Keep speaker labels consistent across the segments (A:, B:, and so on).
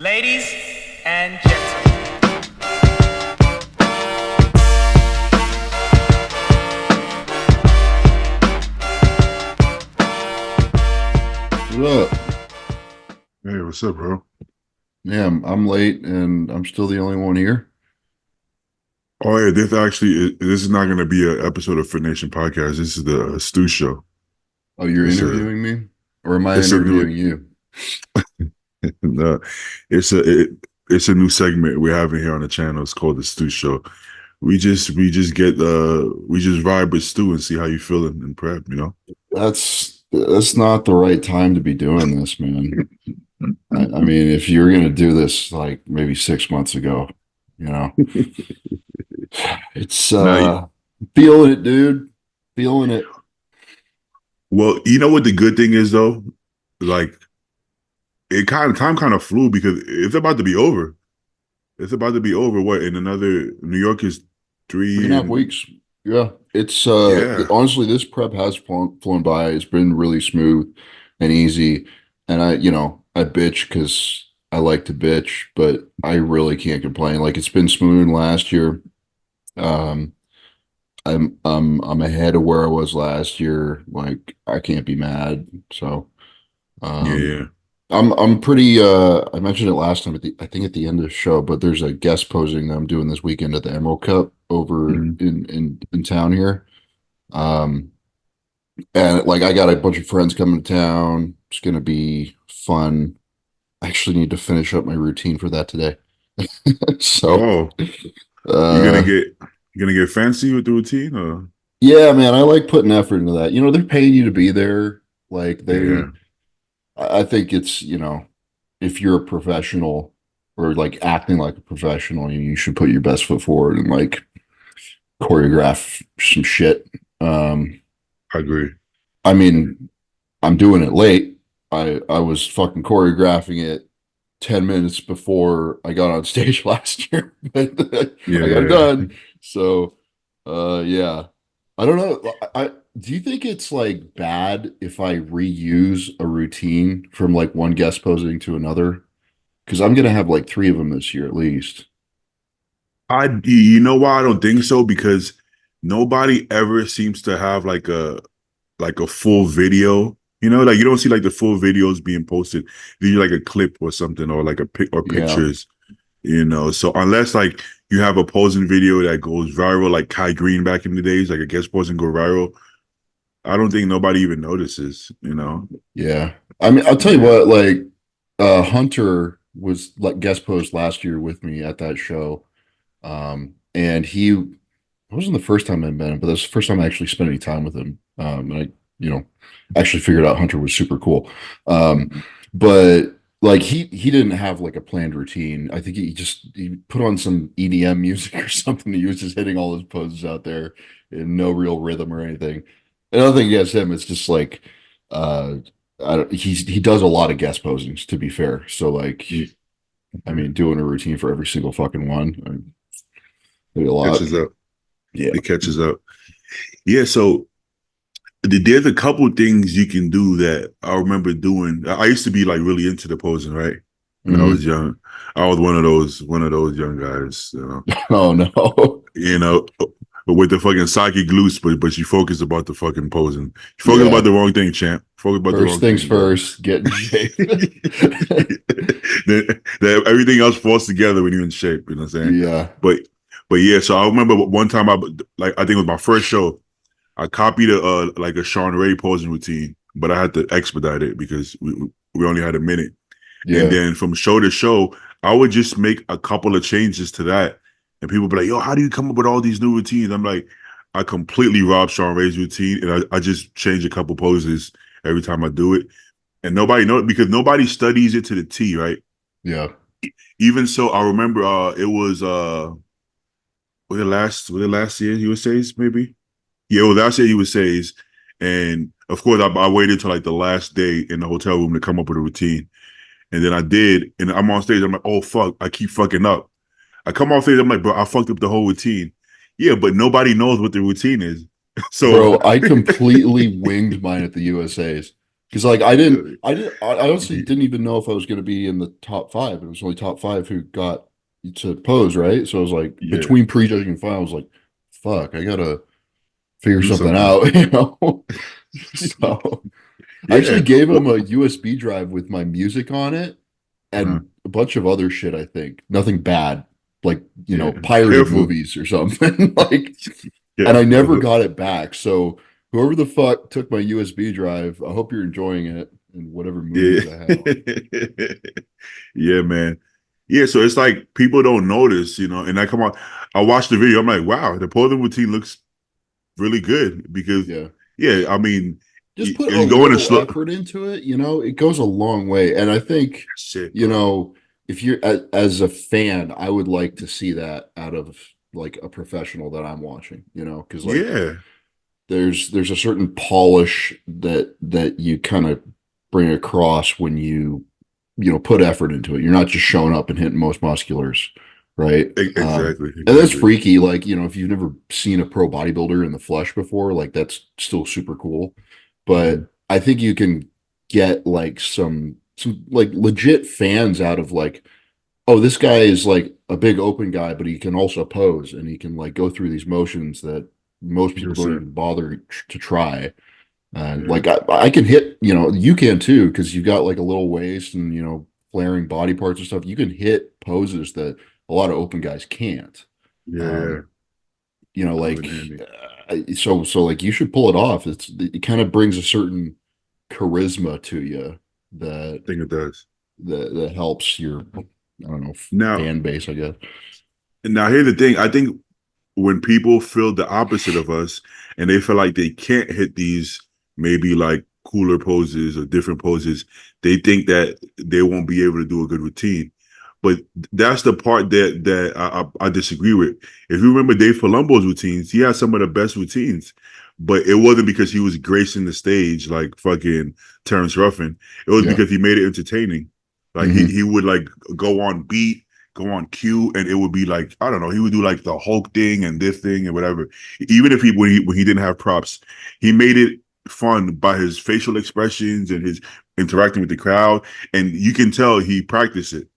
A: Ladies and gentlemen,
B: What up?
C: Hey, what's up, bro?
B: Yeah, I'm late and I'm still the only one here.
C: Oh yeah, this is not going to be an episode of Fit Nation Podcast. This is the Stu Show.
B: Oh, you're
C: It's a
B: interviewing me? Or am I
C: it's a new
B: interviewing you?
C: uh, it's a new segment we're having here on the channel. It's called the Stu Show. We just vibe with Stu and see how you feeling in prep.
B: That's not the right time to be doing this, man. I mean, if you were gonna do this like maybe 6 months ago, you know, it's
C: Now,
B: feeling it, dude. Feeling it.
C: well, you know what the good thing is though, like time kind of flew because it's about to be over. It's about to be over. What in another New York is
B: 3.5 weeks. Yeah. It's
C: yeah.
B: honestly, this prep has flown by. It's been really smooth and easy. And I bitch because I like to bitch, but I really can't complain. Like it's been smoother than last year. Um, I'm ahead of where I was last year. Like I can't be mad. So um
C: Yeah.
B: I'm pretty I mentioned it last time I think at the end of the show, but there's a guest posing that I'm doing this weekend at the Emerald Cup over
C: Mhm.
B: in town here. Um and like I got a bunch of friends coming to town. It's gonna be fun. I actually need to finish up my routine for that today. So
C: Oh, you gonna
B: uh
C: get you gonna get fancy with the routine or
B: yeah, man, I like putting effort into that. They're paying you to be there. Like
C: yeah.
B: I think it's, if you're a professional or like acting like a professional, you should put your best foot forward and like choreograph some shit. Um,
C: I agree.
B: I mean, I'm doing it late. I was fucking choreographing it 10 minutes before I got on stage last year, but I got it
C: Yeah.
B: done. So, yeah. I don't know. Do you think it's like bad if I reuse a routine from like one guest posing to another? Because I'm gonna have like three of them this year at least.
C: You know why I don't think so? Because nobody ever seems to have like a full video. Like you don't see like the full videos being posted. You like a clip or something or like a pic or
B: Yeah.
C: pictures. So unless like you have a posing video that goes viral, like Kai Green back in the days, like a guest posing go viral, I don't think nobody even notices.
B: Yeah. I mean, I'll tell you
C: Yeah.
B: what, like Hunter was like guest post last year with me at that show. And it wasn't the first time I met him, but that's the first time I actually spent any time with him. And actually figured out Hunter was super cool. But like he didn't have like a planned routine. I think he put on some EDM music or something. He was just hitting all his poses out there in no real rhythm or anything. Another thing against him, it's just like uh he does a lot of guest posings, to be fair. So like I
C: Mhm.
B: mean, doing a routine for every single fucking one, maybe a lot.
C: Catches up.
B: Yeah.
C: It catches up. Yeah, so there's a couple things you can do that I remember doing. I used to be like really into the posing, right? When I
B: Hmm.
C: was young. I was one of those young guys.
B: Oh no.
C: You know, but with the fucking psychic glutes, but you focus about the fucking posing. You focus about
B: Yeah.
C: the wrong thing, champ. Focus about the
B: First
C: wrong
B: things
C: thing, bro.
B: first, get in shape.
C: Then everything else falls together when you're in shape. You know what I'm saying?
B: Yeah.
C: But but yeah, so I remember one time I think it was my first show. I copied a Sean Ray posing routine, but I had to expedite it because we only had a minute. And
B: Yeah.
C: then from show to show, I would just make a couple of changes to that. And people would be like, yo, how do you come up with all these new routines? I'm like, I completely robbed Sean Ray's routine and I just change a couple poses every time I do it. And nobody knows because nobody studies it to the T, right?
B: Yeah.
C: Even so, I remember it was was it last year USA's maybe? Yeah, well, last year USA's. And of course I waited till like the last day in the hotel room to come up with a routine. And then I did, and I'm on stage. I'm like, oh fuck, I keep fucking up. I come off stage. I'm like, bro, I fucked up the whole routine. Yeah, but nobody knows what the routine is. So
B: Bro, I completely winged mine at the USA's. Because like I honestly didn't even know if I was going to be in the top five. It was only top five who got to pose, right? So I was like,
C: Yeah,
B: between prejudging and final, I was like, fuck, I gotta figure
C: do
B: something
C: something.
B: out, So I actually
C: Yeah.
B: gave him
C: Well,
B: a USB drive with my music on it
C: uh,
B: and a bunch of other shit, I think. Nothing bad, like,
C: yeah.
B: pirated
C: Careful.
B: movies or something. Like, and I never
C: Careful.
B: got it back. So whoever the fuck took my USB drive, I hope you're enjoying it in whatever
C: Yeah.
B: movies I have on.
C: Yeah, man. Yeah, so it's like people don't notice, and I come on, I watch the video, I'm like, wow, the posing routine looks really good because,
B: Yeah.
C: yeah, I mean,
B: Just put a
C: it's going to
B: little
C: slow.
B: effort into it, it goes a long way. And I think,
C: Shit,
B: you
C: bro.
B: know, if you're as a fan, I would like to see that out of like a professional that I'm watching, because like
C: Yeah,
B: there's a certain polish that you kind of bring across when you put effort into it. You're not just showing up and hitting most musculars, right?
C: exactly,
B: And that's
C: exactly.
B: freaky. Like, if you've never seen a pro bodybuilder in the flesh before, like that's still super cool.
C: Mhm.
B: But I think you can get like some like legit fans out of like, oh, this guy is like a big open guy, but he can also pose and he can like go through these motions that most people don't
C: 100%.
B: even bother to try. And
C: Yeah,
B: like I can hit, you can too, because you got like a little waist and flaring body parts and stuff. You can hit poses that a lot of open guys can't.
C: yeah, yeah.
B: Um, like
C: Coming in handy.
B: so like you should pull it off. It kind of brings a certain charisma to you that
C: I think it does.
B: that helps your I don't know
C: Now,
B: fan base, I guess.
C: here's the thing. I think when people feel the opposite of us and they feel like they can't hit these maybe like cooler poses or different poses, they think that they won't be able to do a good routine. But that's the part that I disagree with. If you remember Dave Palumbo's routines, he had some of the best routines, but it wasn't because he was gracing the stage like fucking Terrence Ruffin. It was
B: Yeah.
C: because he made it entertaining. Like he
B: Hmm.
C: he would like go on beat, go on cue, and it would be like, I don't know, he would do like the Hulk thing and this thing and whatever. Even if when he didn't have props, he made it fun by his facial expressions and his interacting with the crowd, and you can tell he practiced it.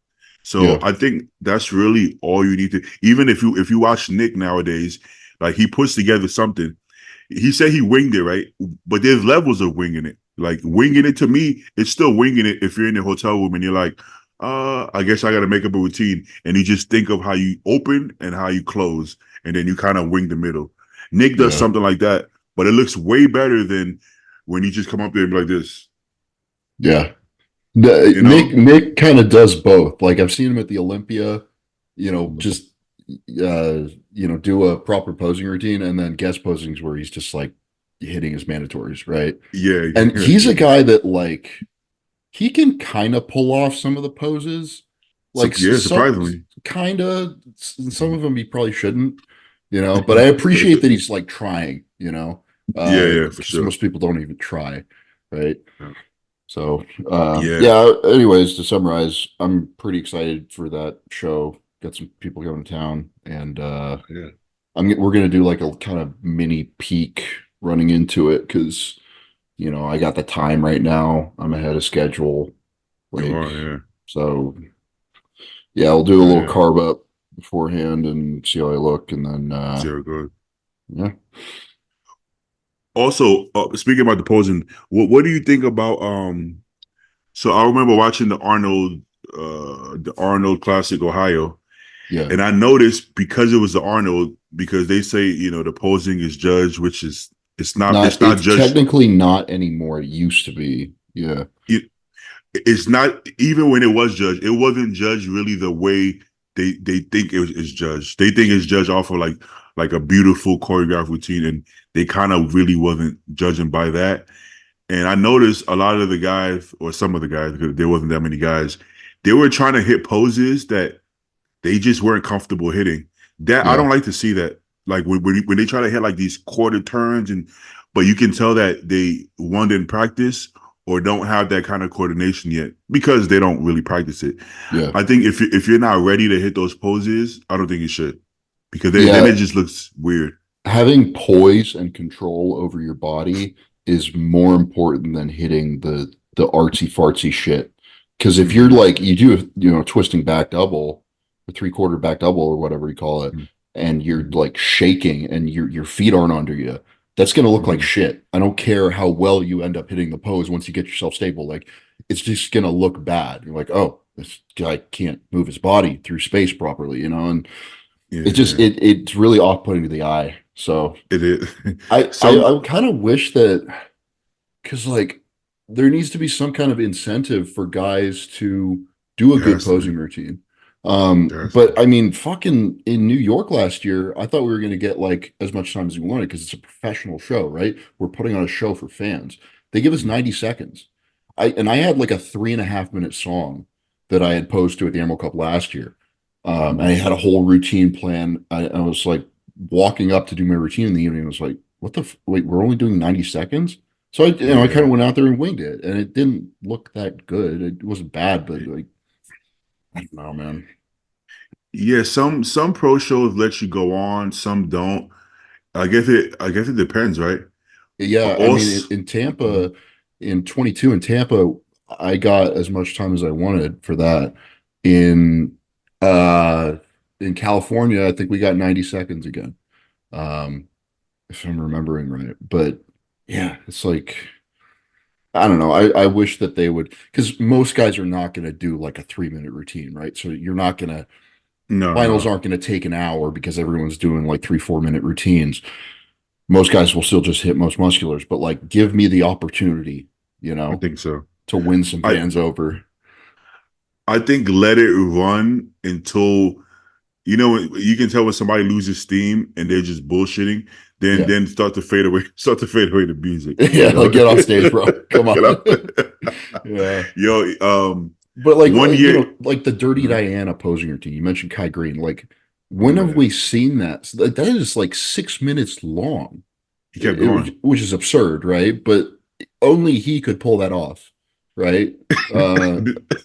C: So
B: Yeah.
C: I think that's really all you need to. Even if you watch Nick nowadays, like he puts together something. He said he winged it, right? But there's levels of winging it. Like winging it to me, it's still winging it if you're in the hotel room and you're like, I guess I got to make up a routine. And you just think of how you open and how you close, and then you kind of wing the middle. Nick does
B: Yeah.
C: something like that, but it looks way better than when you just come up there and be like this,
B: Yeah.
C: you know?
B: Nick kind of does both. Like I've seen him at the Olympia, just do a proper posing routine and then guest posings where he's just like hitting his mandatories, right?
C: Yeah,
B: And he's a
C: yeah.
B: guy that like he can kind of pull off some of the poses,
C: So,
B: like
C: yeah,
B: some
C: surprisingly.
B: kind of some of them he probably shouldn't, but I appreciate that he's like trying,
C: Yeah, yeah, for
B: because
C: sure.
B: most people don't even try, right? So,
C: Yeah,
B: yeah, anyways, to summarize, I'm pretty excited for that show. Got some people going to town and
C: yeah.
B: we're gonna do like a kind of mini peak running into it because I got the time right now. I'm ahead of schedule.
C: You
B: Like,
C: are, yeah.
B: so yeah, I'll do a little
C: Yeah.
B: carb up beforehand and see how I look and then
C: Zero good.
B: yeah.
C: Also, speaking about the posing, what do you think about so I remember watching the Arnold Classic Ohio,
B: Yeah.
C: and I noticed because it was the Arnold, because they say, the posing is judged, which is it's not
B: It's
C: judged.
B: technically not anymore. It used to be. Yeah.
C: it, it's not, even when it was judged, it wasn't judged really the way they think it's judged. They think it's judged off of like a beautiful choreographed routine, and they kind of really wasn't judging by that. And I noticed a lot of the guys, or some of the guys, because there wasn't that many guys, they were trying to hit poses that they just weren't comfortable hitting. That I
B: Yeah.
C: don't like to see that. Like when they try to hit like these quarter turns, but you can tell that they one didn't practice or don't have that kind of coordination yet because they don't really practice it.
B: Yeah.
C: I think if you're not ready to hit those poses, I don't think you should, because then
B: Yeah.
C: it just looks weird.
B: Having poise and control over your body is more important than hitting the artsy fartsy shit. Because if you're
C: Mhm.
B: like you do, twisting back double, a 3/4 back double or whatever you call it,
C: Mhm.
B: and you're
C: Mhm.
B: like shaking and your feet aren't under you, that's gonna look like
C: Mhm.
B: shit. I don't care how well you end up hitting the pose once you get yourself stable. Like it's just gonna look bad. You're like, oh, this guy can't move his body through space properly, and it just
C: Yeah,
B: it's really off-putting to the eye. So
C: it is.
B: I I,
C: Some
B: I kind of wish that because like there needs to be some kind of incentive for guys to do a
C: it
B: good
C: has to be.
B: posing routine.
C: It has to
B: But
C: be.
B: I mean, fucking in New York last year, I thought we were going to get like as much time as we wanted because it's a professional show, right? We're putting on a show for fans. They give us
C: Mhm.
B: 90 seconds. I had like a 3.5 minute song that I had posed to at the Emerald Cup last year. I
C: Mhm.
B: had a whole routine plan. I was like walking up to do my routine in the evening. I was like, what the wait, we're only doing 90 seconds? So I kind
C: Yeah,
B: of went out there and winged it, and it didn't look that good. It wasn't bad, but like, I don't know, man.
C: yeah. Some pro shows let you go on, some don't. I guess it depends, right?
B: Yeah, I mean,
C: Also,
B: in Tampa, in 22 in Tampa, I got as much time as I wanted for that. In uh in California, I think we got 90 seconds again. Um, if I'm remembering right. But yeah, it's like I don't know. I wish that they would because most guys are not going to do like a 3 minute routine, right? So you're not going to
C: no,
B: finals
C: no,
B: aren't going to take an hour because everyone's doing like 3 4 minute routines. Most guys will still just hit most musculars, but like give me the opportunity,
C: I think so.
B: to win some
C: I
B: fans over.
C: I think let it run until you can tell when somebody loses steam and they're just bullshitting. Then
B: Yeah.
C: then start to fade away, start to fade away the music.
B: Yeah, like get off stage, bro. Come
C: Get
B: on.
C: up.
B: Yeah.
C: Yo,
B: But like
C: one year,
B: like the Dirty
C: uh,
B: Diana posing routine. You mentioned Kai Green. Like when have
C: man,
B: we seen that? So that is like 6 minutes long.
C: he kept going.
B: Which is absurd, right? But only he could pull that off, right?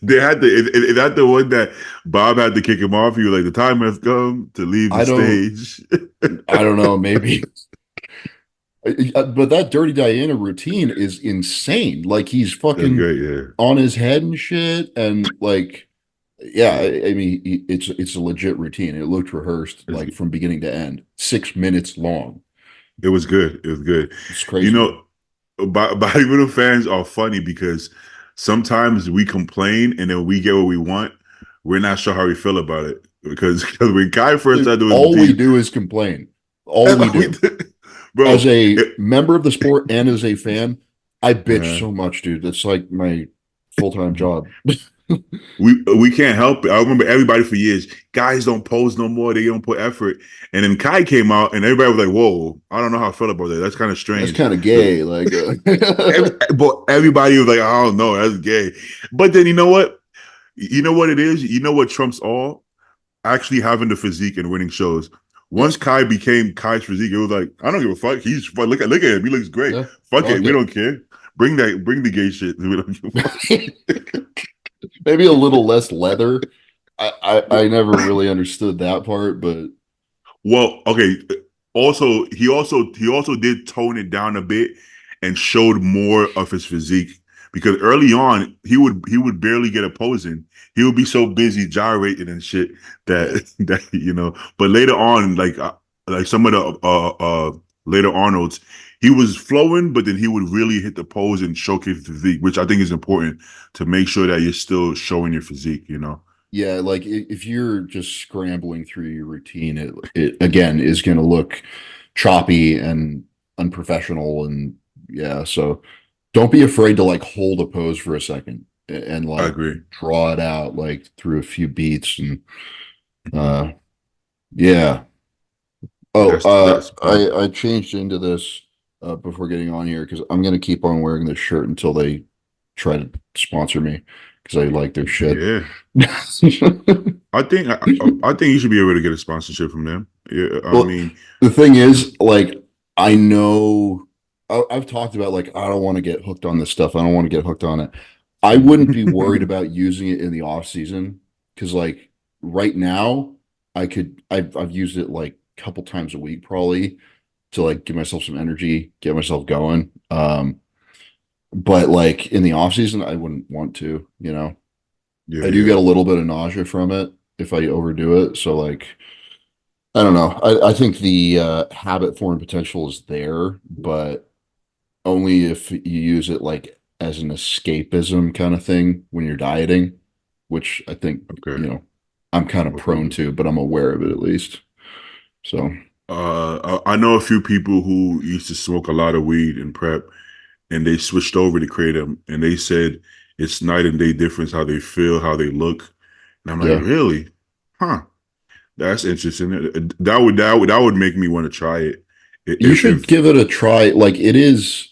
C: They had to. Is that the one that Bob had to kick him off? He was like, "The time has come to leave the
B: I don't
C: stage."
B: I don't know, maybe. But that Dirty Diana routine is insane. Like he's
C: That's
B: fucking
C: great. Yeah,
B: on his head and shit, and like, yeah,
C: yeah.
B: I mean, it's a legit routine. It looked rehearsed, like from beginning to end, 6 minutes long.
C: It was good. It was good.
B: It's
C: You
B: crazy.
C: know, bodybuilding fans are funny because sometimes we complain and then we get what we want. We're not sure how we feel about it because when Kai first
B: Dude,
C: started doing
B: all we
C: routine,
B: do is complain. All we do. As
C: bro,
B: a member of the sport and as a fan, I bitch
C: uh,
B: so much, dude. It's like my full-time job.
C: we can't help it. I remember everybody for years. Guys don't pose no more. They don't put effort. And then Kai came out, and everybody was like, "Whoa, I don't know how I feel about that. That's kind of
B: That's
C: strange."
B: kind of
C: Because
B: gay. Like,
C: but everybody was like, "I don't know, that's gay." But then you know what? You know what it is? You know what trumps all? Actually having the physique and winning shows.
B: yeah,
C: Once Kai became Kai's physique, it was like, I don't give a fuck. He's fun. Look at him. He looks great.
B: yeah,
C: Fuck it.
B: fuck
C: We
B: it.
C: don't care. Bring the gay shit. We don't give a fuck.
B: Maybe a little less leather. I
C: But
B: never really understood that part, but
C: well, okay. Also, he also did tone it down a bit and showed more of his physique because early on he would barely get a pose in. He would be so busy gyrating and shit
B: yeah,
C: that. But later on, like some of the later Arnold's, he was flowing, but then he would really hit the pose and showcase the physique, which I think is important to make sure that you're still showing your physique.
B: yeah. Like if you're just scrambling through your routine, it again is going to look choppy and unprofessional, and yeah. So don't be afraid to like hold a pose for a second and
C: I
B: like
C: agree.
B: draw it out like through a few beats and uh yeah. Oh,
C: That's fun.
B: I changed into this before getting on here because I'm gonna keep on wearing this shirt until they try to sponsor me because I like their shit.
C: Yeah. I think you should be able to get a sponsorship from them. Yeah, I
B: Well,
C: mean,
B: the thing is, like, I know I've talked about like I don't want to get hooked on this stuff. I don't want to get hooked on it. I wouldn't be worried about using it in the off season because like right now I've used it like a couple times a week probably. to like give myself some energy, get myself going. But like in the off season, I wouldn't want to, you know.
C: Yeah,
B: I do
C: yeah.
B: get a little bit of nausea from it if I overdo it. So like I don't know. I think the habit forming potential is there, but only if you use it like as an escapism kind of thing when you're dieting, which I think,
C: Okay.
B: you know, I'm kind of prone
C: Okay.
B: to, but I'm aware of it at least. So
C: I know a few people who used to smoke a lot of weed in prep, and they switched over to kratom, and they said it's night and day difference how they feel, how they look. And I'm like,
B: yeah,
C: really? Huh? That's interesting. That would make me want to try it.
B: you should
C: If
B: give it a try. Like it is,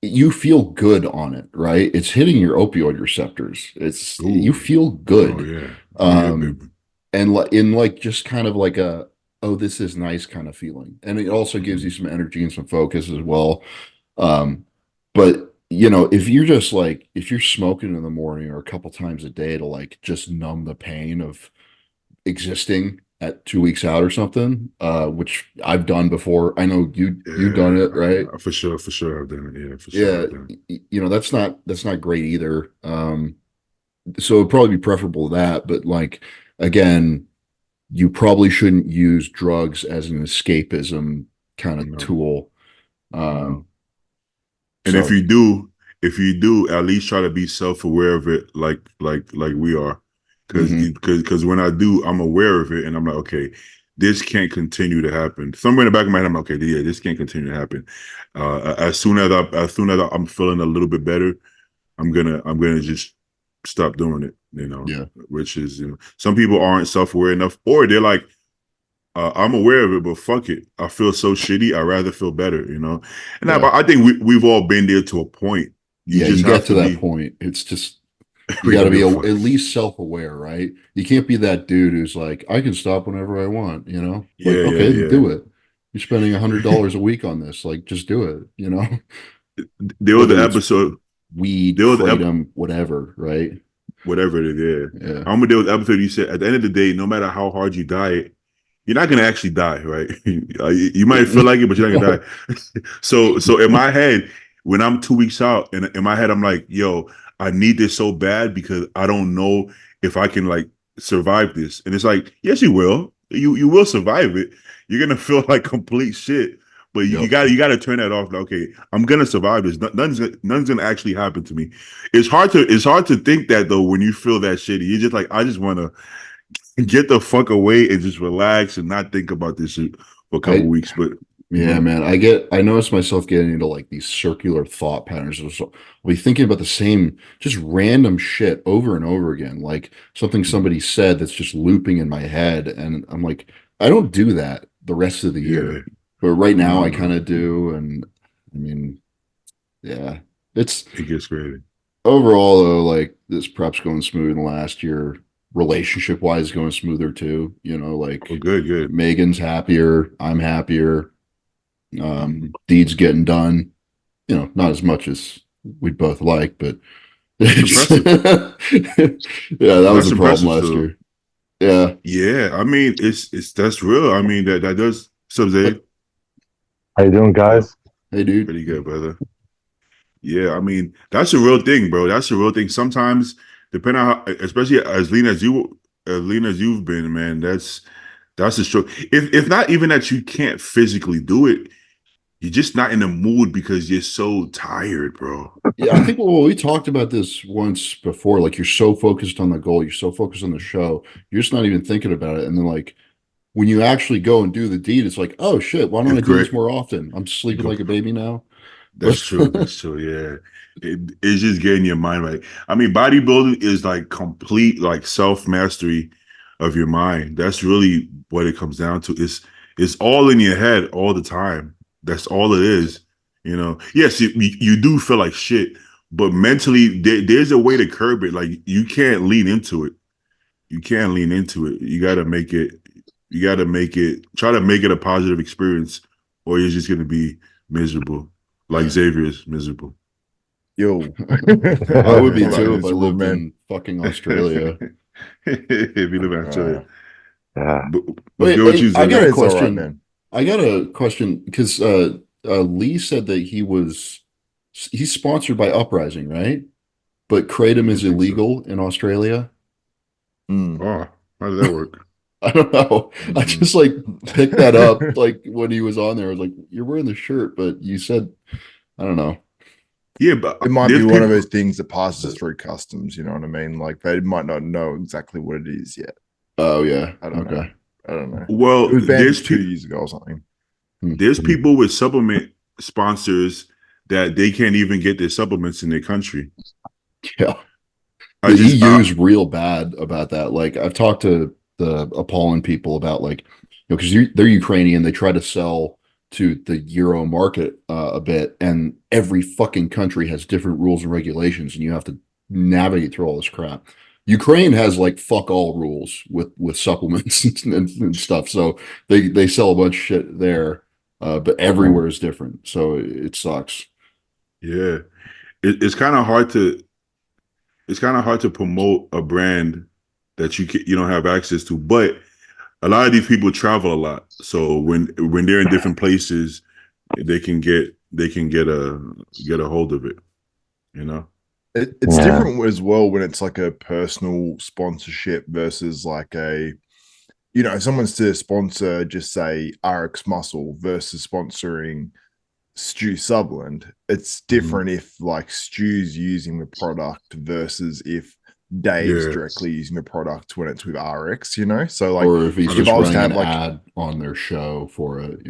B: you feel good on it, right? It's hitting your opioid receptors. It's you
C: ooh,
B: feel
C: oh
B: good.
C: yeah, oh yeah,
B: Um,
C: baby.
B: and in like just kind of like a oh this is nice kind of feeling, and it also gives you
C: Mhm.
B: some energy and some focus as well. But you know, if you're just like if you're smoking in the morning or a couple times a day to like just numb the pain of existing at 2 weeks out or something, which I've done before. I know you've done it, right?
C: Yeah, for sure I've done it. Yeah, for sure
B: Yeah,
C: I've done
B: you know, that's not great either. So it'd probably be preferable that, but like again, you probably shouldn't use drugs as an escapism kind
C: it.
B: of
C: No,
B: tool.
C: no.
B: Um,
C: And
B: so
C: if you do, at least try to be self aware of it, like we are,
B: mhm,
C: because when I do, I'm aware of it, and I'm like, okay, this can't continue to happen. Somewhere in the back of my head, I'm like, okay, yeah, this can't continue to happen. As soon as I'm feeling a little bit better, I'm gonna just stop doing it. You know,
B: yeah,
C: which is some people aren't self aware enough, or they're like, I'm aware of it, but fuck it. I feel so shitty. I'd rather feel better, you know? And
B: yeah,
C: I think we've all been there to a point. You
B: yeah. You
C: just
B: get
C: have
B: to
C: to
B: that
C: be,
B: point. It's just you
C: we
B: got to
C: don't
B: be
C: give a fuck.
B: at least self-aware, right? You can't be that dude who's like, I can stop whenever I want, you know? Like,
C: Yeah,
B: okay,
C: yeah,
B: do it. You're spending $100 a week on this, like, just do it, you know?
C: yeah. There was the
B: Whether it's
C: episode,
B: weed,
C: there was the
B: kratom, whatever, right?
C: whatever it is.
B: Yeah.
C: I remember there was an episode you said, at the end of the day, no matter how hard you diet, you're not gonna actually die, right? You might feel like it, but you're not gonna
B: No.
C: die. So in my head, when I'm 2 weeks out, and in my head, I'm like, yo, I need this so bad because I don't know if I can like survive this. And it's like, yes, you will. You will survive it. You're gonna feel like complete shit. But
B: Yep.
C: you gotta turn that off. Like, okay, I'm gonna survive this. Nothing's gonna actually happen to me. It's hard to think that though when you feel that shitty. You're just like, I just wanna get the fuck away and just relax and not think about this shit for a couple
B: I
C: weeks. But
B: Yeah,
C: mhm.
B: man. I notice myself getting into like these circular thought patterns. So I'll be thinking about the same, just random shit over and over again, like something
C: Mhm.
B: somebody said that's just looping in my head. And I'm like, I don't do that the rest of the
C: Yeah,
B: year. But right now
C: no,
B: I
C: no,
B: kind of do. And I mean, yeah, it's
C: it gets crazy.
B: overall though, like this prep's going smooth in the last year, relationship wise going smoother too. You know,
C: Oh,
B: like
C: good, good.
B: Megan's happier, I'm happier.
C: Mhm.
B: Deeds getting done, you know, not as much as we'd both like, but
C: That's
B: it's
C: impressive.
B: yeah, that was
C: That's
B: a problem
C: impressive.
B: last
C: So
B: year. Yeah.
C: yeah, I mean, it's that's real. I mean, that does sub
B: But,
D: How you doing,
C: uh,
D: guys?
B: hey, dude.
C: pretty good, brother. Yeah, I mean, that's a real thing, bro. That's a real thing. Sometimes, depending on how, especially as lean as you've been, man, that's a stroke. If not even that you can't physically do it, you're just not in the mood because you're so tired, bro.
B: Yeah, I think well, we talked about this once before. Like you're so focused on the goal, you're so focused on the show, you're just not even thinking about it. And then like when you actually go and do the deed, it's like, oh shit, why don't
C: It's
B: I do this
C: great.
B: more often? I'm sleeping like a baby now.
C: That's true. That's true. Yeah. It's just getting your mind right. I mean, bodybuilding is like complete like self-mastery of your mind. That's really what it comes down to. It's all in your head all the time. That's all it is. You know, yes, you do feel like shit, but mentally there's a way to curb it. Like you can't lean into it. You can't lean into it. You gotta make it, try to make it a positive experience, or you're just gonna be miserable. Like
B: Yeah.
C: Xavier is miserable.
E: Yo,
B: I would be
E: hold on,
B: too if I
E: Mr.
B: lived
E: Wolfman.
B: in fucking Australia.
C: If you live in Australia.
D: Yeah.
C: But, what's
B: Wait,
C: good with
B: hey,
C: you,
B: I got
C: Xavier?
B: a
E: It's all right,
B: question.
E: man.
B: I got a question because Lee said that he's sponsored by Uprising, right? But Kratom
C: I
B: is
C: think so.
B: illegal in Australia.
E: Mm.
C: Oh, how does that work?
B: I don't know. I
E: Mhm.
B: just like picked that up like when he was on there. I was like, "You're wearing the shirt," but you said I don't know.
C: Yeah, but
E: It might be
C: there's
E: one of
C: people.
E: those things that passes through customs, you know what I mean? Like they might not know exactly what it is yet.
B: Oh yeah.
E: I don't know.
B: Okay.
E: I don't know. It
C: Well,
E: was banned for 2 years ago or something.
C: there's people with supplement sponsors that they can't even get their supplements in their country.
B: Yeah.
C: I
B: The
C: just
B: EU's real bad about that. Like I've talked to the Apollon people about like, because they're Ukrainian, they try to sell to the Euro market a bit, and every fucking country has different rules and regulations, and you have to navigate through all this crap. Ukraine has like fuck all rules with supplements and stuff, so they sell a bunch of shit there, but everywhere is different, so it sucks.
C: yeah, it's kind of hard to promote a brand that you don't have access to. But a lot of these people travel a lot, so when they're in different places, they can get a hold of it. You know.
E: It's
D: Yeah.
E: different as well when it's like a personal sponsorship versus like a, you know, if someone's to sponsor, just say RX Muscle versus sponsoring Stu Sutherland. It's different if like Stu's using the product versus if Dave's
C: Yeah.
E: directly using the product when it's with RX, you know? So like
B: Or if he's
C: if
B: just
E: I was to
B: running
E: have
B: an
E: like
B: ad on their show for it,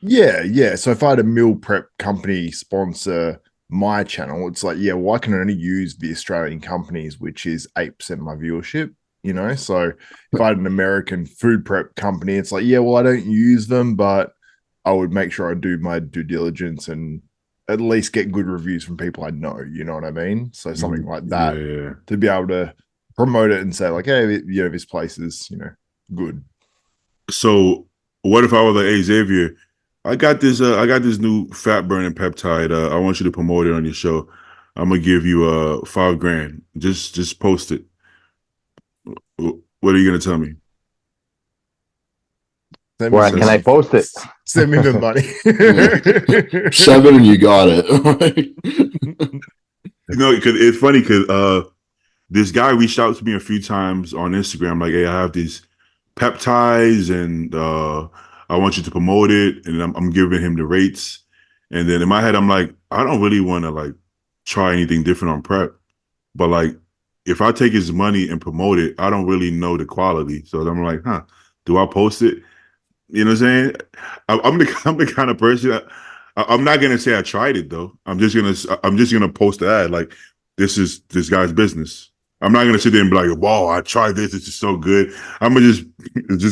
E: yeah. So if I had a meal prep company sponsor my channel, it's like, yeah, well, I can only use the Australian companies, which is 8% of my viewership, you know? So if I had an American food prep company, it's like, yeah, well, I don't use them, but I would make sure I do my due diligence and at least get good reviews from people I know, you know what I mean? So something like that
C: Yeah.
E: to be able to promote it and say, like, hey, you know, this place is, you know, good.
C: So what if I was like, hey Xavier, I got this new fat burning peptide. I want you to promote it on your show. I'm gonna give you $5,000. Just post it. What are you gonna tell me?
E: Send me
D: Where
E: some
D: can I
E: money.
D: post it?
E: Send me the money.
B: 7 and you got it.
C: You know, because it's funny because this guy reached out to me a few times on Instagram, like, hey, I have these peptides and I want you to promote it, and I'm giving him the rates. And then in my head, I'm like, I don't really want to like try anything different on prep, but like if I take his money and promote it, I don't really know the quality. So I'm like, do I post it? You know what I'm saying? I'm the kind of person. I'm not gonna say I tried it though. I'm just gonna post the ad like this is this guy's business. I'm not gonna sit there and be like, "Wow, I tried this. This is so good." I'm gonna just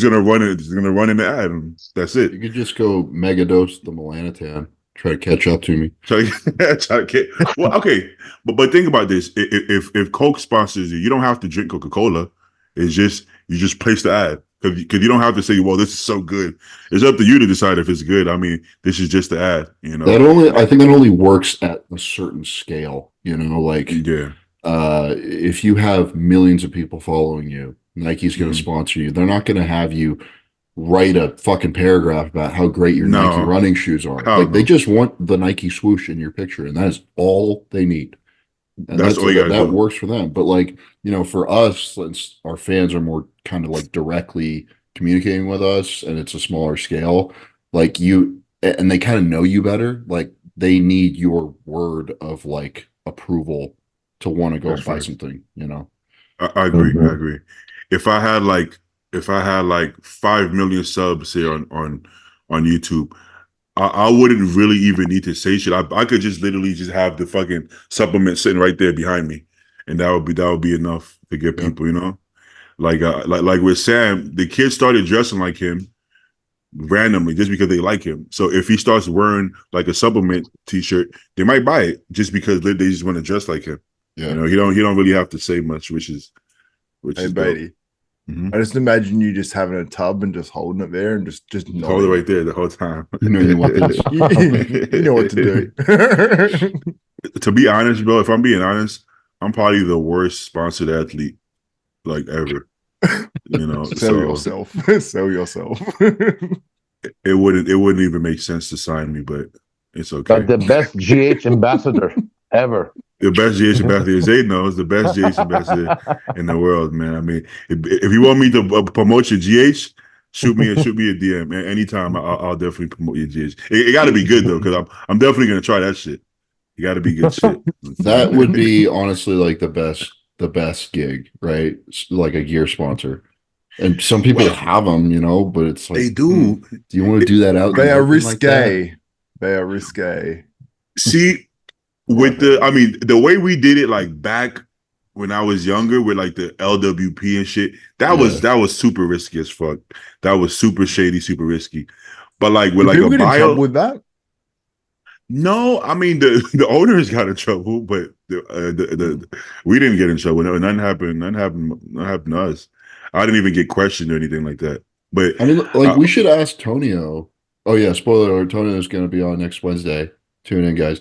C: gonna run it. Just gonna run in the ad, and that's
B: You
C: it.
B: could just go mega dose the melanotan. Try to catch up to me.
C: So, well, okay, but think about this: if Coke sponsors you, you don't have to drink Coca-Cola. It's just you just place the ad because you don't have to say, "Well, this is so good." It's up to you to decide if it's good. I mean, this is just the ad, you know.
B: I think that only works at a certain scale, like
C: Yeah,
B: if you have millions of people following you, Nike's going to
C: Mhm.
B: sponsor you. They're not going to have you write a fucking paragraph about how great your Nike
C: No,
B: running shoes are.
C: hell
B: Like they
C: no.
B: just want the Nike swoosh in your picture, and that is all they need. And
C: That's all you gotta
B: that
C: do.
B: works for them. But like, for us, since our fans are more kind of like directly communicating with us and it's a smaller scale, like and they kind of know you better, like they need your word of like approval to want to go
C: That's
B: buy
C: right.
B: something.
C: I agree.
D: Mhm.
C: I agree. If I had like 5 million subs here on YouTube, I wouldn't really even need to say shit. I could just literally just have the fucking supplement sitting right there behind me, and that would be enough to get
B: Yeah.
C: people. Like with Sam, the kids started dressing like him randomly just because they like him. So if he starts wearing like a supplement T-shirt, they might buy it just because they just want to dress like him.
B: Yeah.
C: He don't really have to say much, which is
E: Hey,
C: dope.
E: Beatty.
C: Mhm.
E: I just imagine you just having a tub and just holding it there and just
C: Just hold it
E: nodding.
C: right there the whole time.
B: You want this.
E: You know what to do.
C: To be honest, bro, if I'm being honest, I'm probably the worst sponsored athlete like ever.
E: Sell yourself. Sell yourself.
C: it wouldn't even make sense to sign me, but it's okay.
D: But the best GH ambassador ever.
C: The best GH ambassador, Zay knows the best GH ambassador in the world, man. I mean, if you want me to promote your GH, shoot me a DM, man. Anytime, I'll definitely promote your GH. It got to be good though, because I'm definitely gonna try that shit. You got to be good shit.
B: That would be honestly like the best gig, right? Like a gear sponsor. And some people have them, but it's like
C: They do.
B: Do you want to do that out?
E: They are
B: like that?
E: risque. They are risque.
C: See, with the way we did it, like back when I was younger, with like the LWP and shit, that was super risky as fuck. That was super shady, super risky. But like with like
E: People
C: a
E: get in
C: bio,
E: trouble with that.
C: no, I mean the owners got in trouble, but we didn't get in trouble. No, nothing happened. Nothing happened to us. I didn't even get questioned or anything like that. But
B: I mean, like we should ask Tonio. Oh yeah, spoiler alert, Tonio's going to be on next Wednesday. Tune in, guys.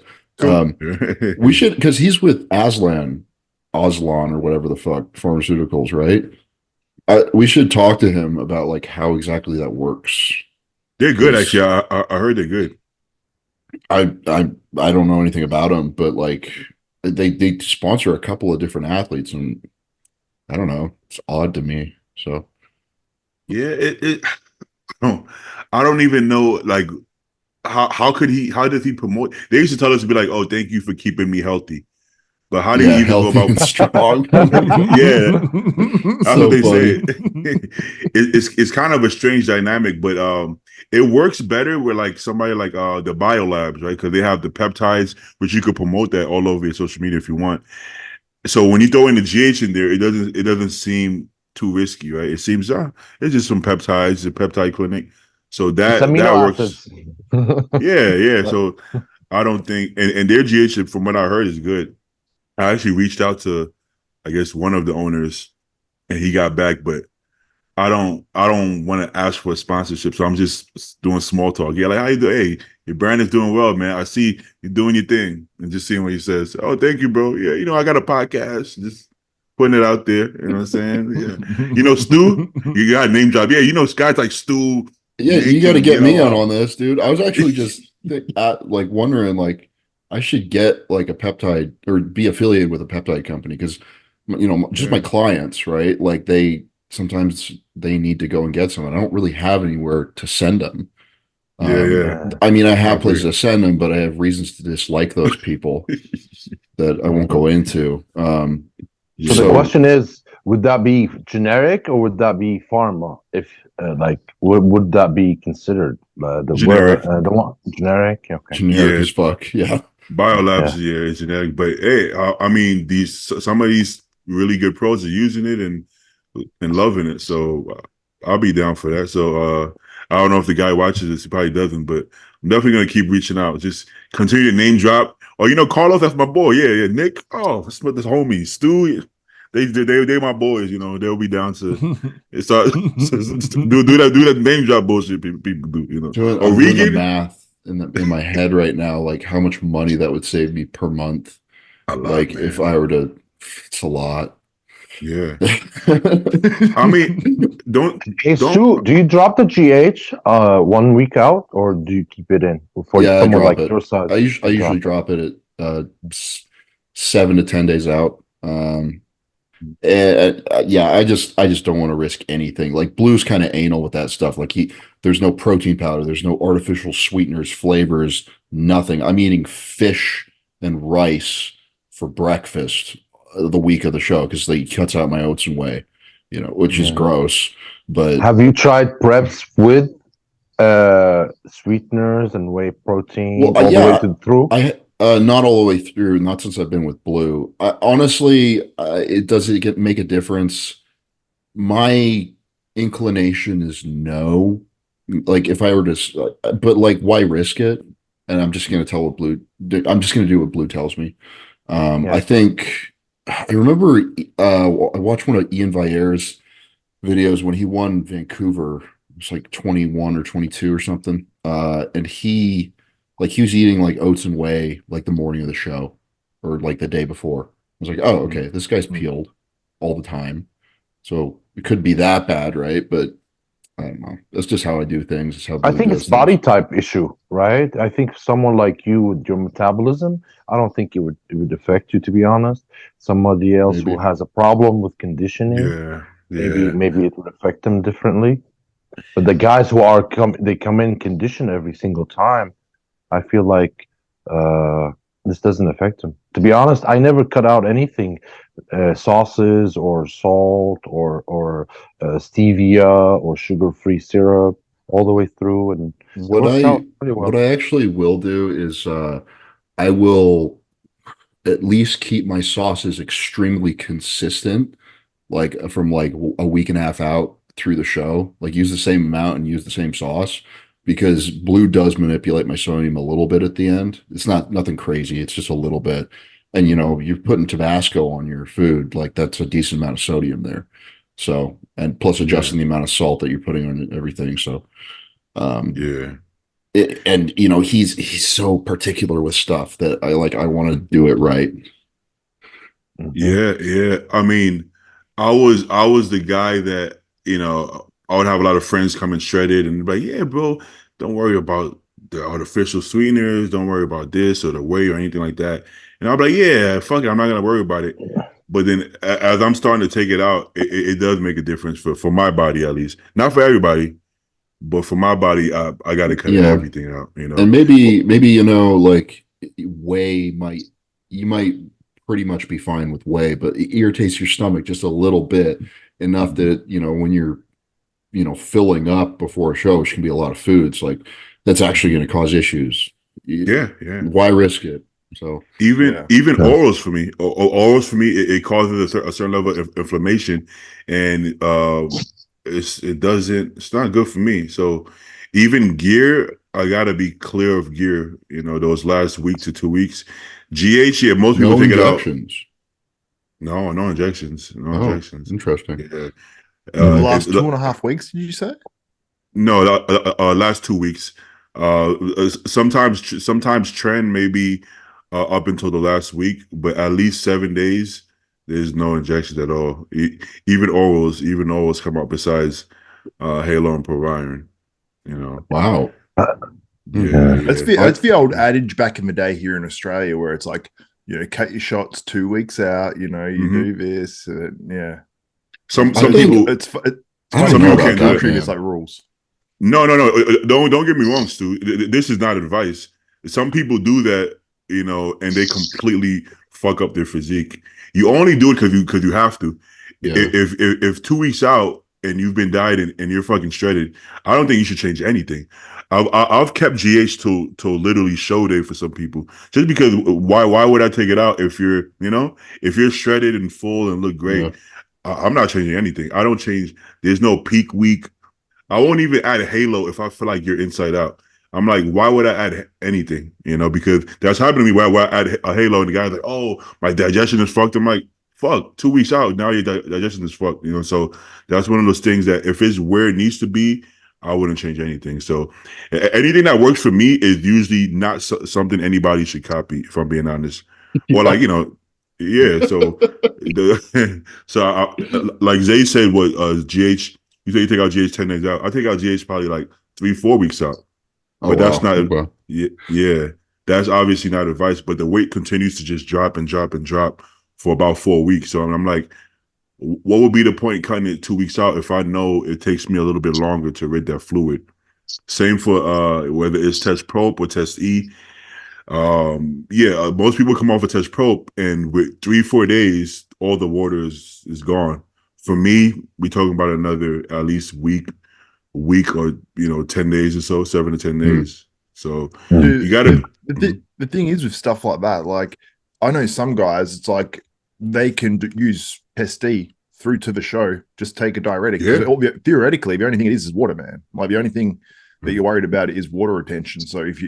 B: We should, because he's with Aslan or whatever the fuck, pharmaceuticals, right? We should talk to him about like how exactly that works.
C: They're good, actually. I heard they're good.
B: I don't know anything about them, but like they sponsor a couple of different athletes, and I don't know, it's odd to me. So
C: yeah, I don't even know like how does he promote? They used to tell us to be like, oh, thank you for keeping me healthy. But how do you even go
B: healthy
C: about
B: and strong?
C: Yeah, that's
B: So
C: what they
B: funny.
C: say. It's kind of a strange dynamic, but it works better with like somebody like the biolabs, right? Because they have the peptides, which you could promote that all over your social media if you want. So when you throw in the GH in there, it doesn't seem too risky, right? It seems it's just some peptides, the peptide clinic. So that works.
D: Acids.
C: Yeah. So I don't think, and their GH, from what I heard, is good. I actually reached out to, I guess, one of the owners, and he got back, but I don't want to ask for a sponsorship, so I'm just doing small talk. Yeah, like how you do? Hey, your brand is doing well, man. I see you're doing your thing, and just seeing what he says. Oh, thank you, bro. Yeah, I got a podcast, just putting it out there. You know what I'm saying? Yeah, Stu, you got a name drop. Yeah, guys like Stu.
B: Yeah, you got to get me on this, dude. I was actually just like wondering, like I should get like a peptide or be affiliated with a peptide company because just my clients, right? Like sometimes they need to go and get some. I don't really have anywhere to send them. I mean, I have places to send them, but I have reasons to dislike those people that I won't go into.
D: So the question is, would that be generic or would that be pharma? If would that be considered the
C: generic?
D: Word, the one generic, okay,
B: generic as fuck, yeah.
C: Biolabs, it's generic, but hey, I mean, some of these really good pros are using it and loving it, so I'll be down for that. So I don't know if the guy watches this; he probably doesn't, but I'm definitely gonna keep reaching out. Just continue to name drop. Or Carlos, that's my boy. Yeah. Nick, that's this homie. Stu, they my boys. They'll be down to start do that name drop bullshit people do.
B: I'm doing the math in my head right now, like how much money that would save me per month. Like if I were to, it's a lot.
C: Yeah. I mean,
D: Stu, do you drop the GH 1 week out or do you keep it in before someone like your size?
B: I usually drop it at 7 to 10 days out. And I just don't want to risk anything. Like Blue's kind of anal with that stuff. Like there's no protein powder, there's no artificial sweeteners, flavors, nothing. I'm eating fish and rice for breakfast the week of the show because he cuts out my oats and whey, which is gross. But
D: have you tried preps with sweeteners and whey protein all the way through?
B: Not all the way through, not since I've been with Blue. Honestly, it make a difference? My inclination is no. Like if I were to, but like why risk it? And I'm just going to I'm just going to do what Blue tells me. I think I remember I watched one of Ian Vier's videos when he won Vancouver. It was like 21 or 22 or something. And he was eating like oats and whey like the morning of the show or like the day before. I was like, oh, okay, this guy's peeled all the time. So it could be that bad, right? But I don't know. That's just how I do things. It's how
D: I
B: Blue
D: think
B: does
D: it's body
B: things.
D: type issue, right? I think someone like you with your metabolism, I don't think it would affect you, to be honest. Somebody else who
B: Maybe.
D: has a problem with conditioning,
C: Yeah,
D: maybe
C: yeah,
D: maybe it would affect them differently. But the guys who they come in conditioned every single time, I feel like this doesn't affect them. To be honest, I never cut out anything, sauces or salt or stevia or sugar-free syrup all the way through, and it
B: What
D: works
B: I
D: out pretty
B: what
D: well.
B: I actually will do is I will at least keep my sauces extremely consistent, like from like a week and a half out through the show. Like use the same amount and use the same sauce because Blue does manipulate my sodium a little bit at the end. It's not nothing crazy. It's just a little bit. And you know, you're putting Tabasco on your food, like that's a decent amount of sodium there. So, and plus
C: yeah,
B: adjusting the amount of salt that you're putting on everything. So, um,
C: yeah.
B: and you know he's so particular with stuff that I want to do it right.
D: Mhm.
C: Yeah, yeah. I mean, I was the guy that, I would have a lot of friends come and shredded and be like, yeah, bro, don't worry about the artificial sweeteners, don't worry about this or the whey or anything like that. And I'll be like, yeah, fuck it, I'm not gonna worry about it. But then as I'm starting to take it out, it does make a difference for my body at least. Not for everybody, but for my body, I got to cut
B: Yeah,
C: everything out, you
B: and
C: know.
B: maybe you know like whey might you might pretty much be fine with whey, but it irritates your stomach just a little bit enough that you know when you're filling up before a show, which can be a lot of foods, like that's actually going to cause issues.
C: Yeah, yeah.
B: Why risk it? So
C: Even
E: Yeah.
C: even
D: Yeah.
C: orals for me, orals for me, it causes a certain level of inflammation, and it's not good for me. So even gear, I gotta be clear of gear. Those last week to 2 weeks, GH. Yeah, most people
B: no
C: take it out.
B: injections.
C: No, no injections, no
B: Oh,
C: injections.
B: interesting.
C: Yeah,
E: The
D: Mm.
E: last 2.5 weeks, did you say?
C: no, last 2 weeks. Sometimes trend maybe up until the last week, but at least 7 days. There's no injections at all. Even orals come out besides Halo and Proviron. You know.
B: Wow. Hmm.
C: Yeah,
D: Yeah.
E: It's
C: yeah,
E: the
B: I
E: it's the old adage back in the day here in Australia where it's like, cut your shots 2 weeks out. You
C: hmm
E: do this. Yeah,
C: Some
B: I
C: some
B: think
C: people
E: it's
B: I don't
E: funny
C: some
B: know
E: how
C: people
B: about
C: can't do
E: people
B: that,
C: that.
E: treat this
B: man.
E: like rules.
C: No, no, no. Don't get me wrong, Stu. This is not advice. Some people do that, and they completely fuck up their physique. You only do it because you have to.
B: Yeah.
C: If 2 weeks out and you've been dieting and you're fucking shredded, I don't think you should change anything. I've kept GH till literally show day for some people, just because why would I take it out if you're shredded and full and look
B: Yeah.
C: great? I'm not changing anything. I don't change. There's no peak week. I won't even add Halo if I feel like you're inside out. I'm like, why would I add anything? Because that's happened to me where I add a Halo and the guy's like, oh, my digestion is fucked. I'm like, fuck, 2 weeks out, now your digestion is fucked. So that's one of those things that if it's where it needs to be, I wouldn't change anything. So anything that works for me is usually not something anybody should copy, if I'm being honest. Or
B: Yeah.
C: yeah. So like Zay said, what GH. You say you take out GH 10 days out. I take out GH probably like 3-4 weeks out.
B: Oh
C: But that's
B: wow.
C: not
B: Okay.
C: yeah. That's obviously not advice. But the weight continues to just drop and drop and drop for about 4 weeks. So I'm like, what would be the point cutting it 2 weeks out if I know it takes me a little bit longer to rid that fluid? Same for whether it's test probe or test E. Most people come off a test probe and with 3-4 days, all the water is gone. For me, we talking about another at least week or 10 days or so, 7 to 10
B: Hmm.
C: days. So
D: Mm.
C: you gotta
E: The thing is with stuff like that, like I know some guys, it's like they can use Pesti through to the show, just take a diuretic.
C: Yeah.
E: Theoretically, the only thing it is water, man. Like the only thing that you're worried about is water retention. So if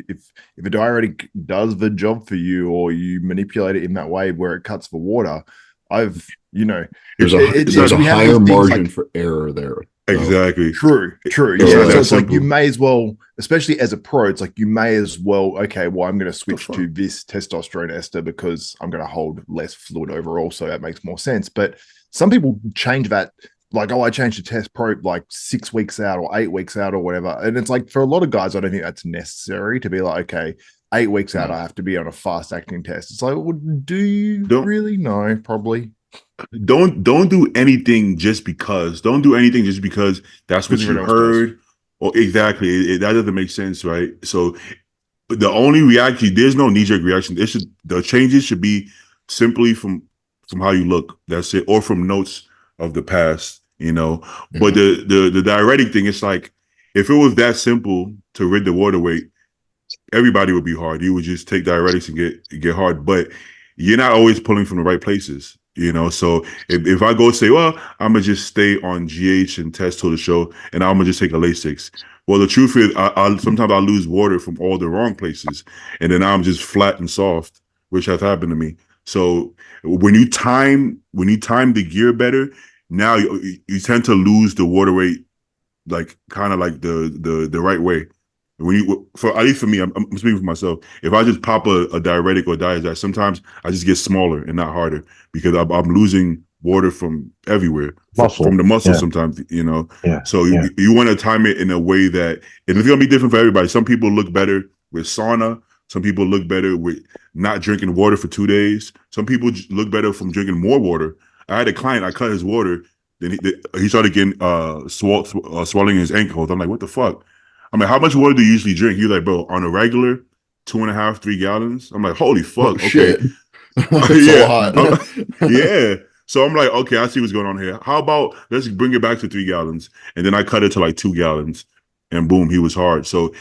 E: a diuretic does the job for you, or you manipulate it in that way where it cuts for water,
B: There's a
E: we have
B: higher
E: these things
B: margin
E: like
B: for error there.
C: exactly.
E: true.
C: It's
E: Yeah.
C: not
E: So
C: that
E: it's like you
C: simple.
E: may as well, especially as a pro, it's like you may as well, okay, well, I'm going to switch
C: fuck?
E: to this testosterone ester because I'm going to hold less fluid overall. So that makes more sense. But some people change that like, oh, I changed the test probe like 6 weeks out or 8 weeks out or whatever. And it's like, for a lot of guys, I don't think that's necessary to be like, okay, 8 weeks out,
B: No.
E: I have to be on a fast acting test. It's like, well, do you
C: Don't-
E: really? No, probably.
C: Don't do anything just because. Don't do anything just because that's what
E: Because
C: you
E: everyone else does.
C: heard. Or exactly, that doesn't make sense, right? So the only reaction, there's no knee-jerk reaction. The changes should be simply from how you look. That's it, or from notes of the past. But the diuretic thing, it's like, if it was that simple to rid the water weight, everybody would be hard. You would just take diuretics and get hard. But you're not always pulling from the right places. So if I go say, well, I'm gonna just stay on GH and test till the show, and I'm gonna just take a Lasix. Well, the truth is, I sometimes I lose water from all the wrong places, and then I'm just flat and soft, which has happened to me. So when you time the gear better, now you tend to lose the water weight, like kind of like the right way. For at least for me, I'm speaking for myself. If I just pop a diuretic or Diazide, sometimes I just get smaller and not harder because I'm losing water from everywhere,
D: Muscle.
C: from the muscle.
D: Yeah.
C: Sometimes,
D: Yeah.
C: So
D: Yeah.
C: you want to time it in a way that, and it's gonna be different for everybody. Some people look better with sauna. Some people look better with not drinking water for 2 days. Some people look better from drinking more water. I had a client, I cut his water, then he started getting swelling in his ankles. I'm like, what the fuck? I'm like, how much water do you usually drink? He's like, bro, on a regular, 2.5, 3 gallons. I'm like, holy fuck.
B: Oh,
C: Okay.
B: shit. That's
C: Yeah.
B: a lot.
C: Yeah. So I'm like, okay, I see what's going on here. How about let's bring it back to 3 gallons? And then I cut it to like 2 gallons, and boom, he was hard. So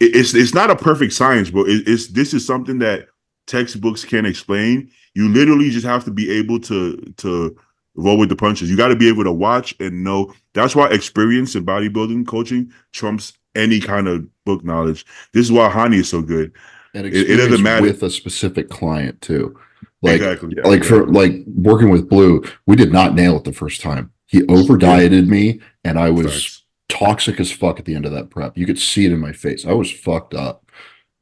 C: it's not a perfect science, but this is something that textbooks can't explain. You literally just have to be able to roll with the punches. You got to be able to watch and know. That's why experience in bodybuilding coaching trumps any kind of book knowledge. This is why Hani is so good.
B: And
C: It doesn't
B: experience
C: matter.
B: with a specific client too. Like,
C: Exactly. Yeah,
B: like for like working with Blue, we did not nail it the first time. He over dieted me, and I was
C: Facts.
B: toxic as fuck at the end of that prep. You could see it in my face. I was fucked up.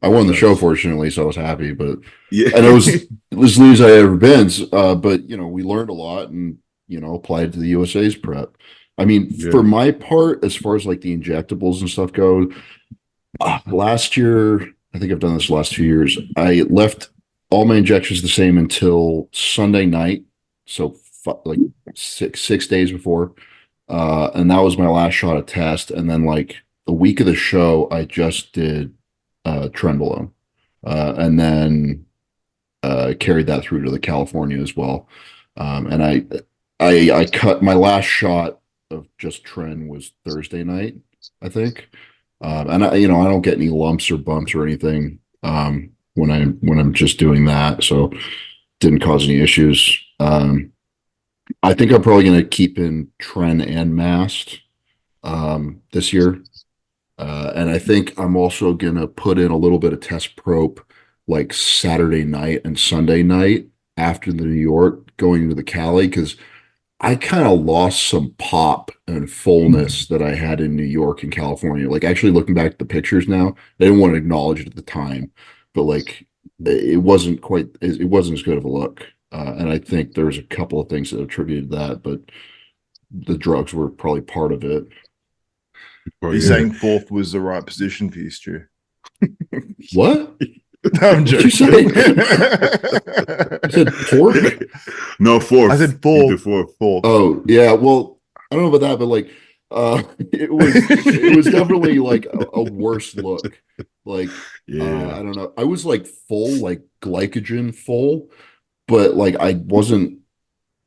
B: I won the show, fortunately, so I was happy. But
C: Yeah.
B: and it was as loose as I ever been. But we learned a lot, and applied to the USA's prep. I mean,
C: Yeah.
B: for my part, as far as like the injectables and stuff go, last year, I think I've done this the last 2 years. I left all my injections the same until Sunday night, so like six days before, and that was my last shot of test. And then like the week of the show, I just did trenbolone, and then carried that through to the California as well. And I cut my last shot of just tren was Thursday night, I think. And I don't get any lumps or bumps or anything when I'm just doing that, so didn't cause any issues. I think I'm probably going to keep in tren and mast this year, and I think I'm also going to put in a little bit of test probe like Saturday night and Sunday night after the New York, going into the Cali, because I kind of lost some pop and fullness that I had in New York and California. Like, actually looking back at the pictures now, I didn't want to acknowledge it at the time, but like it wasn't as good of a look. And I think there's a couple of things that attributed that, but the drugs were probably part of it.
C: Oh,
E: Are you
C: yeah.
E: saying fourth was the right position for you, Stu?
B: What?
E: No, I'm
B: What'd you
E: joking.
B: say? You said fourth?
C: No, fourth.
E: I said
C: You
E: fourth.
C: did fourth.
E: Fourth.
B: Oh, yeah. Well, I don't know about that, but like it was definitely like a worse look. Like
C: Yeah.
B: I don't know. I was like full, like glycogen full, but like I wasn't,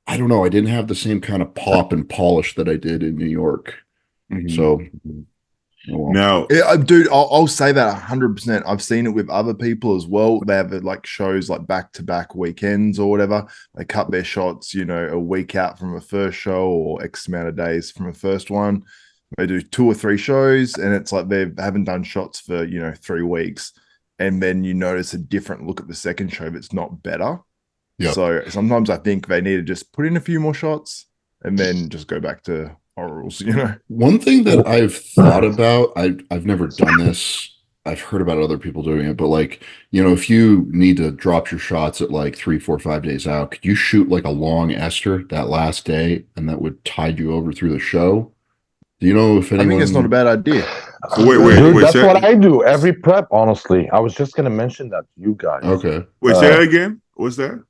B: I don't know, I didn't have the same kind of pop and polish that I did in New York.
C: Mhm.
B: So oh well.
C: Now,
E: Yeah, dude, I'll say that 100%. I've seen it with other people as well. They have like shows like back-to-back weekends or whatever. They cut their shots, a week out from a first show or X amount of days from a first one. They do 2 or 3 shows, and it's like they haven't done shots for 3 weeks, and then you notice a different look at the second show that's not better.
B: Yep.
E: So sometimes I think they need to just put in a few more shots and then just go back to orals.
B: One thing that I've thought about, I've never done this, I've heard about other people doing it, but like, if you need to drop your shots at like 3, 4, 5 days out, could you shoot like a long ester that last day and that would tide you over through the show? Do you know if
E: I think it's not a
B: anyone?
E: bad idea.
D: Dude, that's
C: say,
D: what I do every prep. Honestly, I was just gonna mention that to you guys.
B: Okay.
C: say that again. What's that?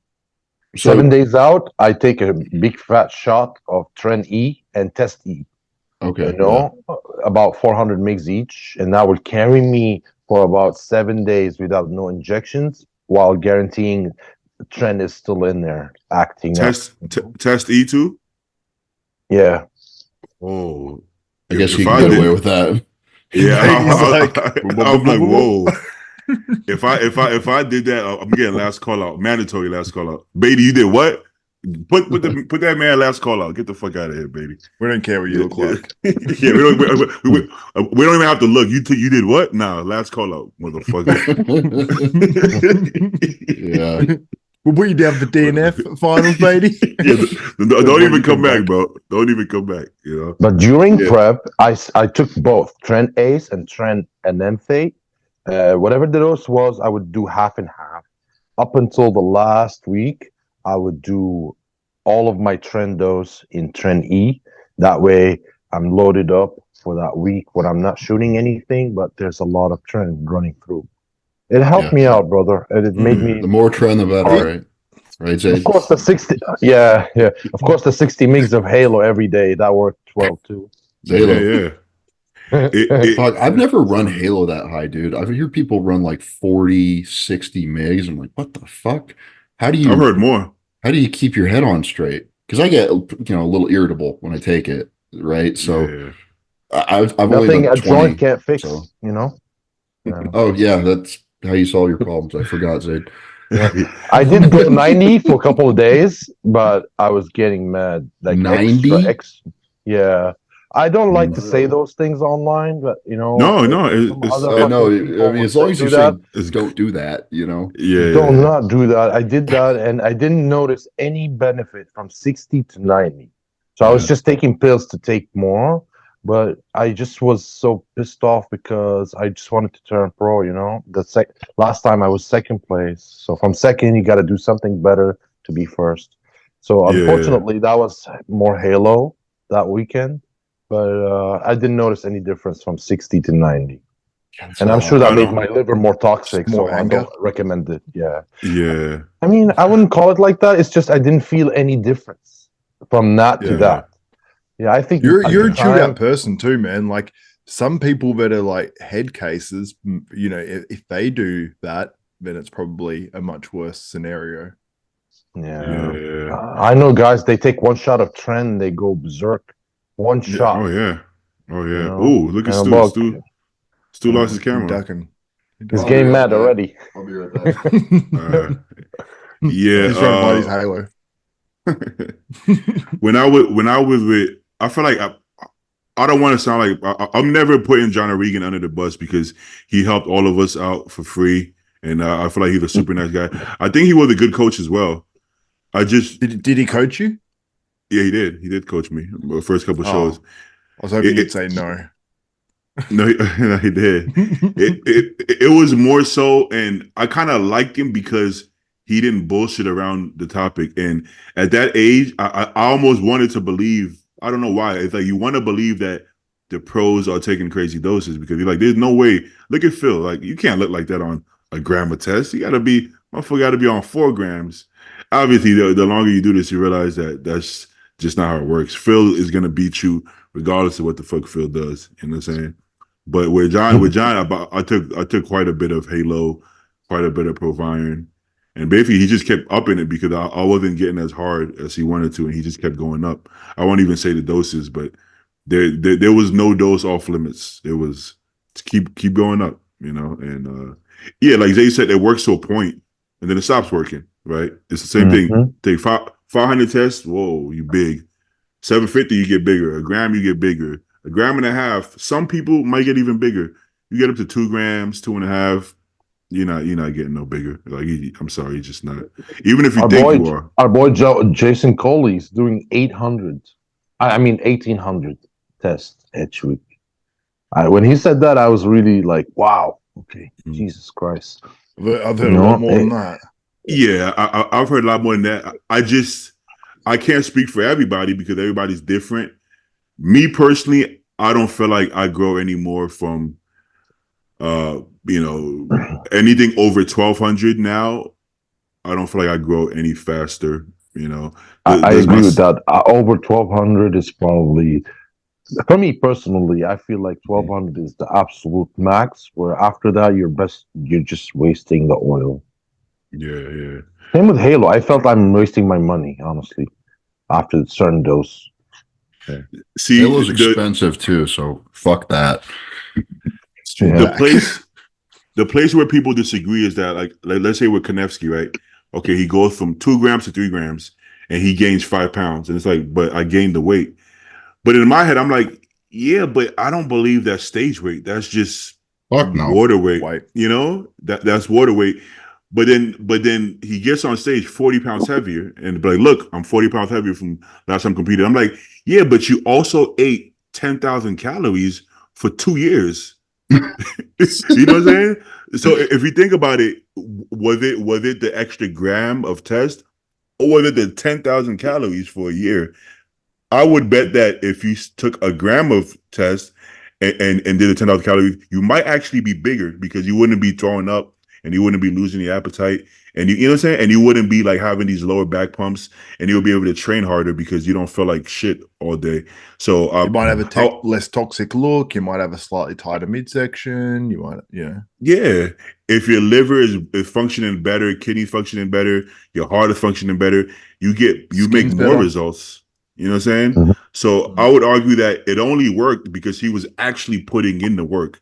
D: 7 days out, I take a big fat shot of Trend E and Test E.
B: Okay.
D: About 400 mgs each, and that will carry me for about 7 days without no injections, while guaranteeing the trend is still in there acting.
C: Test E2.
D: Yeah.
C: Oh,
B: I guess
C: if
B: you can
C: I
B: get
C: did-
B: away with that.
C: Yeah,
E: He's like,
C: I'm like, whoa. If I did that, I'm getting last call out, mandatory last call out. Beatty, you did what? Put that man last call out. Get the fuck out of here, Beatty.
E: we don't care what you look like.
C: Yeah, we don't even have to look. You did what? Nah, last call out, motherfucker.
B: Yeah.
E: We'll put you down for DNF finals, baby.
C: Yeah, don't even come back, bro. Don't even come back.
D: But during
C: Yeah.
D: prep, I took both Trend Ace and Trend Enemphe. Whatever the dose was, I would do half and half. Up until the last week, I would do all of my Trend dose in Trend E. That way, I'm loaded up for that week when I'm not shooting anything, but there's a lot of Trend running through. It helped
B: Yeah.
D: me out, brother, and it made me.
B: The more trend, the better, right? Right, Zay?
D: Of course, the 60. Yeah. Of course, the 60 mgs of Halo every day that worked 12 too.
B: Halo.
C: Yeah.
B: Fuck, I've never run Halo that high, dude. I hear people run like 40, 60 megs. I'm like, what the fuck? How do you
C: I've heard more.
B: How do you keep your head on straight? Because I get, a little irritable when I take it, right? So
C: Yeah.
B: I've only
D: Nothing
B: done
D: a
B: 20.
D: joint can't fix,
B: so-
D: Yeah.
B: Oh yeah, that's how you solve your problems. I forgot, Zaid.
D: I did go 90 for a couple of days, but I was getting mad. Like
B: 90?
D: Yeah. I don't like to say those things online, but
C: No,
D: some
C: it's
D: other
B: No,
D: fucking people
B: I mean, as
D: would
B: long as
D: do
B: you
D: that.
B: say don't do that,
C: yeah.
D: Do not do that. I did that, and I didn't notice any benefit from 60 to 90. So I was
B: Yeah.
D: just taking pills to take more, but I just was so pissed off because I just wanted to turn pro. Last time I was second place, so from second you got to do something better to be first. So
C: Yeah.
D: unfortunately, that was more Halo that weekend, but I didn't notice any difference from 60 to 90. And I'm sure that
C: I
D: made
C: know.
D: my liver more toxic,
E: Just more
D: so I
E: anger.
D: don't recommend it. Yeah.
C: Yeah.
D: I mean, I wouldn't call it like that. It's just I didn't feel any difference from that to
C: Yeah.
D: that. Yeah, I think
E: You're
D: at
E: a
D: the
E: chilled
D: time-
E: out person too, man. Like some people that are like head cases, if they do that, then it's probably a much worse scenario.
D: Yeah.
C: Yeah.
D: I know guys, they take one shot of trend, they go berserk. One shot.
C: Oh yeah. Oh yeah.
D: You know?
C: Oh, look at
D: And
C: Stu.
D: about-
C: Stu lost his
E: I'm
C: camera.
E: ducking.
D: He's
B: I'll
D: getting
B: be right
D: mad
B: back.
D: already.
B: I'll be right back.
C: Yeah.
E: He's trying to buy his Halo.
C: when I was with, I feel like I don't want to sound like I'm never putting John O'Regan under the bus because he helped all of us out for free, and I feel like he's a super nice guy. I think he was a good coach as well. I just
E: Did he coach you?
C: yeah, he did coach me the first couple
E: Oh.
C: shows.
E: I was hoping
C: It-
E: you'd say no.
C: No, he did. It was more so, and I kind of liked him because he didn't bullshit around the topic. And at that age, I almost wanted to believe. I don't know why. It's like you want to believe that the pros are taking crazy doses because you're like, there's no way. Look at Phil. Like you can't look like that on a gram of test. You got to be. Motherfucker got to be on 4 grams. Obviously, the longer you do this, you realize that that's just not how it works. Phil is gonna beat you regardless of what the fuck Phil does. You know what I'm saying? But with John, I took quite a bit of Halo, quite a bit of Proviron, and basically he just kept upping it because I wasn't getting as hard as he wanted to, and he just kept going up. I won't even say the doses, but there was no dose off limits. It was keep going up, and yeah, like Zay said, it works to a point, and then it stops working. Right? It's the same thing. Take 500 tests. Whoa, you big. 750, you get bigger. A gram, you get bigger. A gram and a half. Some people might get even bigger. You get up to 2 grams, 2.5. You're not getting no bigger. Like I'm sorry, you're just not. Even if you think you are.
D: Our boy Jason Coley's doing 800. I mean 1800 tests each week. When he said that, I was really like, wow. Okay,
C: Mm.
D: Jesus Christ.
E: I've heard
D: You
E: a
D: know,
E: lot more than that.
C: Yeah, I've heard a lot more than that. I can't speak for everybody because everybody's different. Me personally, I don't feel like I grow any more from anything over 1,200 now. I don't feel like I grow any faster.
D: I
C: Does my
D: agree with that. Over 1,200 is probably, for me personally, I feel like 1,200 is the absolute max. Where after that, you're just wasting the oil.
C: yeah.
D: Same with Halo. I felt I'm wasting my money, honestly, after a certain dose.
C: See
B: Halo's
C: the
B: expensive too, so fuck that.
E: It's true.
C: the
D: Yeah.
C: place the place where people disagree is that like let's say with Konevsky, right? Okay, he goes from 2 grams to 3 grams and he gains 5 pounds. And it's like, but I gained the weight. But in my head, I'm like, yeah, but I don't believe that's stage weight. That's just
B: Fuck no.
C: water weight.
E: Weight.
C: That's water weight. But then he gets on stage 40 pounds heavier and be like, look, I'm 40 pounds heavier from last time I competed. I'm like, yeah, but you also ate 10,000 calories for 2 years. You know what I'm saying? So if you think about it, was it the extra gram of test or was it the 10,000 calories for a year? I would bet that if you took a gram of test and did a 10,000 calories, you might actually be bigger because you wouldn't be throwing up and you wouldn't be losing your appetite. And you know what I'm saying? And you wouldn't be like having these lower back pumps and you'll be able to train harder because you don't feel like shit all day. So
E: You might have a
C: how-
E: less toxic look. You might have a slightly tighter midsection. You might,
C: yeah, if your liver is functioning better, kidneys functioning better, your heart is functioning better, you make
E: Skin's
C: more
E: better.
C: results. You know what I'm saying?
D: Mhm.
C: So I would argue that it only worked because he was actually putting in the work.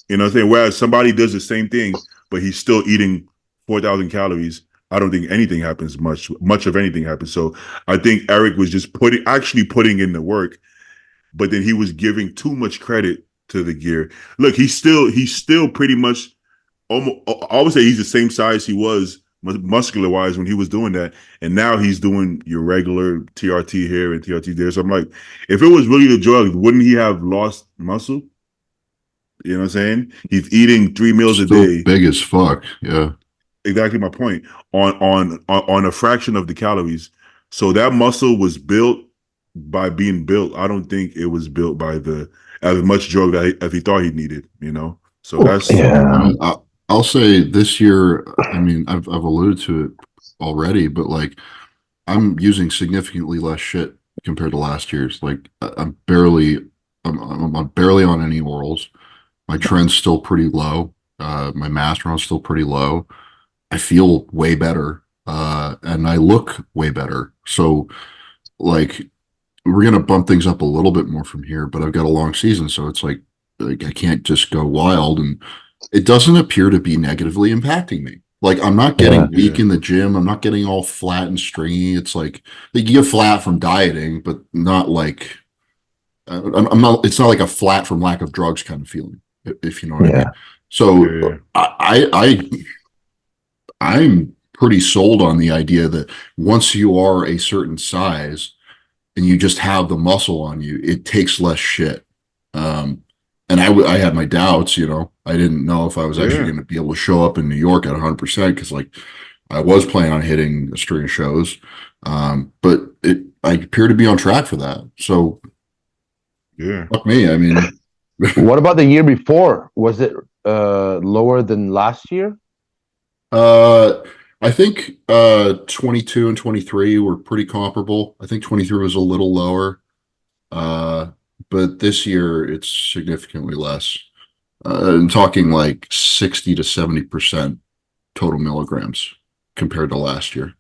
C: You know what I'm saying? Whereas somebody does the same thing, but he's still eating 4,000 calories. I don't think anything happens much of anything happens. So I think Eric was just actually putting in the work, but then he was giving too much credit to the gear. Look, he's still pretty much almost, I would say he's the same size he was muscular wise when he was doing that, and now he's doing your regular TRT here and TRT there. So I'm like, if it was really the drug, wouldn't he have lost muscle? You know what I'm saying? He's eating 3 meals a
B: Still
C: day.
B: big as fuck. Yeah.
C: Exactly my point. On a fraction of the calories. So that muscle was built by being built. I don't think it was built by as much drug as he thought he needed. So that's
D: Yeah.
B: I'll say this year. I mean, I've alluded to it already, but like, I'm using significantly less shit compared to last year's. Like, I'm barely on any orals. My trend's still pretty low. My masteron's still pretty low. I feel way better, and I look way better. So, like, we're gonna bump things up a little bit more from here, but I've got a long season, so it's like I can't just go wild, and it doesn't appear to be negatively impacting me. Like, I'm not getting weak in the gym. I'm not getting all flat and stringy. It's like you get flat from dieting, but not like I'm not. It's not like a flat from lack of drugs kind of feeling, if you know what I mean. So
C: Yeah.
B: I'm pretty sold on the idea that once you are a certain size and you just have the muscle on you, it takes less shit. And I had my doubts, I didn't know if I was actually going to be able to show up in New York at 100% because like I was planning on hitting a string of shows. But I appear to be on track for that. So
C: yeah.
B: fuck me. I mean,
D: What about the year before? Was it lower than last year?
B: I think 22 and 23 were pretty comparable. I think 23 was a little lower. But this year it's significantly less. I'm talking like 60 to 70% total milligrams compared to last year,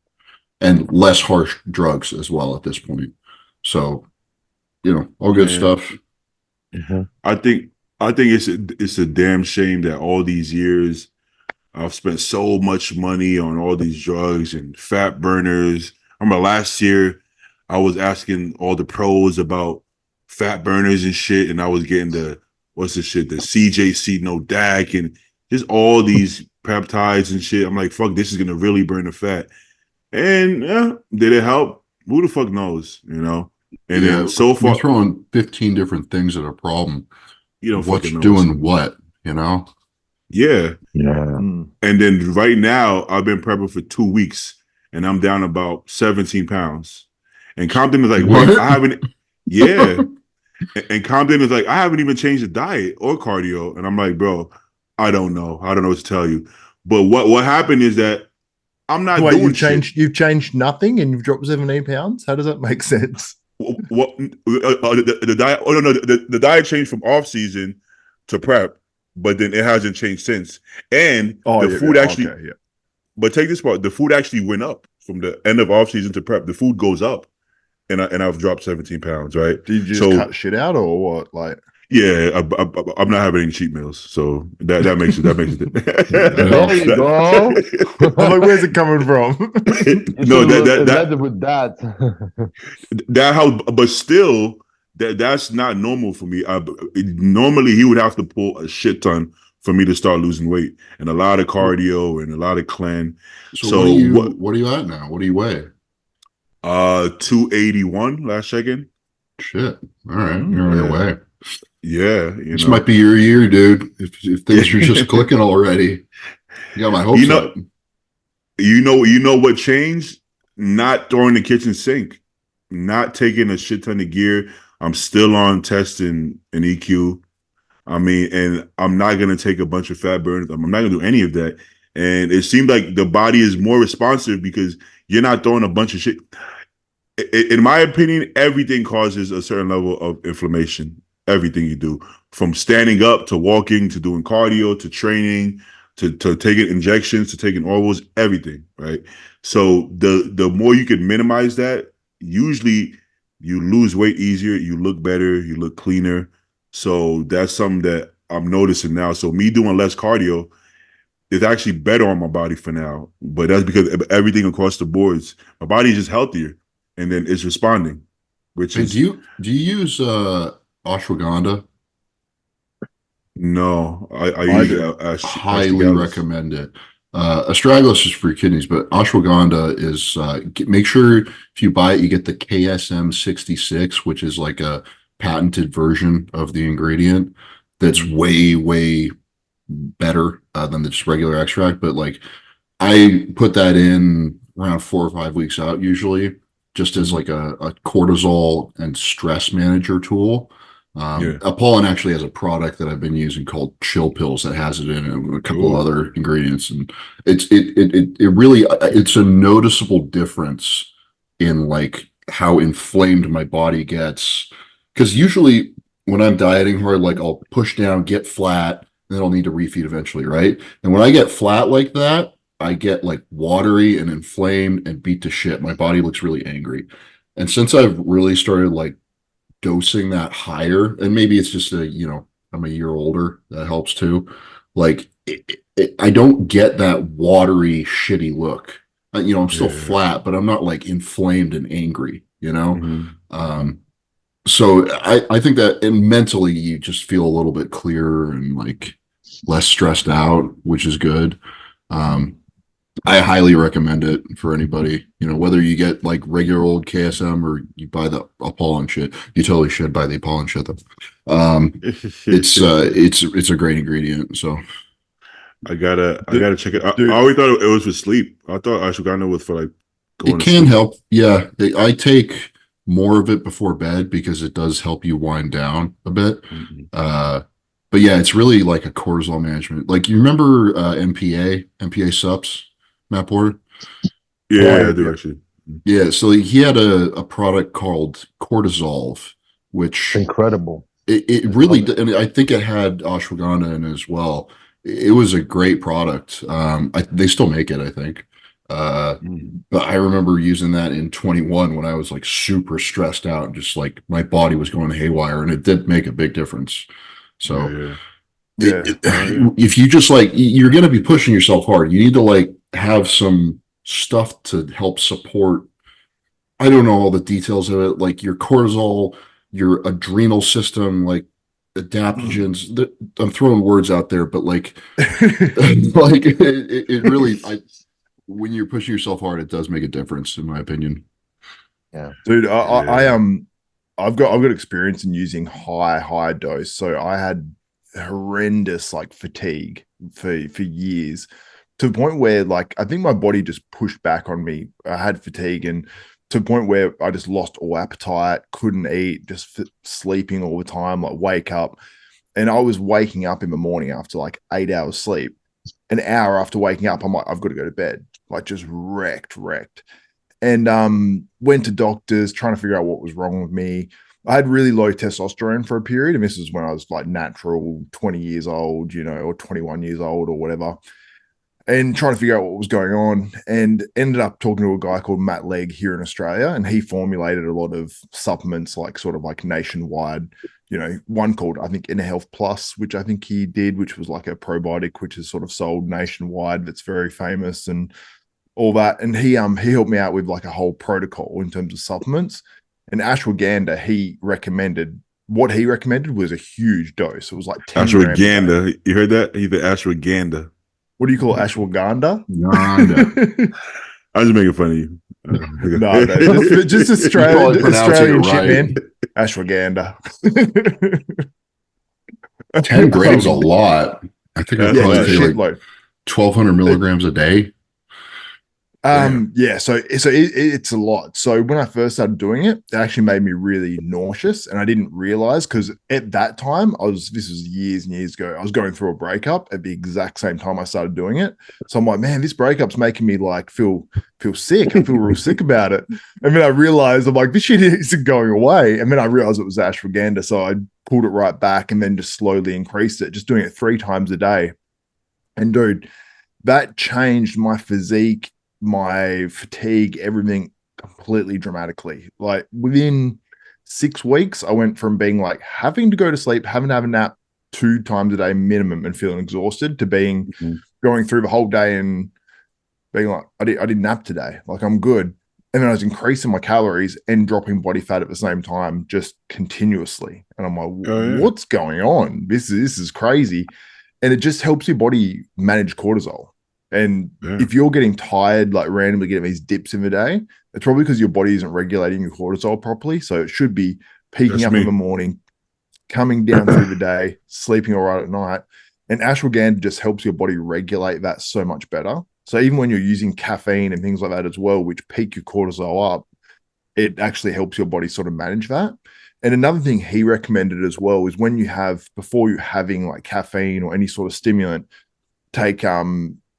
B: and less harsh drugs as well at this point. So, all good stuff.
D: Mm-hmm.
C: I think it's a damn shame that all these years I've spent so much money on all these drugs and fat burners. I remember last year I was asking all the pros about fat burners and shit, and I was getting the CJC no DAC and just all these peptides and shit. I'm like, fuck, this is gonna really burn the fat. And did it help? Who the fuck knows, And then so far,
B: you're throwing 15 different things at a problem.
C: you don't
B: What's
C: fucking know.
B: doing what,
C: Yeah.
D: Yeah.
C: And then right now, I've been prepping for 2 weeks, and I'm down about 17 pounds. And Compton is like,
B: What?
C: wait, I haven't. Yeah. And Compton is like, I haven't even changed the diet or cardio. And I'm like, bro, I don't know. I don't know what to tell you. But what happened is that I'm not
E: Wait,
C: doing
E: you've changed nothing and you've dropped 17 pounds? How does that make sense?
C: what the diet. Oh no, the diet changed from off season to prep, but then it hasn't changed since. And the food actually.
E: Okay, yeah.
C: But take this part: the food actually went up from the end of off season to prep. The food goes up, and I've dropped 17 pounds. Right?
E: Did you just cut shit out or what? Like,
C: yeah, I'm not having any cheat meals, so that makes it.
D: There you go.
E: I'm like, where's it coming from?
C: No,
D: that with that.
C: that how, but still, that's not normal for me. Normally, he would have to pull a shit ton for me to start losing weight, and a lot of cardio and a lot of cleanse.
B: So what are you at now? What do you weigh?
C: 281 last check-in.
B: Shit. All right, you're on your way.
C: Yeah,
B: this might be your year, dude. If things are just clicking already, you got my hopes up.
C: You know what changed? Not throwing the kitchen sink, not taking a shit ton of gear. I'm still on testing an EQ. I mean, and I'm not gonna take a bunch of fat burns. I'm not gonna do any of that. And it seemed like the body is more responsive because you're not throwing a bunch of shit. In my opinion, everything causes a certain level of inflammation. Everything you do, from standing up to walking to doing cardio to training to taking injections to taking orals, everything, right? So the more you can minimize that, usually you lose weight easier, you look better, you look cleaner. So that's something that I'm noticing now. So me doing less cardio is actually better on my body for now. But that's because everything across the boards, my body is just healthier, and then it's responding. Which is
B: do you use ashwagandha?
C: No, I
B: highly recommend it. Astragalus is for your kidneys, but ashwagandha is make sure if you buy it, you get the KSM 66, which is like a patented version of the ingredient that's way better than the just regular extract. But like I put that in around 4 or 5 weeks out usually, just as like a cortisol and stress manager tool. Apollon actually has a product that I've been using called Chill Pills that has it in it with a couple of other ingredients, and it really it's a noticeable difference in like how inflamed my body gets. Because usually when I'm dieting hard, like I'll push down, get flat, and then I'll need to refeed eventually, right? And when I get flat like that, I get like watery and inflamed and beat to shit. My body looks really angry. And since I've really started like dosing that higher, and maybe it's just I'm a year older, that helps too. Like I don't get that watery, shitty look. I'm still flat, but I'm not like inflamed and angry, So I think that mentally you just feel a little bit clearer and like less stressed out, which is good. I highly recommend it for anybody, whether you get like regular old KSM or you buy the Apollon shit. You totally should buy the Apollon shit though. It's a great ingredient. So
C: I gotta check it. I always thought it was for sleep. I thought ashwagandha was for like
B: going to sleep. It can help. Yeah. I take more of it before bed because it does help you wind down a bit. But yeah, it's really like a cortisol management. Like you remember MPA subs, Matt Porter?
C: Yeah, I do actually.
B: Yeah, so he had a product called Cortisol, which
D: incredible.
B: It really, and I think it had ashwagandha in it as well. It was a great product. They still make it, I think. But I remember using that in 21 when I was like super stressed out and just like my body was going haywire, and it did make a big difference. So if you just like, you're going to be pushing yourself hard. You need to like have some stuff to help support. I don't know all the details of it, like your cortisol, your adrenal system, like adaptogens. I'm throwing words out there, but like, like it really, when you're pushing yourself hard, it does make a difference, in my opinion.
E: Yeah, dude, I've got experience in using high dose. So I had horrendous like fatigue for years, to the point where like I think my body just pushed back on me. I had fatigue, and to the point where I just lost all appetite, couldn't eat, just sleeping all the time, like wake up. And I was waking up in the morning after like 8 hours sleep. An hour after waking up, I'm like, I've got to go to bed. Like just wrecked. And went to doctors trying to figure out what was wrong with me. I had really low testosterone for a period, and this is when I was like natural 20 years old, you know, or 21 years old or whatever, and trying to figure out what was going on, and ended up talking to a guy called Matt Legg here in Australia, and he formulated a lot of supplements, like sort of like nationwide, you know, one called, I think, Inner Health Plus, which I think he did, which was like a probiotic, which is sort of sold nationwide, that's very famous and all that. And he helped me out with like a whole protocol in terms of supplements. And ashwagandha, what he recommended was a huge dose. It was like 10
C: ashwagandha. You heard that? Either ashwagandha.
E: What do you call ashwagandha?
B: Ganda.
C: I was just making fun of you.
E: No, just Australian shit, man. Ashwagandha.
B: 10 grams a lot. I think I probably take like 1,200 milligrams a day.
E: Yeah, so it's a lot. So when I first started doing it, it actually made me really nauseous, and I didn't realize, because at that time this was years and years ago, I was going through a breakup at the exact same time I started doing it. So I'm like, man, this breakup's making me like feel sick. I feel real sick about it. And then I realized, I'm like, this shit isn't going away. And then I realized it was ashwagandha, so I pulled it right back and then just slowly increased it, just doing it 3 times a day. And dude, that changed my physique, my fatigue, everything completely dramatically. Like within 6 weeks, I went from being like having to go to sleep, having to have a nap 2 times a day minimum and feeling exhausted, to being going through the whole day and being like, I didn't nap today. Like I'm good. And then I was increasing my calories and dropping body fat at the same time, just continuously. And I'm like, what's going on? This is crazy. And it just helps your body manage cortisol. And if you're getting tired, like randomly getting these dips in the day, it's probably because your body isn't regulating your cortisol properly. So it should be peaking up in the morning, coming down through the day, sleeping all right at night. And ashwagandha just helps your body regulate that so much better. So even when you're using caffeine and things like that as well, which peak your cortisol up, it actually helps your body sort of manage that. And another thing he recommended as well is before you're having like caffeine or any sort of stimulant, take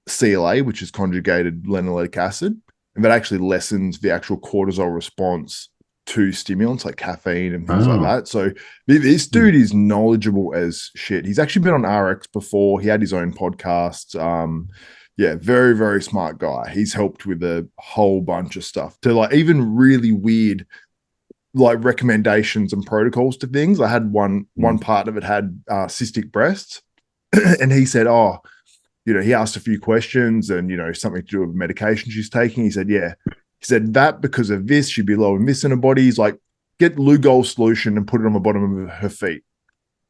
E: CLA, which is conjugated linoleic acid, and that actually lessens the actual cortisol response to stimulants like caffeine and things like that. So this dude is knowledgeable as shit. He's actually been on RX before. He had his own podcast. Very, very smart guy. He's helped with a whole bunch of stuff, to like even really weird like recommendations and protocols to things. I had one part of it had cystic breasts, and he said, he asked a few questions and, something to do with medication she's taking. He said, that because of this, she'd be low in this in her body. He's like, get Lugol solution and put it on the bottom of her feet.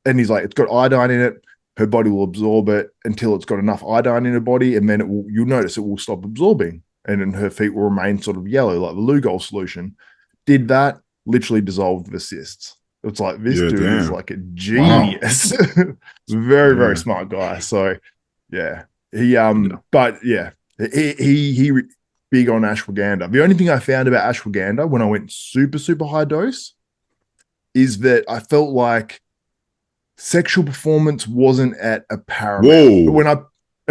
E: And he's like, it's got iodine in it. Her body will absorb it until it's got enough iodine in her body. And then you'll notice it will stop absorbing. And then her feet will remain sort of yellow, like the Lugol solution. Did that, literally dissolved the cysts. It's like, this dude is like a genius. Wow. He's a very, very smart guy. So, yeah, he big on ashwagandha. The only thing I found about ashwagandha when I went super, super high dose is that I felt like sexual performance wasn't at a paramount.
C: Whoa.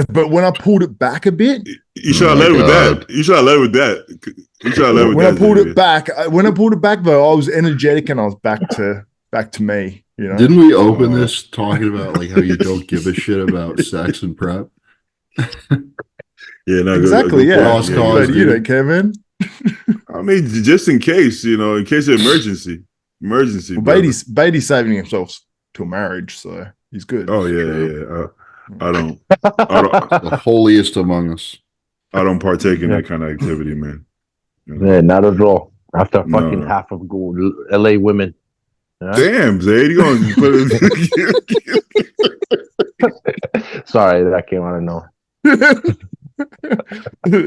E: But when I pulled it back a bit,
C: you should have led with that. You should have led with that.
E: When I pulled it back, though, I was energetic and I was back to me.
B: Didn't we open this talking about like how you don't give a shit about sex and prep?
E: Exactly. You don't care, man.
C: I mean, just in case, in case of emergency.
E: Well, Beatty's saving himself till marriage, so he's good.
C: Oh yeah. I don't.
B: The holiest among us.
C: I don't partake in that kind of activity, man.
D: Yeah, not at all. After fucking half of gold, LA women. Yeah?
C: Damn, Zayd, you going to put it?
D: Sorry, that came out of nowhere.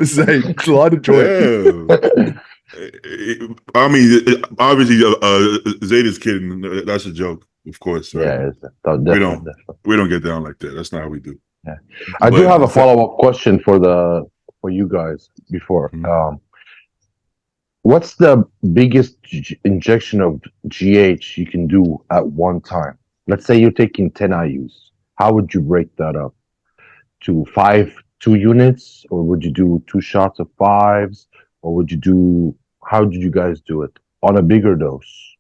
E: Zayd, a lot of joy.
C: I mean, obviously, Zayd is kidding. That's a joke. of course, right?
D: Yeah,
C: We don't
D: definitely.
C: we don't get down like that. That's not how we do.
D: Yeah. I do
C: But
D: have a follow-up question for you guys before.
C: Mhm.
D: What's the biggest injection of GH you can do at one time? Let's say you're taking 10 IUs. How would you break that up? To 2 units, or would you do 2 shots of fives, or would you do? How did you guys do it on a bigger dose?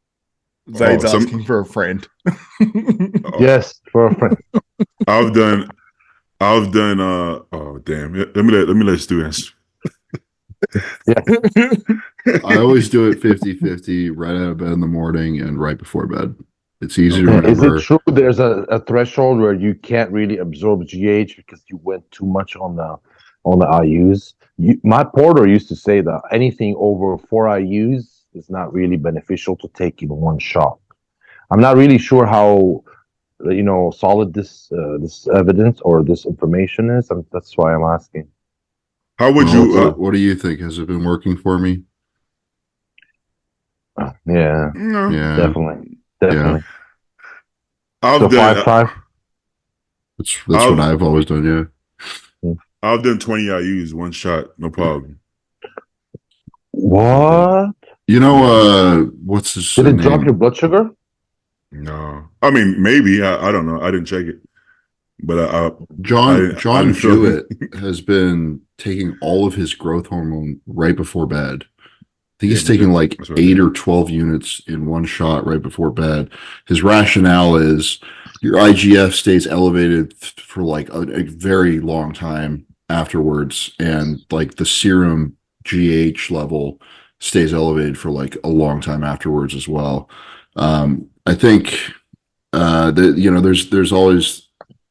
E: Zaid's
C: some-
E: asking for a friend.
D: Yes, for a friend.
C: I've done. Oh damn! Let me let Stu answer.
B: I always do it 50-50 right out of bed in the morning and right before bed. It's easy to
C: Okay.
D: Is
B: remember.
D: it true there's a threshold where you can't really absorb GH because you went too much on the IUs? My porter used to say that anything over 4 IUs is not really beneficial to take in one shot. I'm not really sure how solid this evidence or this information is. That's why I'm asking.
C: How would
B: Well,
C: you?
B: what do you think? Has it been working for me?
D: Yeah,
C: No.
B: Yeah,
D: definitely.
C: I've
D: So
C: done.
D: 5-5.
B: that's what I've always done. Yeah.
C: I've done 20 IUs, one shot, no problem.
D: What?
B: You know, what's his
D: Did it
B: name?
D: drop your blood sugar?
C: No, I mean maybe. I don't know. I didn't check it, but
B: John
C: I didn't feel
B: Jewett has been taking all of his growth hormone right before bed. I think he's taking like
C: That's what I
B: 8
C: did.
B: or 12 units in one shot right before bed. His rationale is your IGF stays elevated for like a very long time afterwards, and like the serum GH level stays elevated for like a long time afterwards as well. I think that there's always,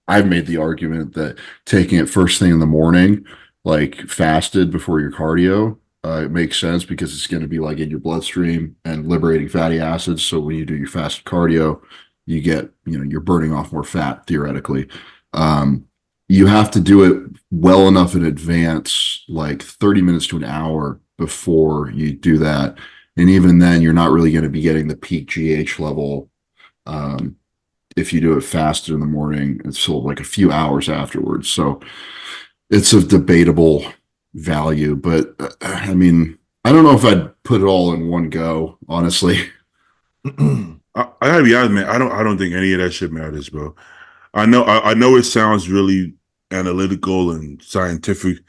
B: I've made the argument that taking it first thing in the morning, like fasted before your cardio, it makes sense because it's going to be like in your bloodstream and liberating fatty acids. So when you do your fasted cardio, you get, you're burning off more fat theoretically. You have to do it well enough in advance, like 30 minutes to an hour before you do that. And even then, you're not really going to be getting the peak GH level. If you do it fasted in the morning, it's still like a few hours afterwards. So it's a debatable value, but I mean, I don't know if I'd put it all in one go, honestly.
C: I gotta be honest, man. I don't think any of that shit matters, bro. I know it sounds really analytical and scientific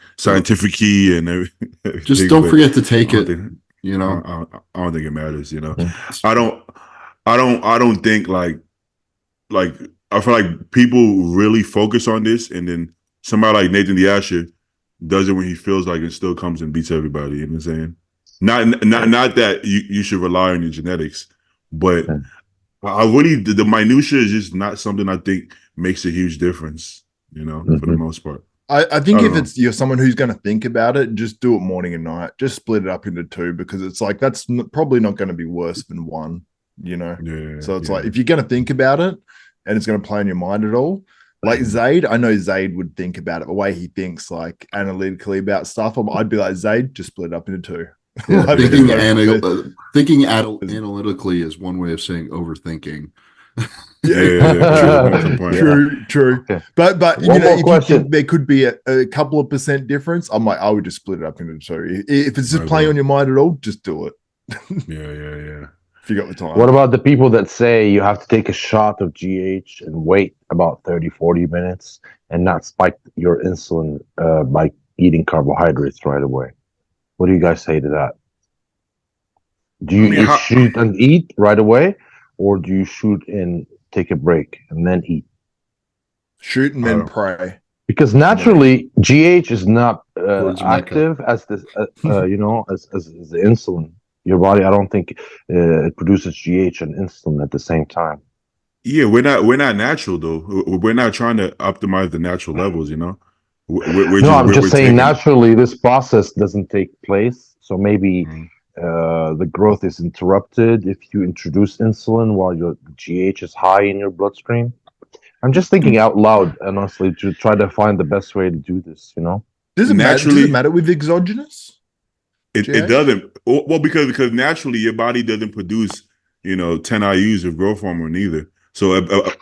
C: key and everything.
B: Just don't forget to take
C: I
B: it.
C: don't
B: I
C: don't think it matters.
D: Mhm.
C: I don't think like I feel like people really focus on this, and then somebody like Nathan Deasher does it when he feels like it, still comes and beats everybody. You know what I'm saying? Not that you should rely on your genetics, but I really the minutia is just not something I think makes a huge difference. For the most part.
E: I think
C: I
E: if
C: don't
E: it's you're someone who's going to think about it, just do it morning and night. Just split it up into two, because it's like that's probably not going to be worse than one.
C: Yeah.
E: So it's like if you're going to think about it and it's going to play in your mind at all, like Zaid, I know Zaid would think about it the way he thinks, like analytically about stuff. I'd be like, Zaid, just split it up into two.
B: Yeah,
E: Like,
B: thinking analytically is one way of saying overthinking.
E: True.
D: Okay.
E: But
D: One more
E: if you
D: question.
E: think there could be a couple of percent difference, I would just split it up into two. If it's just playing on your mind at all, just do it.
C: Yeah.
E: If you got the time.
D: What about the people that say you have to take a shot of GH and wait about 30-40 minutes and not spike your insulin by eating carbohydrates right away? What do you guys say to that? Do you shoot and eat right away, or do you shoot and take a break and then eat?
E: Shoot and then pray.
D: Because naturally, GH is not
B: Words of
D: active as this, as the insulin. Your body, I don't think it produces GH and insulin at the same time.
C: Yeah, we're not natural though. We're not trying to optimize the natural levels.
D: I'm just saying naturally this process doesn't take place. So maybe the growth is interrupted if you introduce insulin while your GH is high in your bloodstream. I'm just thinking out loud, honestly, to try to find the best way to do this.
E: Does it matter with exogenous?
C: It doesn't. Well, because naturally your body doesn't produce 10 IUs of growth hormone either. So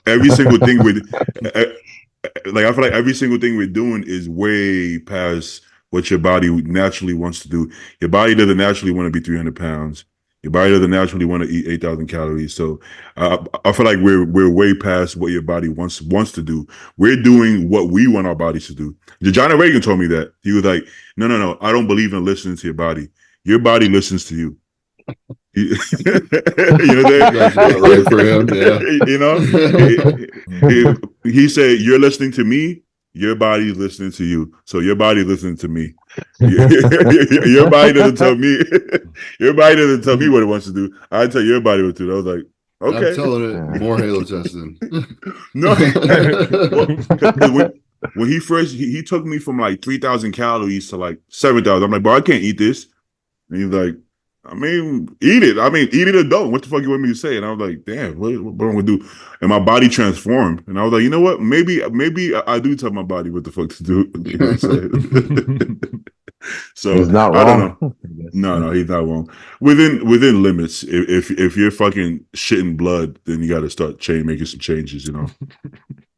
C: every single thing like I feel like every single thing we're doing is way past what your body naturally wants to do. Your body doesn't naturally want to be 300 pounds. Your body doesn't naturally want to eat 8,000 calories. So I feel like we're way past what your body wants to do. We're doing what we want our bodies to do. John Reagan told me that. He was like, no, I don't believe in listening to your body. Your body listens to you. You know
B: That's not right for him. Yeah.
C: You know, he said, "You're listening to me. Your body's listening to you. So your body's listening to me. Your body doesn't tell me. Your body doesn't tell me what it wants to do. I tell your body what to do." I was like, "Okay."
B: I'm telling it more Halo testing.
C: No, when he first he took me from like 3,000 calories to like 7,000. I'm like, "Bro, I can't eat this." And he's like, I mean, eat it. I mean, eat it or don't. What the fuck you want me to say? And I was like, damn, what am I gonna do? And my body transformed. And I was like, you know what? Maybe I do tell my body what the fuck to do. You know what I'm saying? So
D: He's not
C: I
D: wrong.
C: don't know. No, he's not wrong. Within limits. If you're fucking shitting blood, then you got to start making some changes. You know.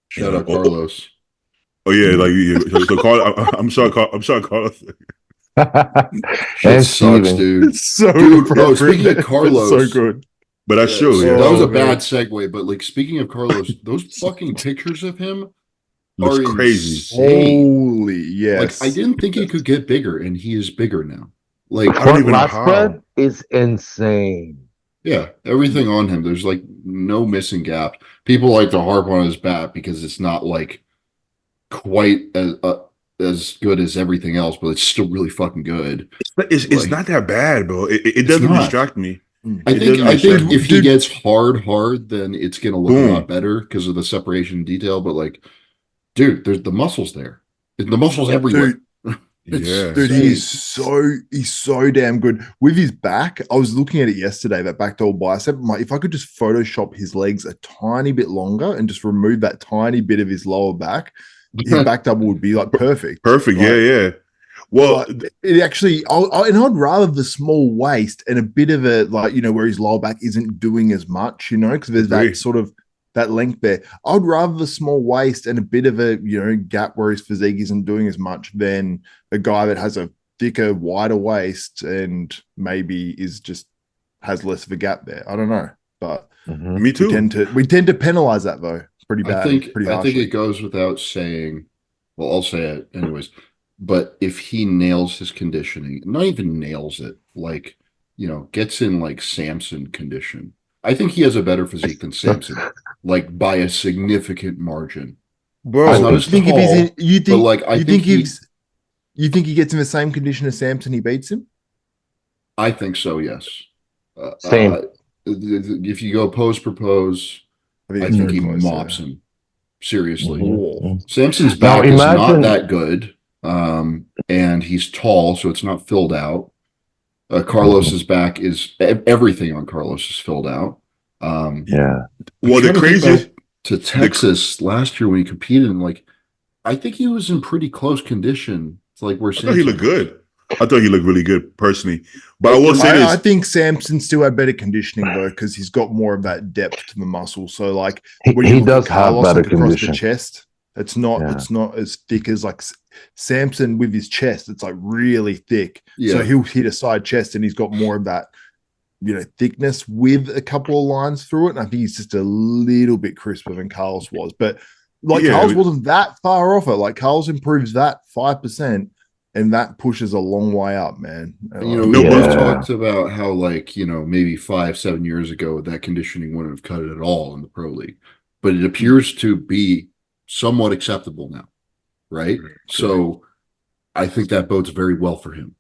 B: Shout out Carlos.
C: Oh yeah, like so I'm sure Carlos.
D: And
B: Sucks,
D: Steven.
B: dude.
E: It's so
B: Dude, no,
E: appropriate.
B: speaking of
E: It's
B: Carlos,
E: so good.
C: But that's true.
B: So
C: Yeah.
B: that was a
E: Oh,
B: bad
E: man.
B: segue, but like speaking of Carlos, those fucking pictures of him
C: Looks
B: are
C: crazy.
B: insane.
E: Holy yes.
B: Like I didn't think he could get bigger, and he is bigger now. Like
C: I don't
D: Front
C: even know
D: lat
C: how.
D: spread is insane.
B: yeah, everything on him. There's like no missing gaps. People like to harp on his back because it's not like quite as good as everything else, but it's still really fucking good.
C: It's
B: Like,
C: not that bad, bro. It
B: It's
C: doesn't
B: not.
C: distract me.
B: I
C: It
B: think
C: doesn't
B: I
C: distract
B: think
C: me.
B: if he
E: Dude.
B: gets hard, then it's gonna look a
C: Boom.
B: lot better because of the separation and detail. But like, dude, there's the muscles there. The muscles everywhere. It's
C: Yeah.
E: Dude,
B: insane.
E: he's so damn good with his back. I was looking at it yesterday, that back double bicep. I'm like, if I could just Photoshop his legs a tiny bit longer and just remove that tiny bit of his lower back, his back double would be like perfect.
C: Perfect.
E: Like,
C: Yeah. Well,
E: like, it actually, and I'd rather the small waist and a bit of a like, where his lower back isn't doing as much, because there's
C: Agree.
E: that sort of that length there. I'd rather the small waist and a bit of a gap where his physique isn't doing as much than a guy that has a thicker, wider waist and maybe has less of a gap there. I don't know, but
D: Mhm.
C: me too.
E: we tend to penalize that though pretty
B: I
E: bad.
B: think
E: pretty
B: I think
E: harshly.
B: it goes without saying. Well, I'll say it anyways. But if he nails his conditioning, not even nails it, like gets in like Samson condition, I think he has a better physique than Samson, like by a significant margin.
C: Bro,
B: He's not
E: You
B: as
E: think if
B: tall,
E: he's in, you
B: but
E: think
B: like I
E: you
B: think
E: think you think he gets in the same condition as Samson, he beats him?
B: I think so. Yes.
D: Same.
B: If you go pose per pose, I
E: it's
B: think
E: very
B: he
E: close,
B: mops
E: yeah.
B: him. Seriously.
D: Mhm.
B: Samson's
D: Now
B: back is not
D: imagine-
B: that good, and he's tall, so it's not filled out. Carlos's back is everything on Carlos is filled out.
D: Yeah.
C: well, the
B: trying to think
C: craziest.
B: back to Texas last year when he competed, and like I think he was in pretty close condition to like where
C: I thought he looked
B: Samson was.
C: good. I thought he looked really good personally. But I will say this.
E: I think Samson still had better conditioning though, because he's got more of that depth to the muscle. So like when
D: He
E: you look
D: does
E: at Carlos
D: have better
E: across
D: condition.
E: the chest, it's not as thick as like Samson with his chest. It's like really thick.
B: Yeah.
E: So he'll hit a side chest and he's got more of that, thickness with a couple of lines through it. And I think he's just a little bit crisper than Carlos was. But like
C: Yeah,
E: Carlos
C: but-
E: wasn't that far off it. Like Carlos improves that 5%. And that pushes a long way up, man.
B: And,
C: No,
B: we
C: but-
B: talked about how like maybe 5-7 years ago that conditioning wouldn't have cut it at all in the pro league, but it appears to be somewhat acceptable now, right? So I think that bodes very well for him,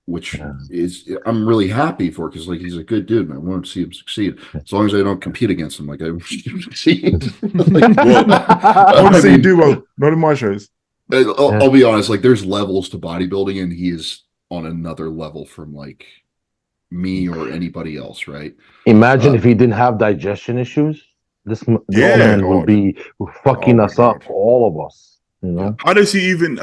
B: which is I'm really happy for because like he's a good dude and I want to see him succeed. As long as I don't compete against him, like I want to see him succeed.
E: I want to see you do well, not in my shows.
B: I'll be honest, like there's levels to bodybuilding and he is on another level from like me or anybody else, right?
D: Imagine if he didn't have digestion issues. This man would be fucking us up for all of us.
C: How does he even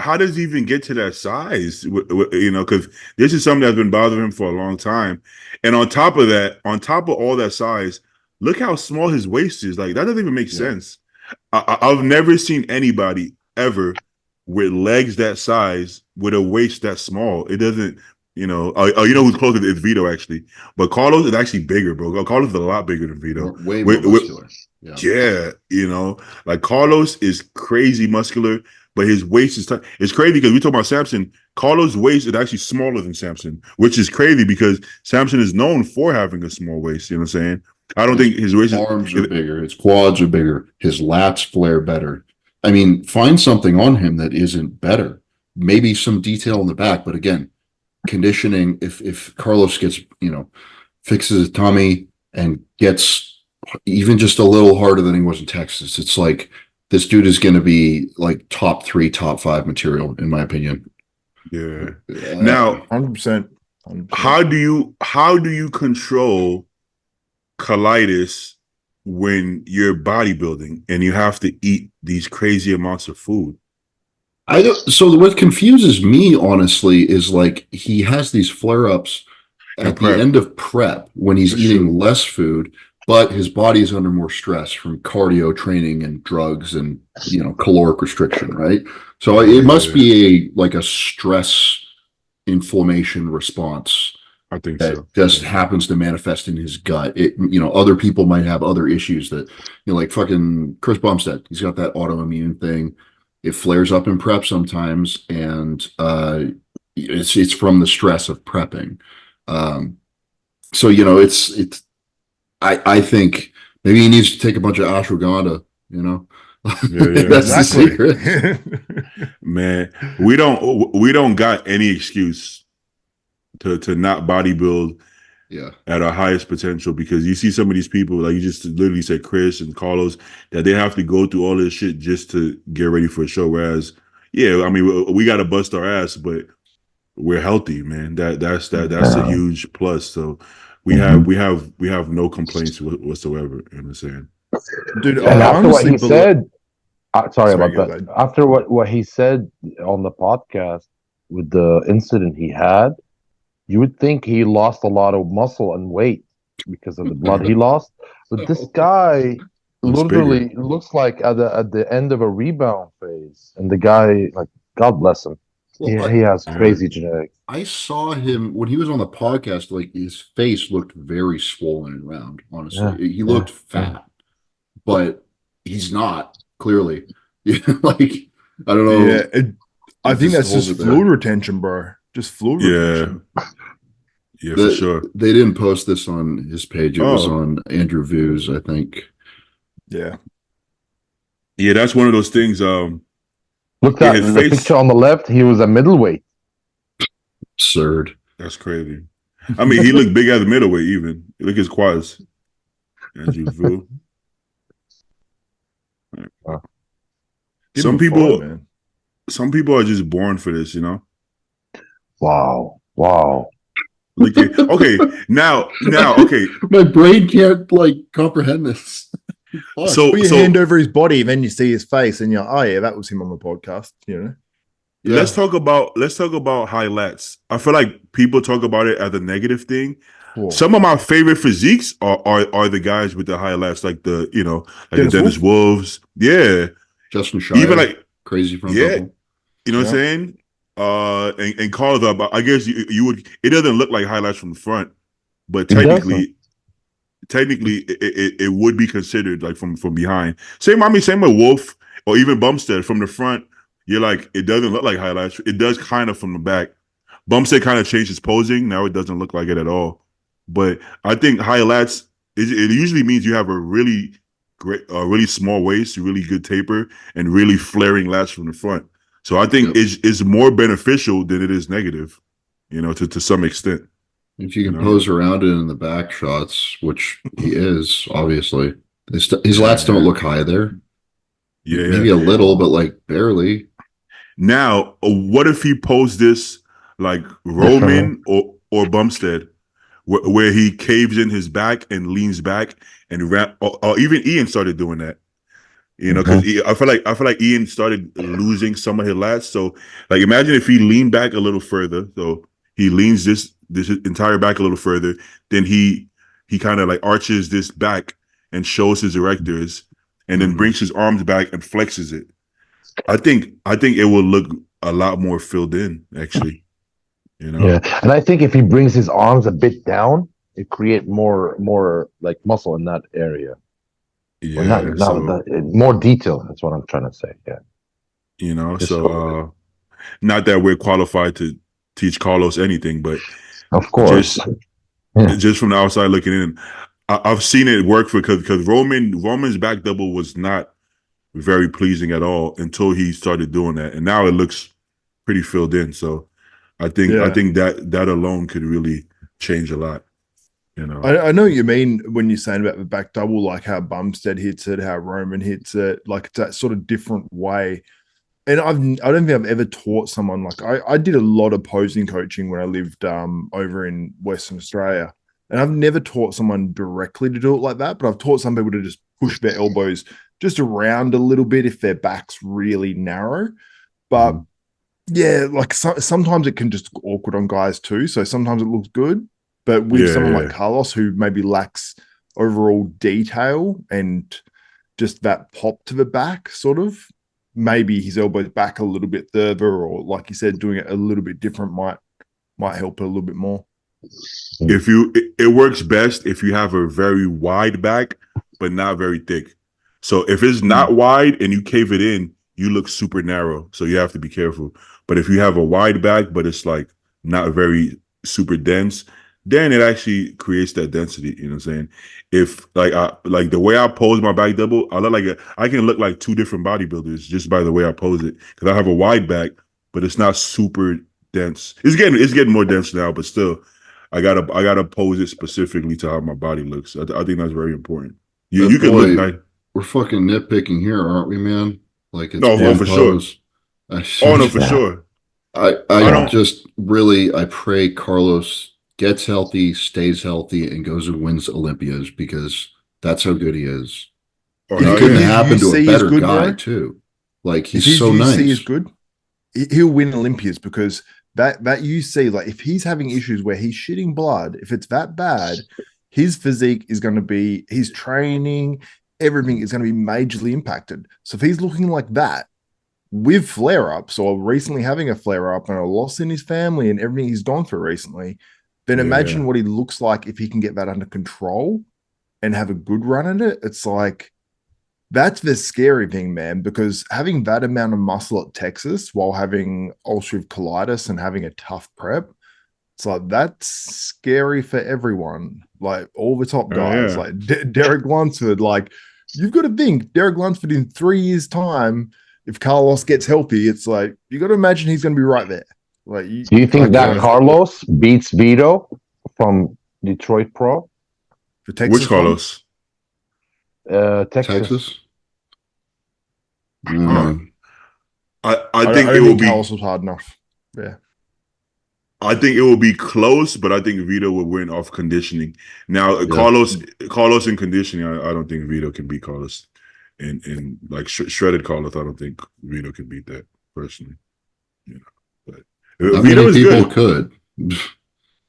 C: get to that size? Because this is something that's been bothering him for a long time. And on top of all that size, look how small his waist is. Like that doesn't even make
B: Yeah.
C: sense. I've never seen anybody ever with legs that size with a waist that small. It doesn't, you know. You know who's closer? It's Vito actually, but Carlos is actually bigger, bro. Carlos is a lot bigger than Vito.
B: Way more muscular. Yeah.
C: Yeah, you know, like Carlos is crazy muscular, but his waist is tight. It's crazy because we talk about Samson. Carlos' waist is actually smaller than Samson, which is crazy because Samson is known for having a small waist. You know what I'm saying? I don't think his waist
B: arms are bigger, his quads are bigger, his lats flare better. I mean, find something on him that isn't better. Maybe some detail in the back, but again, conditioning. If Carlos gets, you know, fixes his tummy and gets even just a little harder than he was in Texas, it's like this dude is going to be like top 3, top 5 material, in my opinion.
C: Yeah. Now,
E: 100%.
C: how do you control colitis when you're bodybuilding and you have to eat these crazy amounts of food?
B: So what confuses me, honestly, is like he has these flare-ups at the end of prep when he's eating less food, but his body is under more stress from cardio training and drugs and, you know, caloric restriction, right? So it must be a stress inflammation response.
C: I think
B: that
C: so.
B: just happens to manifest in his gut. It, you know, other people might have other issues that, you know, like fucking Chris Bumstead. He's got that autoimmune thing. It flares up in prep sometimes, and it's from the stress of prepping. So you know, it's. I think maybe he needs to take a bunch of ashwagandha. You know, that's the secret.
C: Man, we don't got any excuse to not bodybuild at our highest potential, because you see some of these people, like you just literally said, Chris and Carlos, that they have to go through all this shit just to get ready for a show. Whereas, yeah, I mean, we got to bust our ass, but we're healthy, man. That's a huge plus. So we have no complaints whatsoever. You know what I'm saying?
E: Dude,
D: and after what he said, sorry about that. After what he said on the podcast with the incident he had, you would think he lost a lot of muscle and weight because of the blood he lost. But this guy literally looks like at the end of a rebound phase. And the guy, like, God bless him. Well, he has crazy genetics.
B: I saw him when he was on the podcast, like his face looked very swollen and round, honestly. He looked fat, but he's not, clearly. Like, I don't know.
E: Yeah, I think that's just fluid retention, bro. Just fluid retention.
C: Yeah, for sure.
B: They didn't post this on his page. It was on Andrew Vu's, I think.
E: Yeah.
C: Yeah, that's one of those things.
D: Look at the picture on the left. He was a middleweight.
B: Absurd.
C: That's crazy. I mean, he looked big as a middleweight even. Look at his quads. Andrew Vu. Wow. Some people are just born for this, you know?
D: Wow.
C: Okay, now, okay.
B: My brain can't comprehend this.
E: So put your hand over his body, and then you see his face, and you're like, oh yeah, that was him on the podcast. You know.
C: Yeah. Let's talk about high lats. I feel like people talk about it as a negative thing. Whoa. Some of my favorite physiques are the guys with the high lats, like the Dennis Wolves. Yeah,
B: Justin Shire.
C: Even like
B: crazy front double.
C: You know what I'm saying? And Carlos, I guess you would. It doesn't look like highlights from the front, but technically, it would be considered like from behind. Same with Wolf or even Bumstead from the front. You're like, it doesn't look like highlights. It does kind of from the back. Bumstead kind of changed his posing. Now it doesn't look like it at all. But I think highlights, it usually means you have a really really small waist, really good taper, and really flaring lats from the front. So I think it's more beneficial than it is negative, you know, to some extent.
B: If you can pose around it in the back shots, which he is, obviously. His lats don't look high there.
C: Yeah.
B: Maybe a little, but barely.
C: Now, what if he posed this like Roman or Bumstead, where he caves in his back and leans back and or even Ian started doing that. You know, because I feel like Ian started losing some of his lats. So, like, imagine if he leaned back a little further. So he leans this entire back a little further. Then he kind of like arches this back, and shows his erectors, and then brings his arms back and flexes it. I think it will look a lot more filled in, actually. You know?
D: Yeah, and I think if he brings his arms a bit down, it create more like muscle in that area. Or
C: Yeah.
D: more detail. That's what I'm trying to say. Yeah.
C: You know,
D: Just
C: so not that we're qualified to teach Carlos anything, but
D: of course,
C: just from the outside looking in, I've seen it work because Roman's back double was not very pleasing at all until he started doing that, and now it looks pretty filled in. So I think that alone could really change a lot. You know,
E: I know what you mean when you're saying about the back double, like how Bumstead hits it, how Roman hits it, like it's that sort of different way. And I don't think I've ever taught someone, like I did a lot of posing coaching when I lived over in Western Australia, and I've never taught someone directly to do it like that, but I've taught some people to just push their elbows just around a little bit if their back's really narrow. But yeah, like sometimes it can just look awkward on guys too. So sometimes it looks good, but with someone like Carlos who maybe lacks overall detail and just that pop to the back, sort of, maybe his elbows back a little bit further, or like you said, doing it a little bit different might help it a little bit more.
C: It works best if you have a very wide back, but not very thick. So if it's not wide and you cave it in, you look super narrow. So you have to be careful. But if you have a wide back, but it's like not very super dense, then it actually creates that density. You know what I'm saying? If like the way I pose my back double, I can look like two different bodybuilders just by the way I pose it, because I have a wide back, but it's not super dense. It's getting more dense now, but still, I gotta pose it specifically to how my body looks. I think that's very important. You can look nice.
B: We're fucking nitpicking here, aren't we, man? Like it's
C: for sure. For sure.
B: I pray Carlos gets healthy, stays healthy, and goes and wins Olympias, because that's how good he is. He couldn't happen to a better guy, too. Like, he's so nice.
E: UC is good, he'll win Olympias, because that UC, like, if he's having issues where he's shitting blood, if it's that bad, his physique is going to be, his training, everything is going to be majorly impacted. So if he's looking like that with flare-ups, or recently having a flare-up and a loss in his family and everything he's gone through recently, then imagine what he looks like if he can get that under control and have a good run at it. It's like, that's the scary thing, man, because having that amount of muscle at Texas while having ulcerative colitis and having a tough prep, it's like, that's scary for everyone. Like, all the top guys, like Derek Lunsford, like, you've got to think, Derek Lunsford in 3 years' time, if Carlos gets healthy, it's like, you got to imagine he's going to be right there. Like,
D: do you think that Carlos beats Vito from Detroit Pro?
E: For Texas?
C: Which Carlos?
D: Texas.
C: I think it will be.
E: Carlos was hard enough. Yeah.
C: I think it will be close, but I think Vito will win off conditioning. Now, Carlos in conditioning, I don't think Vito can beat Carlos. In like shredded Carlos, I don't think Vito can beat that personally. You know, but
B: Vito is good. Could.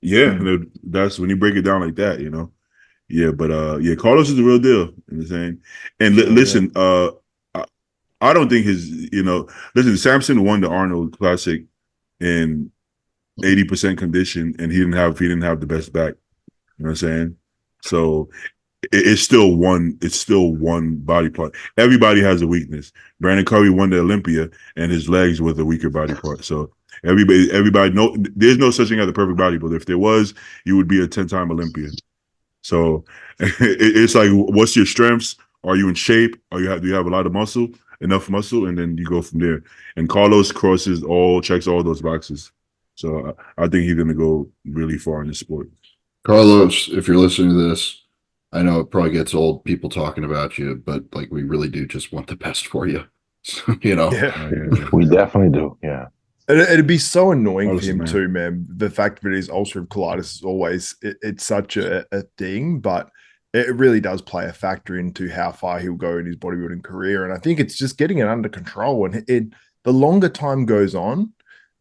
C: Yeah, that's when you break it down like that, you know. Yeah, but Carlos is the real deal. You know what I'm saying? And listen, I don't think listen, Samson won the Arnold Classic in 80% condition, and he didn't have the best back. You know what I'm saying? So it's still one body part. Everybody has a weakness. Brandon Curry won the Olympia, and his legs were the weaker body part. So everybody know there's no such thing as a perfect bodybuilder. If there was, you would be a 10-time Olympian. So it's like, what's your strengths? Are you in shape? Do you have a lot of muscle, enough muscle? And then you go from there. And Carlos checks all those boxes. So I think he's going to go really far in this sport.
B: Carlos, if you're listening to this, I know it probably gets old, people talking about you, but like, we really do just want the best for you. So, you know,
D: we definitely do. Yeah.
E: It'd be so annoying for him too, man. The fact that his ulcerative colitis is always, it's such a thing, but it really does play a factor into how far he'll go in his bodybuilding career. And I think it's just getting it under control. And the longer time goes on,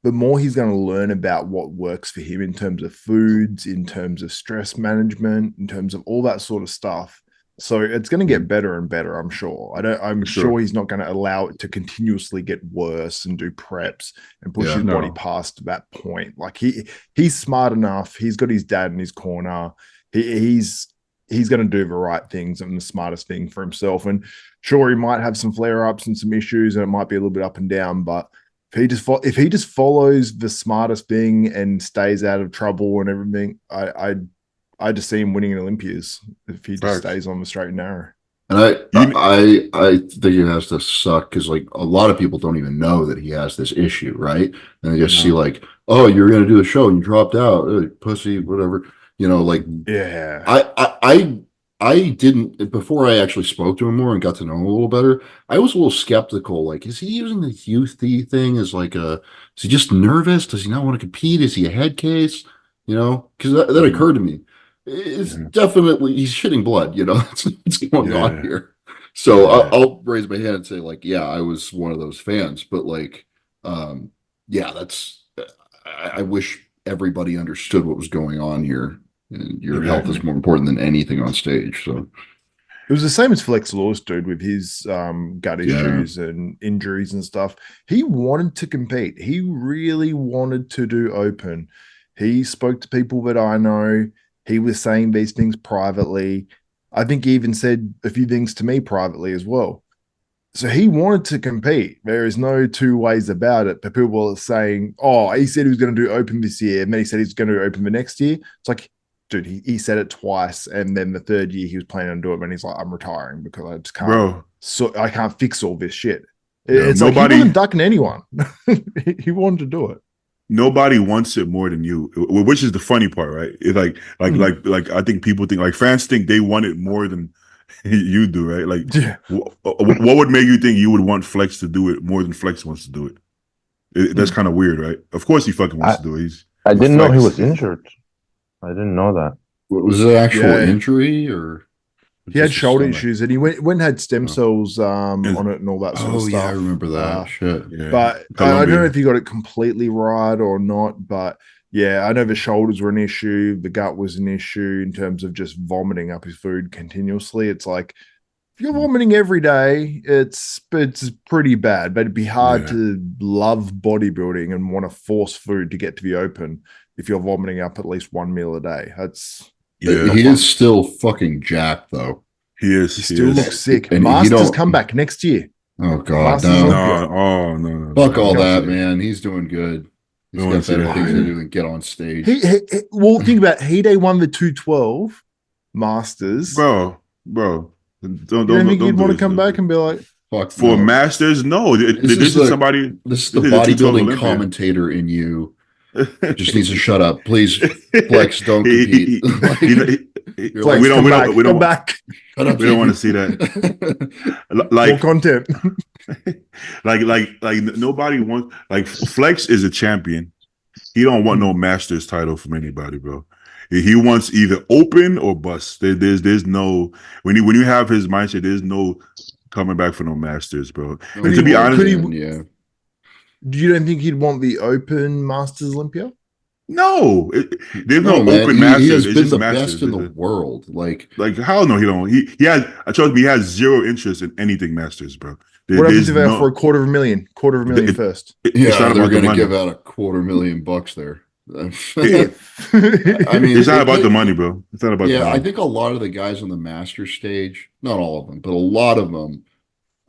E: the more he's going to learn about what works for him in terms of foods, in terms of stress management, in terms of all that sort of stuff. So it's going to get better and better, I'm sure. I'm
C: Sure.
E: sure he's not going to allow it to continuously get worse and do preps and push
B: Yeah,
E: his body
C: no.
E: past that point. Like he's smart enough. He's got his dad in his corner. He's going to do the right things and the smartest thing for himself. And sure, he might have some flare ups and some issues, and it might be a little bit up and down. But if he just follows the smartest thing and stays out of trouble and everything, I just see him winning an Olympias if he just
C: Facts.
E: stays on the straight and narrow.
B: And I think it has to suck because like a lot of people don't even know that he has this issue, right? And they just see like, oh, you're gonna do a show and you dropped out, pussy, whatever. You know, like
E: Yeah.
B: I didn't before I actually spoke to him more and got to know him a little better. I was a little skeptical. Like, is he using the youth thing as like is he just nervous? Does he not want to compete? Is he a head case? You know, because that occurred to me. It's definitely he's shitting blood. You know, that's what's going on here. So I'll raise my hand and say like, yeah, I was one of those fans. But like, yeah, that's I wish everybody understood what was going on here. And your health is more important than anything on stage. So
E: It was the same as Flex Lewis, dude, with his gut issues and injuries and stuff. He wanted to compete. He really wanted to do open. He spoke to people that I know. He was saying these things privately. I think he even said a few things to me privately as well. So he wanted to compete. There is no two ways about it. But people are saying, oh, he said he was going to do open this year. And then he said he's going to do open the next year. It's like, dude, he said it twice. And then the third year he was planning on doing it. And he's like, I'm retiring because I just can't.
C: Bro.
E: So I can't fix all this shit.
C: Yeah,
E: It's like he wasn't ducking anyone. He wanted to do it.
C: Nobody wants it more than you, which is the funny part, right? It's like I think people think like fans think they want it more than you do, right? Like, what would make you think you would want Flex to do it more than Flex wants to do it? That's kind of weird, right? Of course, he fucking wants to do it.
D: I didn't know he was injured. I didn't know that.
B: Was it an actual injury or?
E: He had shoulder issues, and he went and had stem cells on it and all that sort of stuff.
B: Oh yeah, I remember that. Shit.
C: Yeah.
E: But I don't know if he got it completely right or not. But yeah, I know the shoulders were an issue. The gut was an issue in terms of just vomiting up his food continuously. It's like if you're vomiting every day, it's pretty bad. But it'd be hard to love bodybuilding and want to force food to get to the open if you're vomiting up at least one meal a day. That's
B: he is still fucking jacked though.
C: He is.
E: He still looks sick.
B: And
E: Masters come back next year.
B: Oh god,
C: no.
B: Fuck all that, man. He's doing good. He's got better things to do than get on stage.
E: Well, think about it. He won the 212 Masters.
C: Bro.
E: Don't think he'd want to come back and be like,
B: fuck
C: for Masters? No. This is somebody.
B: This is the bodybuilding commentator in you. Just needs to shut up, please. Flex, don't compete.
E: Flex, we don't come back.
C: We don't want to see that. Like
E: more content.
C: like nobody wants. Like Flex is a champion. He don't want no Masters title from anybody, bro. He wants either open or bust. There's no when you have his mindset. There's no coming back for no Masters, bro. And to be honest,
E: you don't think he'd want the Open Masters Olympia?
C: No, there's no Open Masters.
B: He has been the
C: Masters,
B: best in the world. Like
C: how no, he don't. He has. I trust me. He has zero interest in anything Masters, bro.
E: What happens if they offer a $250,000 first?
B: Yeah, they're going to give out $250,000 there.
C: I mean, it's not about the money, bro. It's not about.
B: Yeah, the money. I think a lot of the guys on the master stage, not all of them, but a lot of them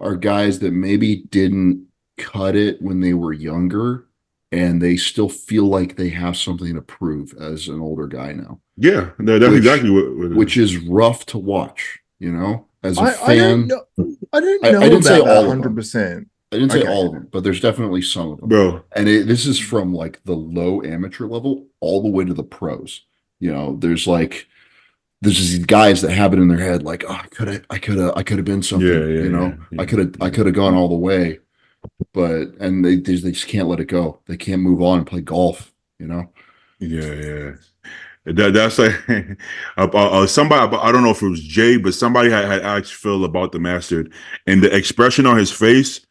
B: are guys that maybe didn't cut it when they were younger, and they still feel like they have something to prove as an older guy now.
C: Yeah, that's exactly what
B: which is rough to watch. You know, as a
E: I
B: fan,
E: don't know. I didn't say all 100%.
B: I didn't say all of them, but there's definitely some of them,
C: bro.
B: And this is from like the low amateur level all the way to the pros. You know, there's these guys that have it in their head, like, oh, I could have been something. I could have gone all the way, but they just can't let it go. They can't move on and play golf. You know.
C: Yeah. That's like somebody. I don't know if it was Jay, but somebody had asked Phil about the Master, and the expression on his face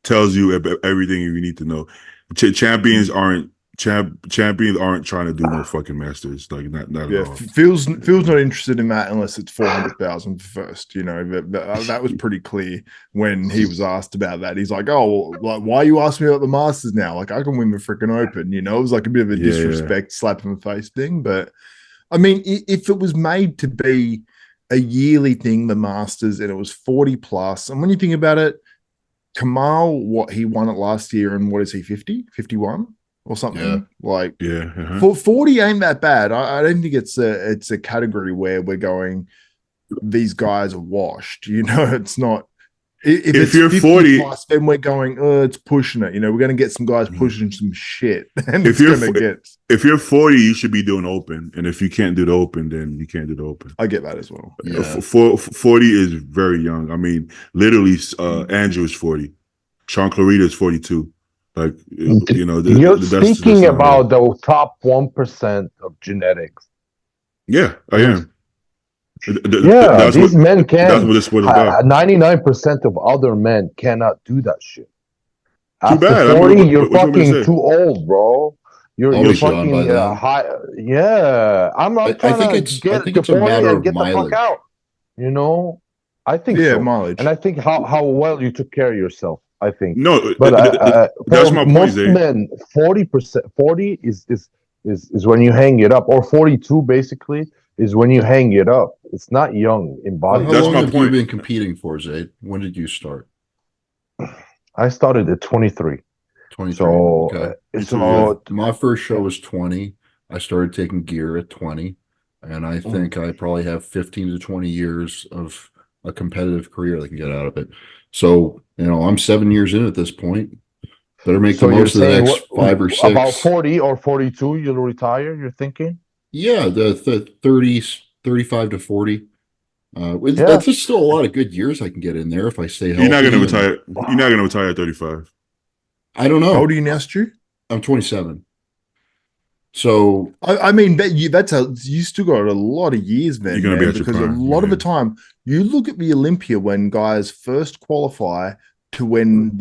C: tells you everything you need to know. Champions aren't champions aren't trying to do no fucking masters, like not at
E: Yeah,
C: all.
E: Phil's not interested in that unless it's 400,000 first. You know, that was pretty clear when he was asked about that. He's like, "Oh, well, like, why are you asking me about the Masters now? Like, I can win the freaking Open." You know, it was like a bit of a disrespect, slap in the face thing. But I mean, if it was made to be a yearly thing, the Masters, and it was 40 plus, and when you think about it, Kamal, what he won it last year, and what is he, 50, 51? Or something like 40 ain't that bad. I don't think it's a category where we're going, these guys are washed. You know, it's not. If you're 40 plus, then we're going, it's pushing it. You know, we're going to get some guys pushing some shit. And if
C: you're 40, you should be doing Open, and if you can't do the Open, then you can't do the Open.
E: I get that as well.
C: Yeah. 40 is very young. I mean, literally, Andrew is 40, Sean Clarita is 42. Like, you know,
D: you're speaking about the top 1% of genetics.
C: Yeah, I am.
D: These men can.
C: That's what this sport is about.
D: 99% of other men cannot do that shit.
C: Too bad.
D: 40, you're fucking too old, bro. You're fucking high. Yeah, I'm not trying to get to 40 and get the fuck out. You know, I think so.
E: Mileage.
D: And I think how well you took care of yourself. I think
C: but that's my point.
D: Most men, 40% is when you hang it up, or 42 basically is when you hang it up. It's not young in body.
B: How long have you been competing for, Zaid? When did you start?
D: I started at 23.
B: 23.
D: So,
B: so my first show was 20. I started taking gear at 20, and I think I probably have 15 to 20 years of a competitive career that can get out of it. So, you know, I'm 7 years in at this point. Better make the most of the next 5 or 6.
D: About 40 or 42, you'll retire, you're thinking?
B: Yeah, the 30s, 35 to 40. That's just still a lot of good years I can get in there if I stay healthy.
C: You're not going to retire. You're not going to retire at 35.
B: I don't know.
E: How old are you now, Stu?
B: I'm 27. So
E: I mean, you still got a lot of years, man.
C: You're gonna be
E: because a lot of the time, you look at the Olympia when guys first qualify to when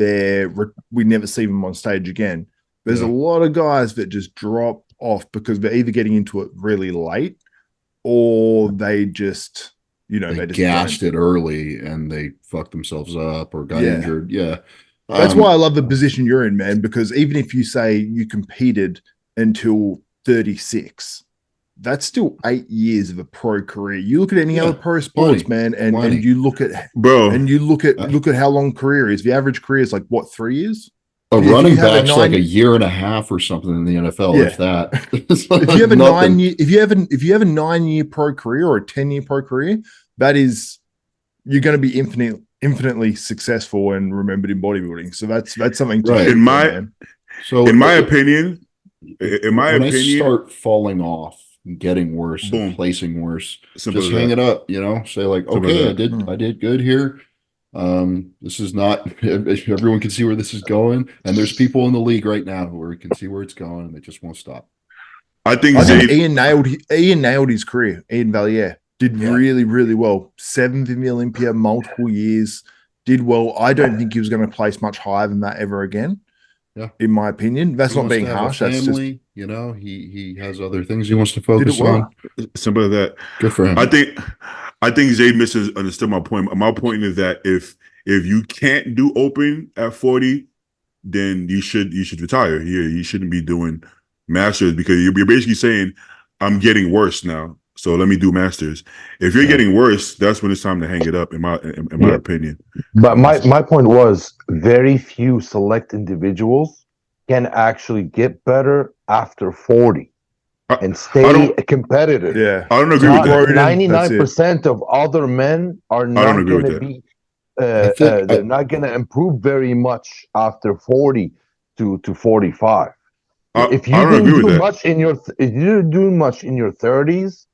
E: we never see them on stage again. There's a lot of guys that just drop off because they're either getting into it really late or they just, you know,
B: they gassed it early and they fucked themselves up or got injured. Yeah.
E: That's why I love the position you're in, man, because even if you say you competed until 36, that's still 8 years of a pro career. You look at any other pro sports, man, and you look at look at how long career is. The average career is like what, 3 years?
B: A running back's like a year and a half or something in the NFL, if that.
E: If you have a 9 year, if you have a 9-year pro career or a 10-year pro career, that is, you're going to be infinitely successful and remembered in bodybuilding. So that's something to
C: in my opinion. When I
B: start falling off and getting worse and placing worse, just hang it up, you know, say like, okay, I did good here. This is not, everyone can see where this is going. And there's people in the league right now who can see where it's going and they just won't stop.
C: I think
E: Ian nailed his career. Ian Valier did really, really well. 7th in the Olympia, multiple years, did well. I don't think he was going to place much higher than that ever again. Yeah, in my opinion, that's not being harsh. That's just,
B: you know, he has other things he wants to focus on.
C: Simple as that.
B: Good for him.
C: I think Zaid misunderstood my point. My point is that if you can't do Open at 40, then you should retire. You shouldn't be doing Masters because you're basically saying I'm getting worse now, so let me do Masters. If you're getting worse, that's when it's time to hang it up. In my opinion.
D: But my point was, very few select individuals can actually get better after 40 and stay competitive.
E: Yeah,
C: I don't agree with that.
D: 99% of other men are not going to be. They're not going to improve very much after 40 to 45. If you didn't do much in your 30s,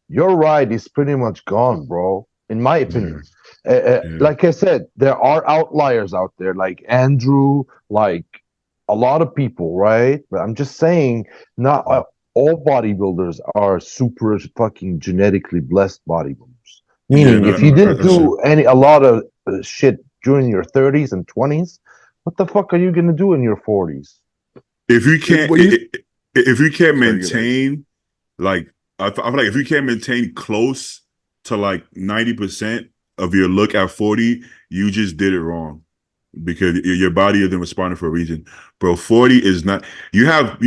D: your ride is pretty much gone, bro. In my opinion. Like I said, there are outliers out there, like Andrew, like a lot of people, right? But I'm just saying, not all bodybuilders are super fucking genetically blessed bodybuilders. Meaning, if you didn't do a lot of shit during your 30s and 20s, what the fuck are you gonna do in your 40s?
C: If you can't, if you can't
E: Very good
C: maintain, like I feel like if you can't maintain close to like 90% of your look at 40, you just did it wrong because your body isn't responding for a reason, bro. 40 is not. You have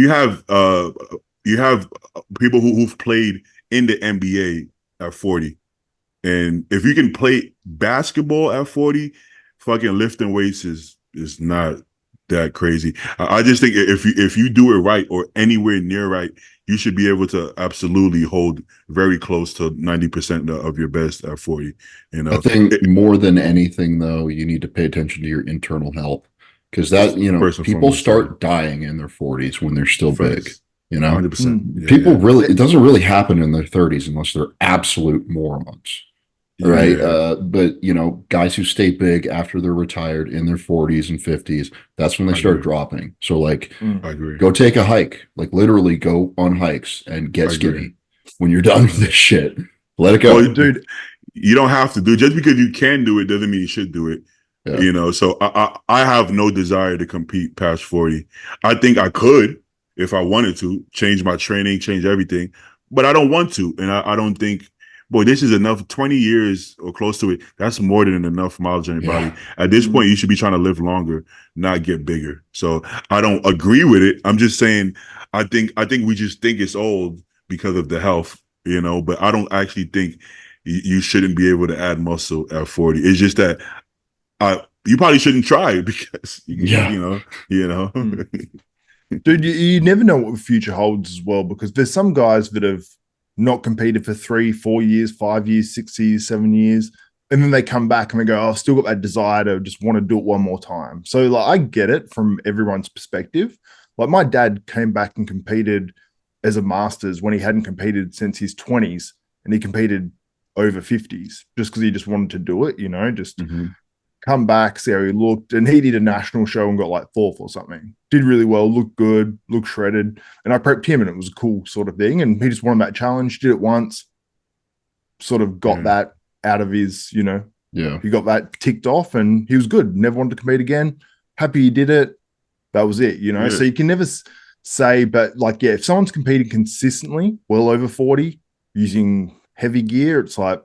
C: people who've played in the NBA at 40, and if you can play basketball at 40, fucking lifting weights is not that crazy. I just think if you do it right or anywhere near right, you should be able to absolutely hold very close to 90% of your best at 40. You
B: I
C: know,
B: think more than anything, though, you need to pay attention to your internal health because that,
C: first and
B: people
C: foremost,
B: start dying in their 40s when they're still big.
C: facts.
B: You know,
C: 100%.
B: people really, it doesn't really happen in their 30s unless they're absolute morons. Right.
C: Yeah.
B: But guys who stay big after they're retired in their 40s and 50s, that's when they
C: I
B: start
C: agree.
B: dropping. So like
C: I agree.
B: go take a hike, like literally go on hikes and get
C: I agree.
B: skinny when you're done with this shit. Let it go.
C: Well, dude, you don't have to do it. Just because you can do it doesn't mean you should do it.
B: Yeah.
C: So I have no desire to compete past 40. I think I could if I wanted to change my training, change everything, but I don't want to. And I don't think, boy, this is enough. 20 years or close to it. That's more than enough mileage on your body. At this point, you should be trying to live longer, not get bigger. So I don't agree with it. I'm just saying, I think we just think it's old because of the health, but I don't actually think you shouldn't be able to add muscle at 40. It's just that you probably shouldn't try it because
E: Dude, you never know what the future holds as well, because there's some guys that have not competed for 3, 4 years, 5 years, 6 years, 7 years, and then they come back and they go, "Oh, I've still got that desire to just want to do it one more time." So like, I get it from everyone's perspective. Like my dad came back and competed as a masters when he hadn't competed since his 20s, and he competed over 50s just because he just wanted to do it, just come back, see how he looked. And he did a national show and got like 4th or something. Did really well, looked good, looked shredded. And I prepped him and it was a cool sort of thing. And he just wanted that challenge, did it once, sort of got that out of his, he got that ticked off and he was good. Never wanted to compete again. Happy he did it. That was it, So you can never say, but like, if someone's competing consistently, well over 40, using heavy gear, it's like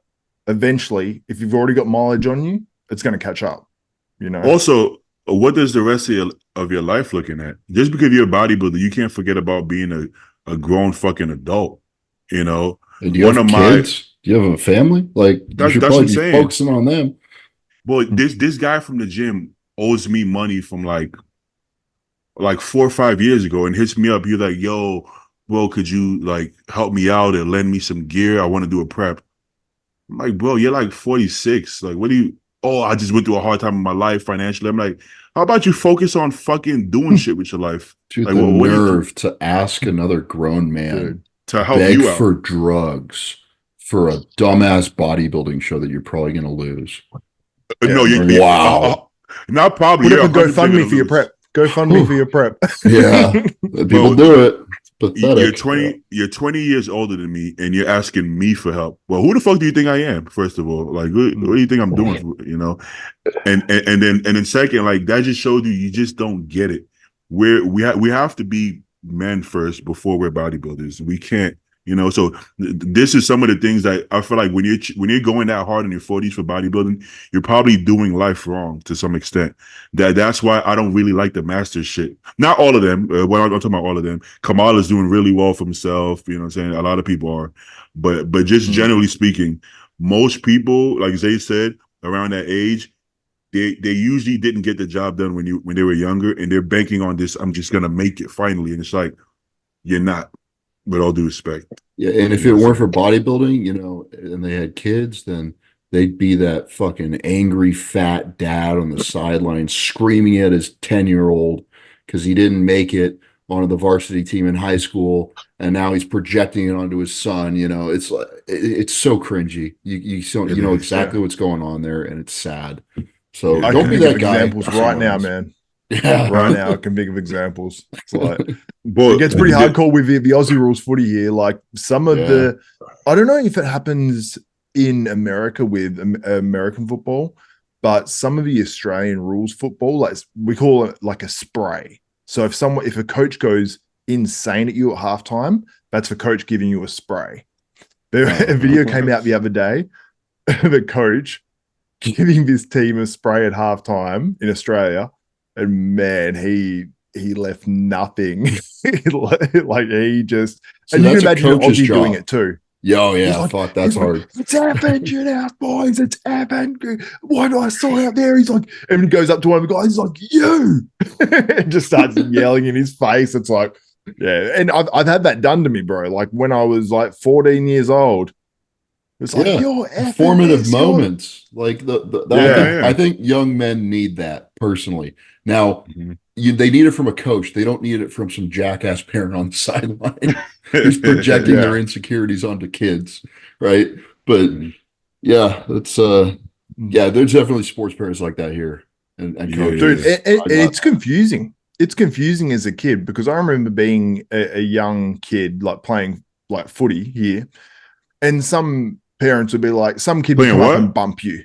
E: eventually, if you've already got mileage on you, it's going to catch up,
C: Also, what does the rest of your life looking at? Just because you're a bodybuilder, you can't forget about being a grown fucking adult,
B: And do you have kids? Do you have a family? Like, you should probably be focusing on them.
C: Well, this guy from the gym owes me money from like 4 or 5 years ago and hits me up. He's like, "Yo, bro, could you like help me out and lend me some gear? I want to do a prep." I'm like, "Bro, you're like 46. Like, what do you?" "Oh, I just went through a hard time in my life financially." I'm like, "How about you focus on fucking doing shit with your life?"
B: Dude,
C: like,
B: the nerve to ask another grown man
C: to help
B: beg
C: you out
B: for drugs for a dumbass bodybuilding show that you're probably going to lose.
C: No,
B: wow.
C: Not probably.
E: Put up a GoFundMe for your prep. GoFundMe for your prep.
B: Yeah, people do it. Pathetic.
C: You're 20 years older than me, and you're asking me for help. Well, who the fuck do you think I am? First of all, like, what do you think I'm doing? And then second, like, that just showed you just don't get it. We have to be men first before we're bodybuilders. We can't. So this is some of the things that I feel like when you're going that hard in your 40s for bodybuilding, you're probably doing life wrong to some extent. That's why I don't really like the master shit. Not all of them. Well, I'm talking about all of them. Kamal is doing really well for himself. You know what I'm saying? A lot of people are, but just generally speaking, most people, like Zay said, around that age, they usually didn't get the job done when they were younger, and they're banking on this. I'm just gonna make it finally, and it's like you're not. With all due respect.
B: Yeah, and if it weren't for bodybuilding, and they had kids, then they'd be that fucking angry fat dad on the sideline screaming at his 10-year-old because he didn't make it onto the varsity team in high school, and now he's projecting it onto his son. It's like it's so cringy. You know exactly what's going on there, and it's sad. So don't be that guy.
E: Examples right now, man.
B: Yeah,
E: right now I can think of examples. It's like, it gets pretty hardcore with the Aussie rules footy here. Like some of the, I don't know if it happens in America with American football, but some of the Australian rules football, like we call it like a spray. So if a coach goes insane at you at halftime, that's the coach giving you a spray. A video came out the other day, the coach giving this team a spray at halftime in Australia, and man, he left nothing. Like he just, and you can imagine an Aussie doing it too.
B: Yeah, yeah,
E: like,
B: fuck, that's hard.
E: Like, it's happened, you know, boys. It's happened. What I saw out there, he's like, and he goes up to one of the guys, he's like, you, and just starts yelling in his face. It's like, yeah, and I've had that done to me, bro. Like when I was like 14 years old, it's like you're
B: formative moments. Like I think young men need that personally. Now, they need it from a coach. They don't need it from some jackass parent on the sideline who's projecting their insecurities onto kids, right? But yeah, it's there's definitely sports parents like that here, and coaches.
E: Dude, it's confusing. It's confusing as a kid because I remember being a young kid, like playing like footy here, and some parents would be like, some kid would come up and bump you.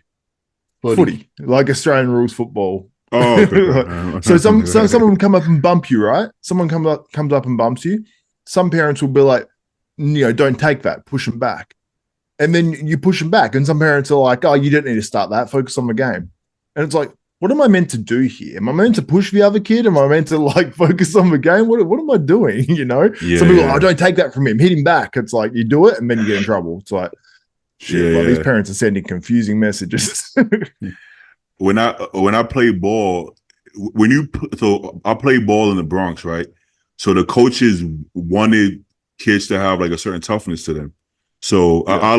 E: Footy, like Australian rules football.
C: Oh, okay.
E: So someone would come up and bump you, right? Someone comes up and bumps you. Some parents will be like, don't take that, push them back. And then you push them back. And some parents are like, oh, you don't need to start that, focus on the game. And it's like, what am I meant to do here? Am I meant to push the other kid? Am I meant to like focus on the game? What am I doing? Some people are like, oh, don't take that from him, hit him back. It's like you do it and then you get in trouble. It's like, shit, like, these parents are sending confusing messages.
C: When I play ball, I play ball in the Bronx, right? So the coaches wanted kids to have like a certain toughness to them. So I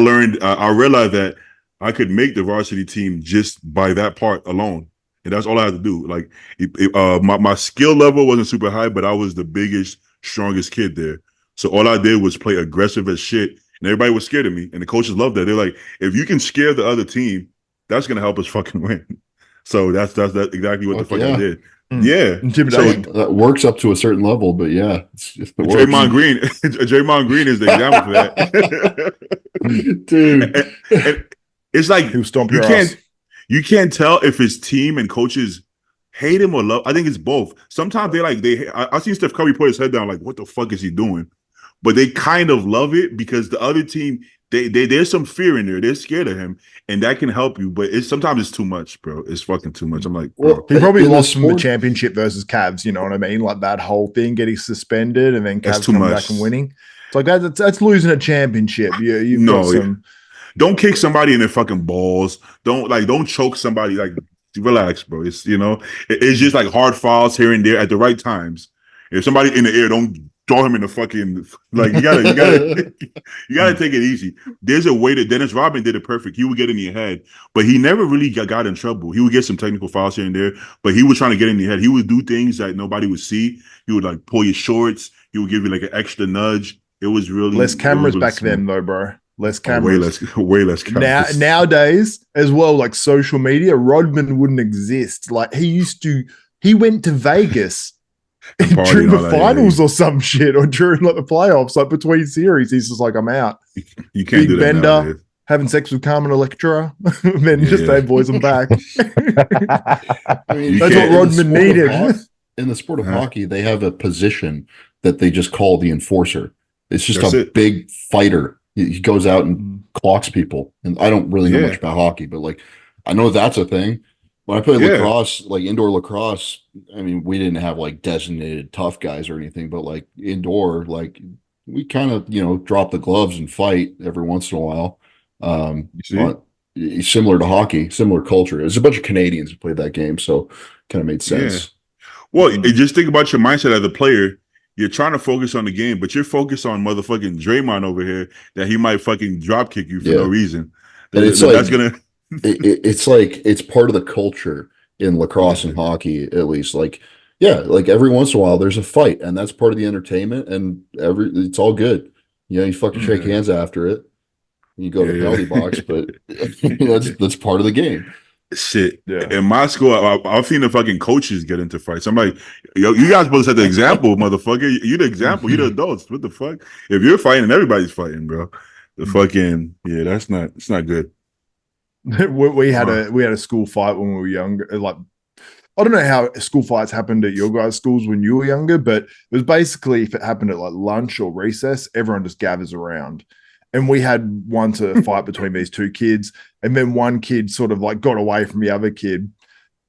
C: realized that I could make the varsity team just by that part alone. And that's all I had to do. Like my skill level wasn't super high, but I was the biggest, strongest kid there. So all I did was play aggressive as shit. And everybody was scared of me. And the coaches loved that. They're like, if you can scare the other team, that's going to help us fucking win. So that's exactly what the fuck I did. Yeah.
B: So that works up to a certain level, but
C: Draymond Green is the example for that.
B: Dude.
C: And it's like you can't tell if his team and coaches hate him or love. I think it's both. Sometimes I seen Steph Curry put his head down like, what the fuck is he doing? But they kind of love it because the other team, there's some fear in there. They're scared of him, and that can help you. But sometimes it's too much, bro. It's fucking too much. I'm like, bro.
E: He probably lost from the championship versus Cavs. You know what I mean? Like that whole thing, getting suspended, and then Cavs coming back and winning. It's like that's losing a championship.
C: Don't kick somebody in their fucking balls. Don't choke somebody. Like, relax, bro. It's it's just like hard fouls here and there at the right times. If somebody in the air, don't throw him in the fucking, like, you gotta take it easy. There's a way that Dennis Rodman did it perfect. He would get in your head, but he never really got in trouble. He would get some technical fouls here and there, but he was trying to get in your head. He would do things that nobody would see. He would like pull your shorts. He would give you like an extra nudge. It was really
E: less cameras back then, though, bro. Less cameras.
C: Way less cameras.
E: Nowadays, as well, like social media, Rodman wouldn't exist. Like he went to Vegas during the finals or some shit, or during like the playoffs, like between series. He's just like, I'm out.
C: You can't
E: Big
C: do that
E: Bender
C: nowadays.
E: having sex with Carmen Electra, and then just say, boys, I'm back.
B: I mean,
E: that's what Rodman needed.
B: In the sport of hockey, they have a position that they just call the enforcer. It's just big fighter. He goes out and clocks people. And I don't really know much about hockey, but like I know that's a thing. When I played lacrosse, like indoor lacrosse, I mean, we didn't have like designated tough guys or anything, but like indoor, like we kind of, drop the gloves and fight every once in a while. Similar to hockey, similar culture. There's a bunch of Canadians who played that game, so kind of made sense.
C: Yeah. Well, just think about your mindset as a player. You're trying to focus on the game, but you're focused on motherfucking Draymond over here that he might fucking drop kick you for no reason.
B: It's like it's part of the culture in lacrosse and hockey, at least. Like every once in a while there's a fight, and that's part of the entertainment, and it's all good. You fucking shake hands after it. You go to the penalty box, but that's part of the game.
C: Shit. Yeah. In my school, I've seen the fucking coaches get into fights. I'm like, yo, you guys supposed to set the example, motherfucker. You the example. You the adults. What the fuck? If you're fighting, everybody's fighting, bro. The fucking it's not good.
E: We had a school fight when we were younger. Like I don't know how school fights happened at your guys' schools when you were younger, but it was basically if it happened at like lunch or recess, everyone just gathers around. And we had one to fight between these two kids. And then one kid sort of like got away from the other kid.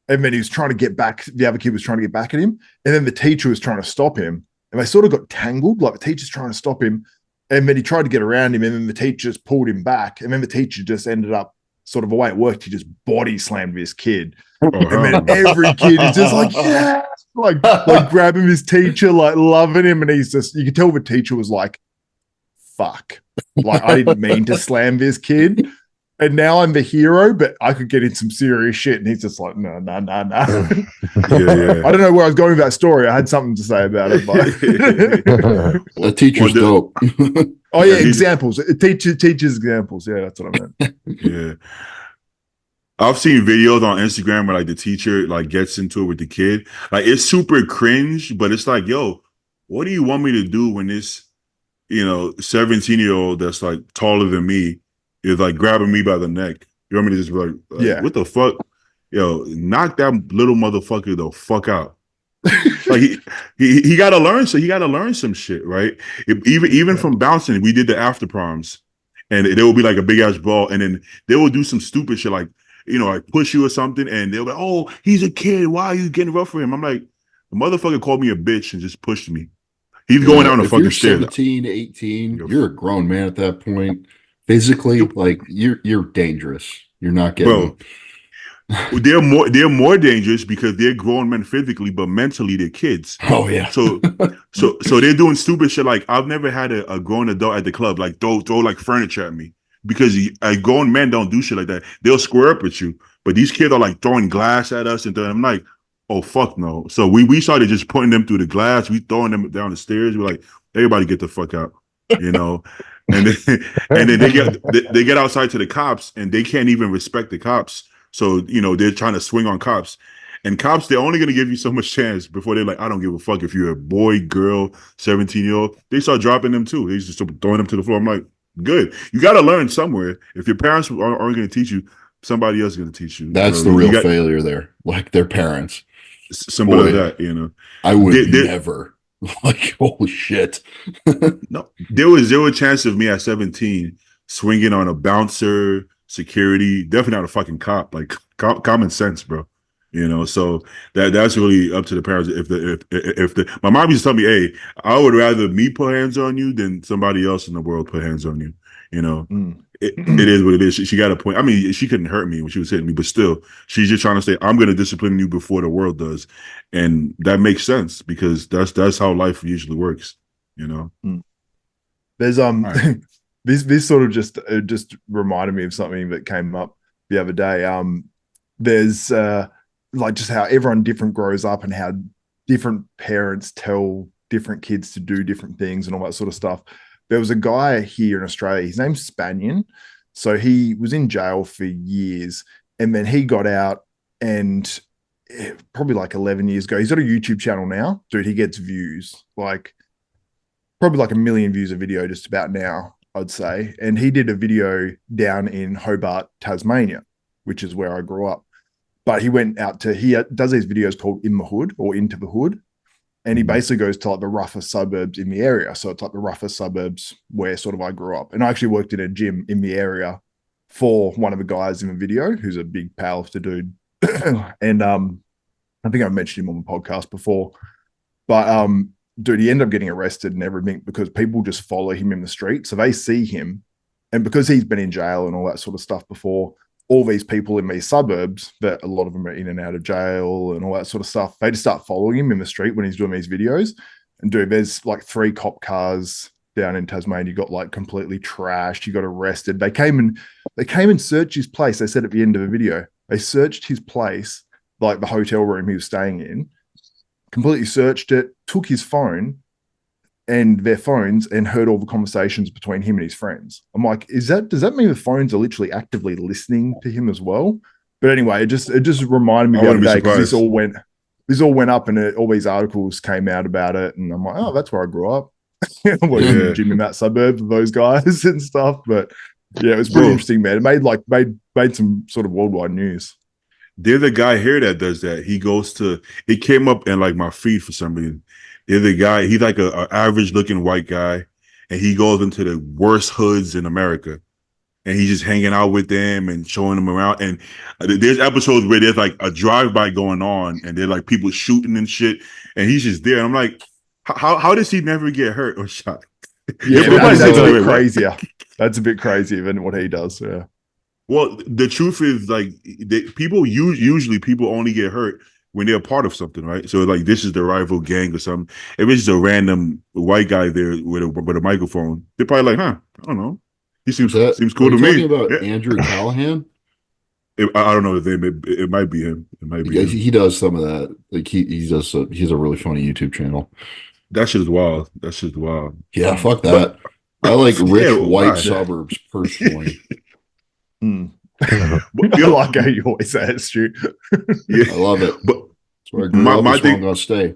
E: And then he was trying to get back. The other kid was trying to get back at him. And then the teacher was trying to stop him. And they sort of got tangled, like the teacher's trying to stop him. And then he tried to get around him. And then the teacher just pulled him back. And then the teacher just ended up sort of the way it worked. He just body slammed this kid. And then every kid is just like, yeah, like grabbing his teacher, like loving him. And he's just, you could tell the teacher was like, fuck. Like, I didn't mean to slam this kid. And now I'm the hero, but I could get in some serious shit. And he's just like, no.
C: Yeah.
E: I don't know where I was going with that story. I had something to say about it. But
B: The teacher's dope.
E: Oh, yeah, examples. Teachers' examples. Yeah, that's what I meant.
C: Yeah. I've seen videos on Instagram where like the teacher like gets into it with the kid. Like it's super cringe, but it's like, yo, what do you want me to do when this, 17-year-old that's like taller than me is like grabbing me by the neck? You want me to just be like
E: yeah,
C: what the fuck? Yo, knock that little motherfucker the fuck out. Like he gotta learn, so he gotta learn some shit, right? Even from bouncing, we did the after proms, and there will be like a big ass ball, and then they will do some stupid shit like like push you or something, and they'll be like, oh, he's a kid, why are you getting rough for him? I'm like, the motherfucker called me a bitch and just pushed me. He's going down the fucking stairs.
B: 17, 18, you're a grown man at that point. Physically, like you're dangerous. You're not getting.
C: Bro, they're more dangerous because they're grown men physically, but mentally they're kids.
B: Oh yeah.
C: So they're doing stupid shit. Like I've never had a grown adult at the club like throw like furniture at me, because grown men don't do shit like that. They'll square up with you, but these kids are like throwing glass at us, and I'm like, oh fuck no. So we started just putting them through the glass. We throwing them down the stairs. We're like, everybody get the fuck out, And then they get outside to the cops, and they can't even respect the cops. So they're trying to swing on cops, and cops, they're only gonna give you so much chance before they're like, I don't give a fuck if you're a boy, girl, 17-year-old. They start dropping them too. They just throwing them to the floor. I'm like, good. You got to learn somewhere. If your parents aren't going to teach you, somebody else is going to teach you.
B: That's the real failure there. Like their parents.
C: Simple as that,
B: I would never. Like, holy shit.
C: No, there was zero chance of me at 17 swinging on a bouncer, security, definitely not a fucking cop. Like common sense, bro. So that's really up to the parents. If my mom used to tell me, hey, I would rather me put hands on you than somebody else in the world put hands on you. It is what it is. She got a point. I mean, she couldn't hurt me when she was hitting me, but still, she's just trying to say, I'm going to discipline you before the world does, and that makes sense because that's how life usually works.
E: There's
C: right.
E: this sort of just reminded me of something that came up the other day. There's like just how everyone different grows up and how different parents tell different kids to do different things and all that sort of stuff. There was a guy here in Australia, his name's Spanian. So he was in jail for years, and then he got out, and probably like 11 years ago, he's got a YouTube channel now. Dude, he gets views, like probably like 1 million views a video just about now, I'd say. And he did a video down in Hobart, Tasmania, which is where I grew up. But he went out he does these videos called In the Hood or Into the Hood. And he basically goes to like the rougher suburbs in the area. So it's like the rougher suburbs where sort of I grew up. And I actually worked in a gym in the area for one of the guys in the video, who's a big powerlifter dude. And I think I've mentioned him on the podcast before. But dude, he ended up getting arrested and everything because people just follow him in the street. So they see him. And because he's been in jail and all that sort of stuff before, all these people in these suburbs, that a lot of them are in and out of jail and all that sort of stuff, they just start following him in the street when he's doing these videos. And dude, there's like 3 cop cars down in Tasmania, got like completely trashed. He got arrested. They came and searched his place. They said at the end of the video, they searched his place, like the hotel room he was staying in, completely searched it, took his phone and their phones, and heard all the conversations between him and his friends. I'm like, does that mean the phones are literally actively listening to him as well? But anyway, it just reminded me the other day because this all went up and all these articles came out about it, and I'm like, oh, that's where I grew up. Working in the gym in that suburb of those guys and stuff. But yeah, it was pretty interesting, man. It made some sort of worldwide news.
C: There's a guy here that does that. He goes to. It came up in like my feed for some reason. There's a guy. He's like a average looking white guy, and he goes into the worst hoods in America, and he's just hanging out with them and showing them around. And there's episodes where there's like a drive by going on, and they're like people shooting and shit, and he's just there. And I'm like, how does he never get hurt or shot?
E: Yeah,
C: Everybody
E: that's
C: says
E: a bit
C: right?
E: crazier. That's a bit crazier than what he does. Yeah.
C: Well, the truth is, like, usually people only get hurt when they're a part of something, right? So, like, this is the rival gang or something. If it's just a random white guy there with a microphone, they're probably like, "Huh, I don't know. He seems cool to me."
B: Talking about
C: Yeah.
B: Andrew Callahan?
C: I don't know the name. It might be him. It might be him.
B: He does some of that. Like he does. He's a really funny YouTube channel.
C: That shit is wild. That shit's wild.
B: Yeah, fuck that. I like rich
C: Yeah,
B: white
C: why?
B: suburbs personally.
E: I
C: Yo,
E: like how you always say it, Stu.
C: yeah,
B: I love it.
C: but
B: That's where I grew
C: My-
B: up.
C: my
B: That's where I'm
C: thing-
B: gonna stay.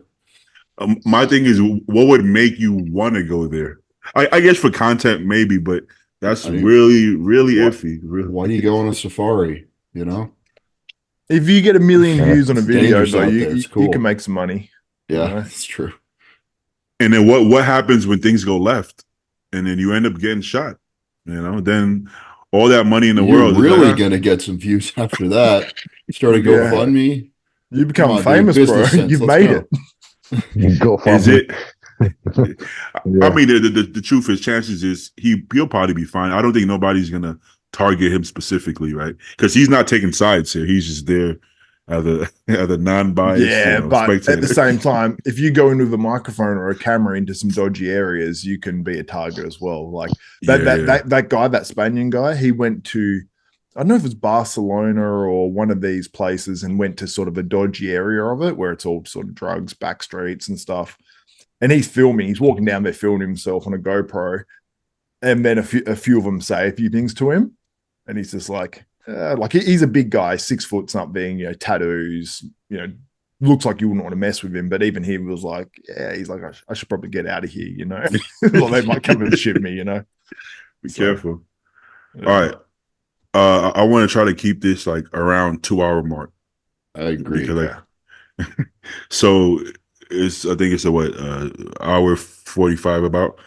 C: my thing is, what would make you want to go there? I guess for content, maybe, but that's
B: I mean,
C: really, really
B: what-
C: iffy. Really.
B: Why do you go on a safari? You know?
E: If you get 1 million
D: Yeah.
E: views on a video,
B: Dangerous
E: though,
B: out
E: you,
B: there. It's
E: you
B: cool.
E: can make some money.
B: Yeah,
E: Yeah.
B: that's true.
C: And then what happens when things go left, and then you end up getting shot? You know, then all that money in the
B: You're
C: world is
B: really
C: like,
B: gonna get some views after that. You start a
E: Yeah.
B: GoFundMe.
E: You become
B: Come on, dude,
E: famous, bro.
B: business sense.
E: You've
B: Let's
E: made
B: go.
E: it.
D: Go for
C: Is it?
D: Yeah.
C: I mean, the truth is, chances is he'll probably be fine. I don't think nobody's gonna target him specifically, right? Because he's not taking sides here. He's just there as a non-biased.
E: Yeah, but at
C: spectator.
E: the same time, if you go in with a microphone or a camera into some dodgy areas, you can be a target as well. Like that
C: Yeah.
E: that guy, that Spanian guy, he went to, I don't know if it's Barcelona or one of these places, and went to sort of a dodgy area of it where it's all sort of drugs, back streets and stuff. And he's filming, he's walking down there filming himself on a GoPro. And then a few of them say a few things to him. And he's just like he's a big guy, 6 foot something, tattoos, looks like you wouldn't want to mess with him. But even he was like, yeah, he's like, I should probably get out of here, Like they might come and ship me,
C: Be
E: So,
C: careful.
E: yeah.
C: All right. I want to try to keep this like around 2 hour mark.
B: I agree.
C: Because so I think it's hour 45 about.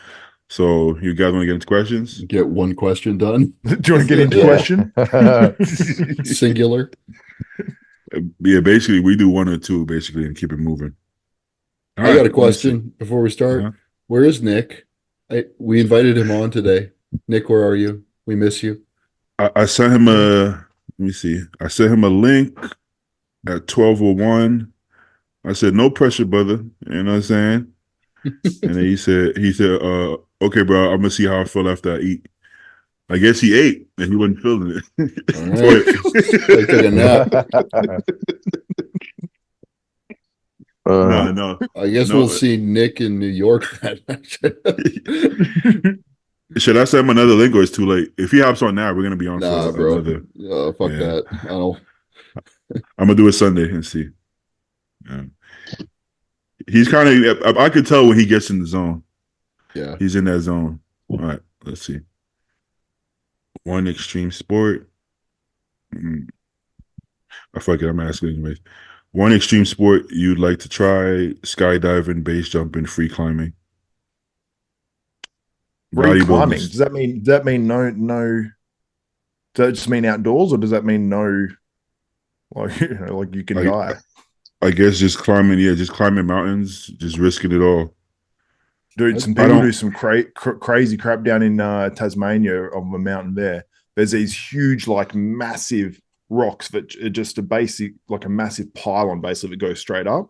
C: So you guys want to get into questions?
B: Get one question done.
E: Do you want to get into
B: Yeah.
E: question?
B: Singular.
C: Yeah, basically we do one or two basically and keep it moving. All
B: I
C: right,
B: got a
C: let me
B: question before we start.
C: Uh-huh.
B: Where is Nick? We invited him on today. Nick, where are you? We miss you.
C: I sent him let me see. I sent him a link at 12:01. I said, no pressure, brother. You know what I'm saying? And then he said, okay, bro, I'm gonna see how I feel after I eat. I guess he ate and he wasn't feeling it.
B: All right. I took a nap.
C: No.
B: I guess
C: No.
B: we'll see Nick in New York.
C: Should I send him another link or it's too late? If he hops on now, we're gonna be on
B: Nah,
C: for
B: bro.
C: another.
B: Fuck
C: Yeah.
B: that. I don't.
C: I'm gonna do it Sunday and see. Yeah. He's kind of. I could tell when he gets in the zone.
B: Yeah.
C: He's in that zone. All right, let's see. One extreme sport. I fuck it. I'm asking anyways. One extreme sport you'd like to try: skydiving, base jumping, free climbing.
E: Free
C: Bodybuilding.
E: climbing. Does that mean no? Does that just mean outdoors, or does that mean no? Like like you can
C: I-
E: die.
C: I guess just climbing. Yeah, just climbing mountains, just risking it all.
E: Dude, some
C: I
E: people
C: don't-
E: do some crazy crap down in Tasmania on a mountain there. There's these huge, like massive rocks that are just a massive pylon, basically, that goes straight up.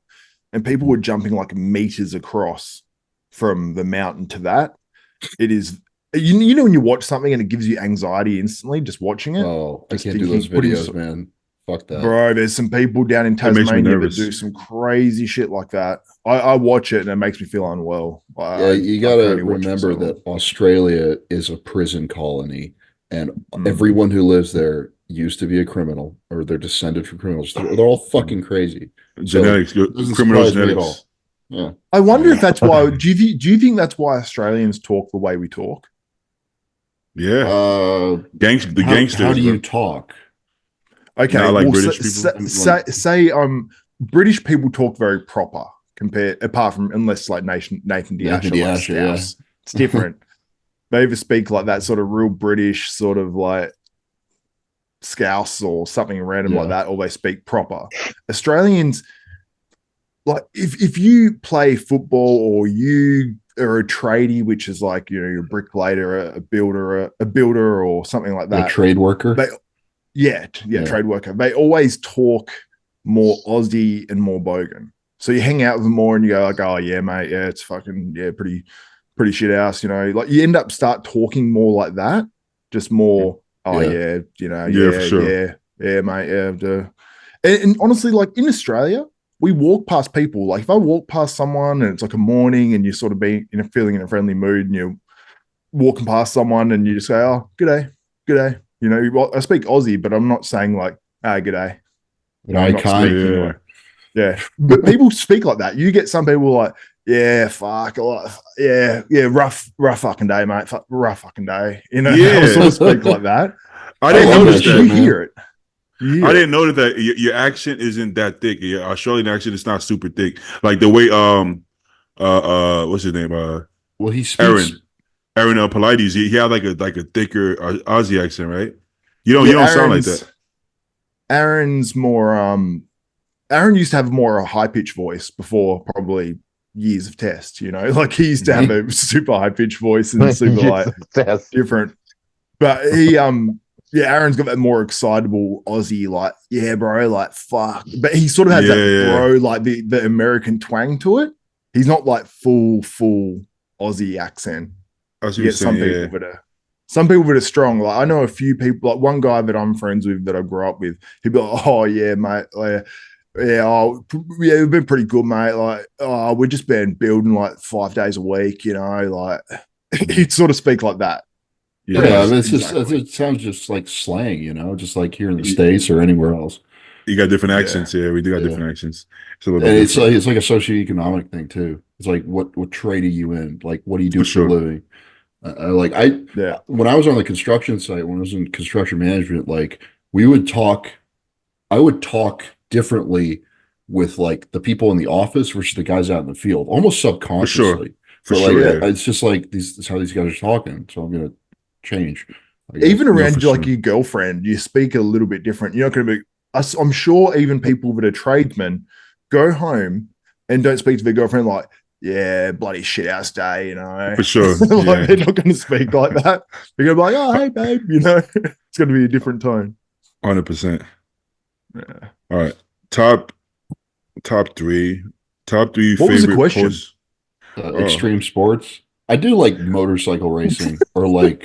E: And people were jumping like meters across from the mountain to that. It is, you know, when you watch something and it gives you anxiety instantly just watching it.
B: Oh, I
E: Just
B: can't do those
E: thinking, putting
B: videos,
E: some-
B: man. Fuck that.
E: Bro, there's some people down in
C: It makes me
E: Tasmania that
C: nervous.
E: do some crazy shit like that. I watch it and it makes me feel unwell.
B: Yeah, you
E: I
B: got
E: can
B: to
E: only watch it
B: remember
E: so
B: that Australia is a prison colony, and
E: Mm.
B: everyone who lives there used to be a criminal, or they're descended from criminals. They're all fucking crazy.
C: Genetics,
B: doesn't
C: criminal
B: surprise me at
C: genetics.
B: Yeah.
E: I wonder if that's why. Do you think that's why Australians talk the way we talk?
C: Yeah,
B: How
C: gangsters.
B: do you
C: bro.
B: talk?
E: Okay,
C: Not like
E: well,
C: British
E: say British people talk very proper apart from unless like Nathan Diaz
B: Nathan
E: or like
B: Diaz, yeah.
E: Scouse. It's different. They either speak like that sort of real British sort of like Scouse or something random like that, or they speak proper. Australians, like if you play football or you are a tradie, which is like, you know, you're a bricklayer, a builder or something like that.
B: A trade worker.
E: Trade worker. They always talk more Aussie and more bogan. So you hang out with them more and you go like, oh yeah, mate, yeah, it's fucking pretty shit house, you know. Like you end up start talking more like that, just more. Oh yeah, you know,
C: for sure.
E: yeah, mate, yeah. And honestly, like in Australia, we walk past people. Like if I walk past someone and it's like a morning and you're sort of being, you know, feeling in a friendly mood and you're walking past someone and you just say, oh, good day. You know, I speak Aussie, but I'm not saying like, good day. You know, I'm not speaking like, but people speak like that. You get some people like, yeah, fuck, rough fucking day, mate. Rough fucking day. You know, they'll sort of speak like that.
C: I didn't notice that.
E: You hear it.
C: I didn't notice that your accent isn't that thick. Your Australian accent is not super thick. Like the way what's his name?
B: Well, he speaks.
C: Aaron Polides. He had like a thicker Aussie accent, right? You don't sound like that.
E: Aaron's more Aaron used to have more a high pitched voice before probably years of test, you know, like he used to have a super high pitched voice and super like different. But he Aaron's got that more excitable Aussie, like, yeah, bro, like fuck. But he sort of has that bro, like the American twang to it. He's not like full Aussie accent. You get some people that are strong. Like I know a few people, like one guy that I'm friends with that I grew up with, he'd be like, oh yeah, mate, like, we've been pretty good, mate. Like, we've just been building like 5 days a week, you know, like he'd sort of speak like that.
B: Yeah, it's just it sounds just like slang, you know, just like here in the States or anywhere else.
C: You got different accents, we do got different accents.
B: It's like a socioeconomic thing too. It's like what trade are you in? Like what do you do for a living? When I was on the construction site, when I was in construction management, like I would talk differently with like the people in the office versus the guys out in the field, almost subconsciously.
C: For sure.
B: It's just like this is how these guys are talking, so I'm gonna change.
E: Even around like your girlfriend, you speak a little bit different. You're not going to be. I'm sure even people that are tradesmen go home and don't speak to their girlfriend like, yeah, bloody shit house day, you know.
C: For sure.
E: Like they're not going to speak like that. They're going to be like, oh, hey, babe, you know. It's going to be a different tone.
C: 100%.
E: Yeah.
C: All right. Top three. What favorite
E: was the question?
B: Extreme sports. I do like motorcycle racing or like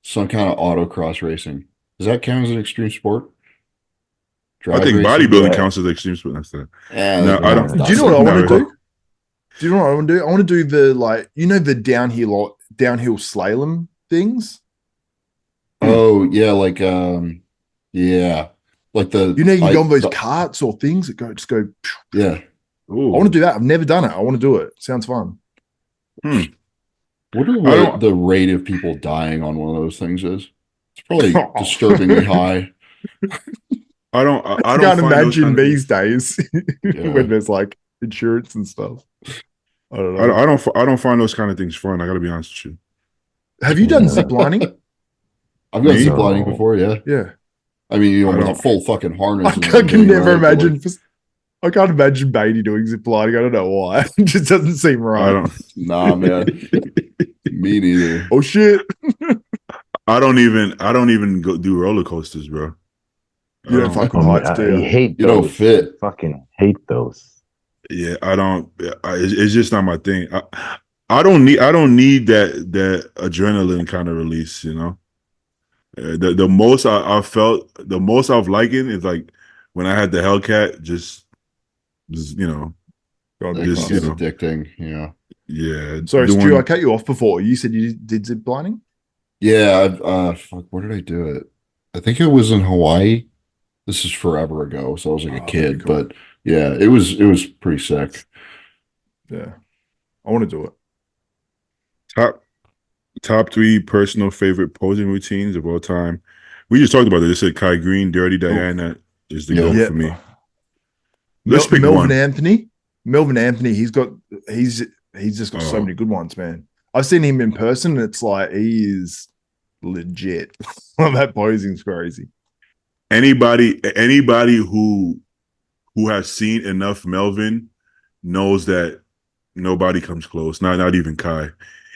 B: some kind of autocross racing. Does that count as an extreme sport?
C: I think bodybuilding counts as extreme sport. That's that.
B: No,
C: I don't.
E: Do you know what I want to do? Do you know what I want to do? I want to do the like, you know, the downhill slalom things.
B: Oh yeah, like like the
E: you go on those carts or things that go.
B: Yeah.
E: Ooh. I want to do that. I've never done it. I want to do it. Sounds fun.
B: What the rate of people dying on one of those things is? It's probably disturbingly high.
C: I
E: can't imagine these days when there's like insurance and stuff. I don't know.
C: I don't find those kind of things fun. I got to be honest with you.
E: Have you done zip lining?
B: I've done zip lining before. Yeah.
E: Yeah.
B: I mean, you know, with a full fucking harness.
E: I can never imagine. I can't imagine Beatty doing zip lining. I don't know why. It just doesn't seem right.
B: Nah, man. Me neither.
E: Oh shit.
C: I don't even go do roller coasters, bro.
E: You don't fucking heights, do you?
D: I hate those.
B: You don't fit.
D: Fucking hate those.
C: Yeah, I don't. It's just not my thing. I don't need that adrenaline kind of release. You know, the most I felt, the most I've liking is like when I had the Hellcat. Just you know,
B: just addicting. Yeah.
C: Yeah.
E: Sorry, Stu, I cut you off before. You said you did zip lining.
B: Yeah. Fuck. Where did I do it? I think it was in Hawaii. This is forever ago, so I was like a kid, cool. But yeah, it was pretty sick.
E: Yeah, I want to do it.
C: Top 3 personal favorite posing routines of all time. We just talked about it. They said Kai Green, Dirty Diana is the goat
E: Yeah.
C: for me. Let's pick
E: Melvin
C: one.
E: Anthony. Melvin Anthony. He's just got so many good ones, man. I've seen him in person, and it's like he is legit. That posing's crazy.
C: Anybody who has seen enough Melvin knows that nobody comes close. Not even Kai.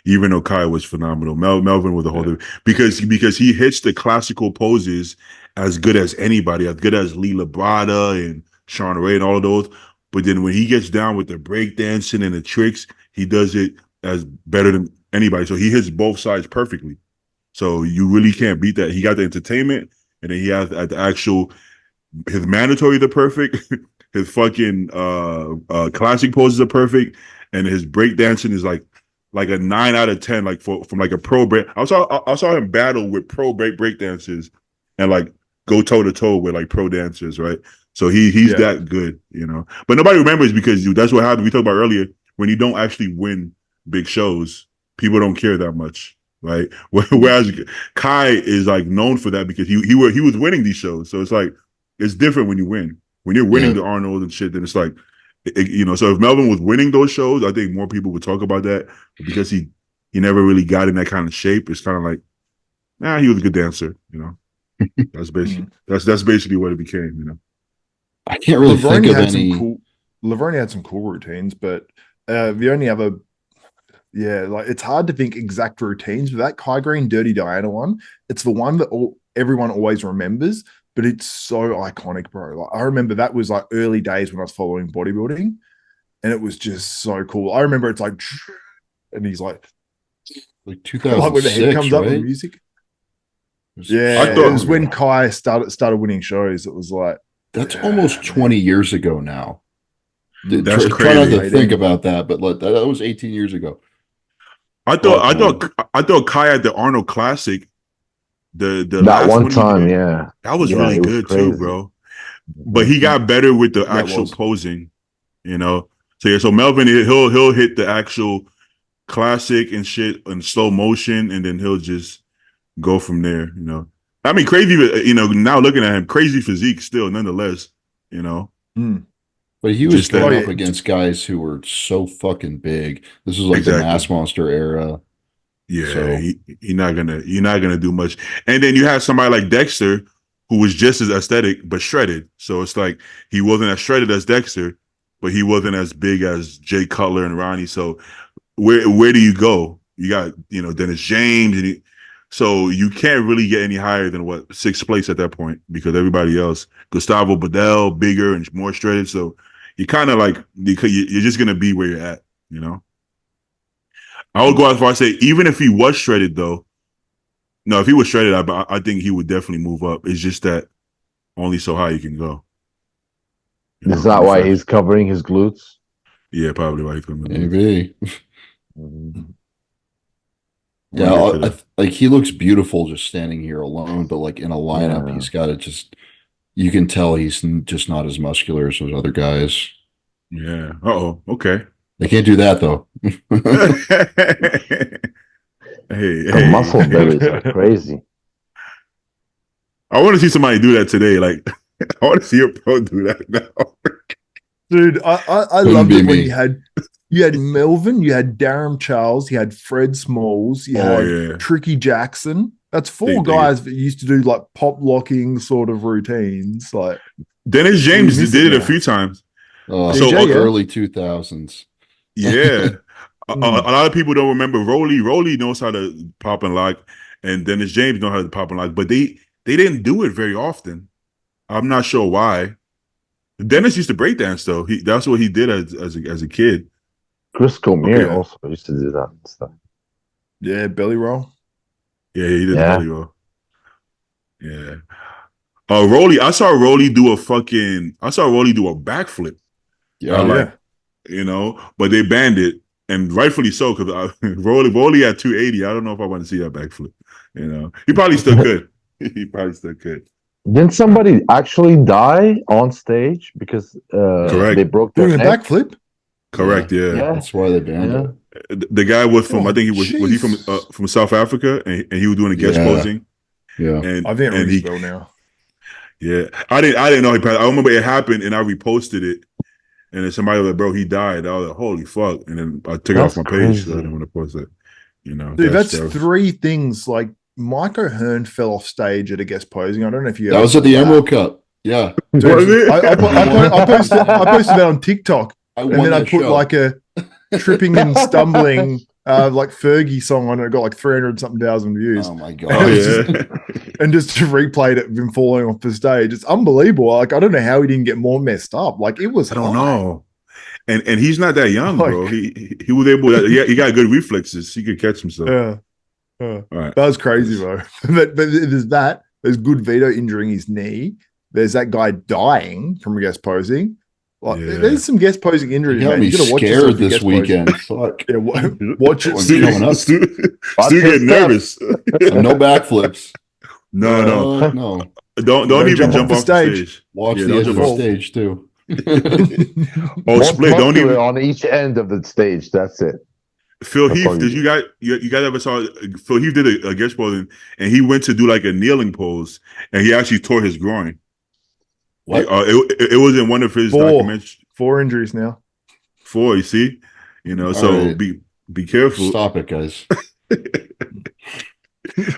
C: Even though Kai was phenomenal, Melvin was a whole because he hits the classical poses as good as anybody, as good as Lee Labrada and Sean Ray and all of those. But then when he gets down with the breakdancing and the tricks, he does it as better than anybody. So he hits both sides perfectly. So you really can't beat that. He got the entertainment, and then he has the actual, his mandatories are perfect, his fucking classic poses are perfect, and his breakdancing is like a 9 out of 10, like from like a pro break. I saw him battle with pro breakdancers and like go toe to toe with like pro dancers, right? So he's that good, you know. But nobody remembers because that's what happened. We talked about earlier, when you don't actually win big shows, people don't care that much, right? Whereas Kai is like known for that because he was winning these shows. So it's like it's different when you win. When you're winning the Arnold and shit, then it's like you know. So if Melvin was winning those shows, I think more people would talk about that. But because he never really got in that kind of shape, it's kind of like, he was a good dancer, you know. That's basically that's basically what it became, you know.
B: I can't really think of any.
E: Lavroni had some cool routines, but the only other, like it's hard to think exact routines. But that Kai Green Dirty Diana one, it's the one that everyone always remembers, but it's so iconic, bro. Like I remember that was like early days when I was following bodybuilding, and it was just so cool. I remember it's like, and he's like
B: 2006,
E: like when the head comes up
B: right?
E: with music. It was when Kai started winning shows. It was like.
B: That's almost 20 years ago now.
C: That's
B: Try not
C: crazy.
B: to think about that, but like, that was 18 years ago.
C: I thought Kai at the Arnold Classic, the
D: That
C: last
D: one time,
C: that was really good too, bro. But he got better with the actual posing, you know. So Melvin, he'll hit the actual classic and shit in slow motion, and then he'll just go from there, you know. I mean, crazy, you know, now looking at him, crazy physique still, nonetheless, you know.
B: But he was going up against guys who were so fucking big. This was like the Mass Monster era.
C: Yeah, so you're not gonna do much. And then you have somebody like Dexter, who was just as aesthetic but shredded. So it's like he wasn't as shredded as Dexter, but he wasn't as big as Jay Cutler and Ronnie. So where do you go? You got, you know, Dennis James, and so you can't really get any higher than what 6th place at that point, because everybody else, Gustavo Bedell, bigger and more shredded. So you kind of like, you're just gonna be where you're at, you know. I would go as far as say, even if he was shredded, though. No, if he was shredded, I think he would definitely move up. It's just that only so high you can go.
D: Is that why he's covering his glutes?
C: Yeah, probably why he's covering.
B: Maybe. Yeah, like he looks beautiful just standing here alone, but like in a lineup, he's got to just. You can tell he's just not as muscular as those other guys.
C: Yeah. Okay.
B: They can't do that though.
D: The muscle bellies are crazy.
C: I want to see somebody do that today. Like, I want to see a pro do that now.
E: Dude, I loved it when you had Melvin, you had Darren Charles, you had Fred Smalls, you had Tricky Jackson. That's four guys that used to do like pop locking sort of routines. Like
C: Dennis James did it a few times.
B: So early 2000s.
C: Yeah. A lot of people don't remember Rolly. Rolly knows how to pop and lock, and Dennis James knows how to pop and lock, but they didn't do it very often. I'm not sure why. Dennis used to breakdance though. That's what he did as a kid.
D: Chris Cormier also used to do that stuff.
E: Yeah, belly roll.
C: Yeah, he did the belly roll. Yeah. Rolly, I saw Rolly do a backflip.
B: Yeah.
C: You know, but they banned it, and rightfully so, because Rolly at 280. I don't know if I want to see that backflip. You know, he probably still could.
D: Didn't somebody actually die on stage because they broke their neck?
E: Backflip?
C: Correct. Yeah.
B: That's why they banned it.
C: The guy was from, I think he was from South Africa, and he was doing a guest posing,
B: Yeah.
C: And
E: I think it
C: and
E: rings
C: he,
E: a bell now.
C: yeah, I didn't know he passed. I remember it happened, and I reposted it, and then somebody was like, "Bro, he died." I was like, "Holy fuck!" And then I took it off
D: That's
C: my page. So I
D: crazy.
C: didn't want to post it. You know,
E: Dude, that's
C: stuff.
E: 3 things. Like Mike O'Hearn fell off stage at a guest posing. I don't know if you
B: That
E: ever
B: was at
E: saw
B: the
E: that.
B: Emerald Cup. Yeah.
E: Dude,
C: Was it?
E: I posted that on TikTok,
B: I
E: and
B: won
E: then I
B: that
E: put
B: show.
E: like a tripping and stumbling like Fergie song on it. It got like 300 something thousand views.
B: Oh my
C: Oh
B: god.
C: yeah.
E: And just replayed it of him falling off the stage. It's unbelievable. Like I don't know how he didn't get more messed up. Like it was
C: I don't
E: high.
C: know. And he's not that young,
E: Like-
C: bro. He was able. He got good reflexes. He could catch himself.
E: Yeah.
C: All right.
E: That was crazy, bro. but there's that. There's good Vito injuring his knee. There's that guy dying from guest posing. Like,
C: Yeah.
E: there's some guest posing
B: You
E: injuries,
B: got
E: man.
B: me
E: You gotta watch yourself
B: scared
E: for
B: this
E: guest posing.
B: weekend. Fuck.
E: Yeah, watch it.
B: What's
C: Stu,
B: coming up?
C: Stu
D: Watch
C: getting
D: his
C: nervous.
B: No backflips.
C: No.
B: No.
C: Don't
E: Don't
C: even
E: jump
C: jump
E: off
C: off
E: the
C: the
E: stage.
C: stage.
B: Watch
C: Yeah,
B: the
C: don't
B: edge of
C: jump
B: the
C: off.
B: stage too.
C: Oh,
D: More
C: split. Don't
D: muscular
C: even.
D: on each end of the stage. That's it.
C: Phil
D: That's all
C: Heath,
D: you
C: did you guys ever saw Phil Heath did a guest posing and he went to do like a kneeling pose and he actually tore his groin.
B: What?
C: It was in one of his
E: 4
C: documentaries.
E: 4 injuries now.
C: 4, you see? You know, so
B: All right.
C: be careful.
B: Stop it, guys.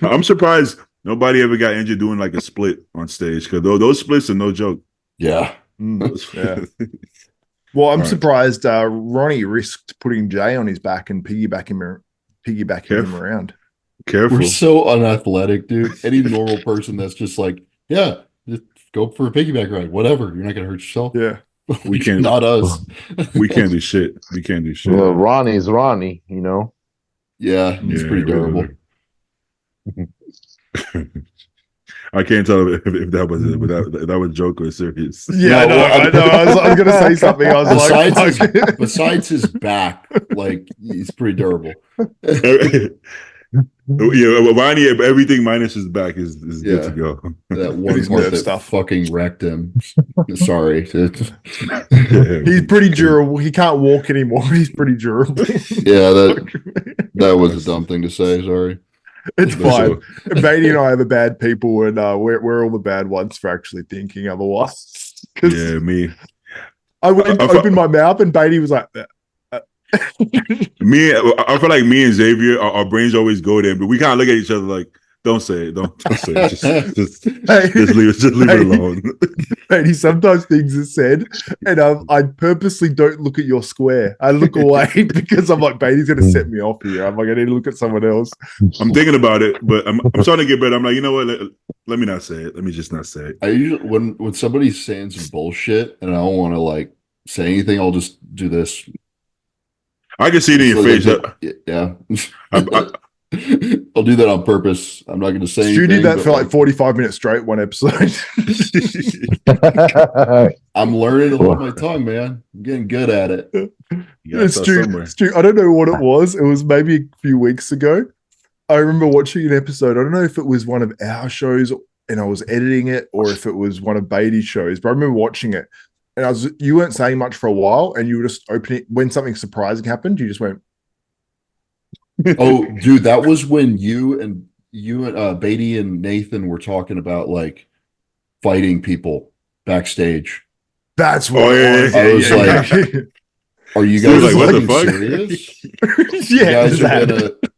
C: I'm surprised nobody ever got injured doing like a split on stage because those splits are no joke.
B: Yeah.
E: Yeah. Well, I'm
C: All right.
E: surprised Ronnie risked putting Jay on his back and piggybacking him
C: Careful.
E: around.
C: Careful.
B: We're so unathletic, dude. Any normal person that's just like, yeah, just go for a piggyback ride. Whatever. You're not gonna hurt yourself.
E: Yeah.
C: We can't-
B: Not us.
C: We can't do shit. We can't do shit.
D: Well, Ronnie's Ronnie, you know.
B: Yeah, it's
C: Yeah,
B: pretty durable.
C: I can't tell if that was if that was joke or serious.
E: Yeah,
B: No,
E: I know. I was gonna say something. I was
B: Besides
E: like,
B: his,
E: fuck.
B: besides his back, like he's pretty durable.
C: Yeah, Ronnie, everything minus his back is good to go.
B: That one
E: His
B: part
E: nerve
B: that
E: stuff.
B: fucking wrecked him. Sorry.
E: He's pretty durable. He can't walk anymore. He's pretty durable.
B: Yeah, that was a dumb thing to say. Sorry.
E: It's fine.
C: So-
E: Beatty and I are the bad people, and we're all the bad ones for actually thinking otherwise. Because
C: Yeah, me.
E: I went to open my mouth, and Beatty was like,
C: I feel like me and Xavier, our brains always go there, but we kind of look at each other like, "Don't say it, don't say it, just
E: Hey.
C: leave it
E: Hey.
C: alone."
E: Beatty, sometimes things are said, and I purposely don't look at your square. I look away because I'm like, Beatty's going to set me off here. I'm like, I need to look at someone else.
C: I'm thinking about it, but I'm starting to get better. I'm like, you know what? Let me not say it. Let me just not say it.
B: I usually when somebody's saying some bullshit and I don't want to like say anything, I'll just do this.
C: I can see it in your
B: So
C: face.
B: they- yeah.
C: I-
B: I'll do that on purpose. I'm not going to say
E: Stu
B: anything.
E: did that
B: but,
E: for like 45 minutes straight, one episode.
B: I'm learning to hold my tongue, man. I'm getting good at it.
C: You gotta start somewhere.
E: Stu, I don't know what it was. It was maybe a few weeks ago. I remember watching an episode. I don't know if it was one of our shows and I was editing it or if it was one of Beatty's shows, but I remember watching it. And you weren't saying much for a while, and you were just opening when something surprising happened. You just went,
B: Oh, dude, that was when you and Beatty and Nathan were talking about like fighting people backstage.
E: "That's what."
C: Oh, yeah,
E: it was.
C: yeah,
B: I was
E: yeah.
B: Are you
C: Stu was
B: guys
C: like, what the
B: fucking
C: fuck?
B: serious?
E: Yeah,
B: You guys are
E: that.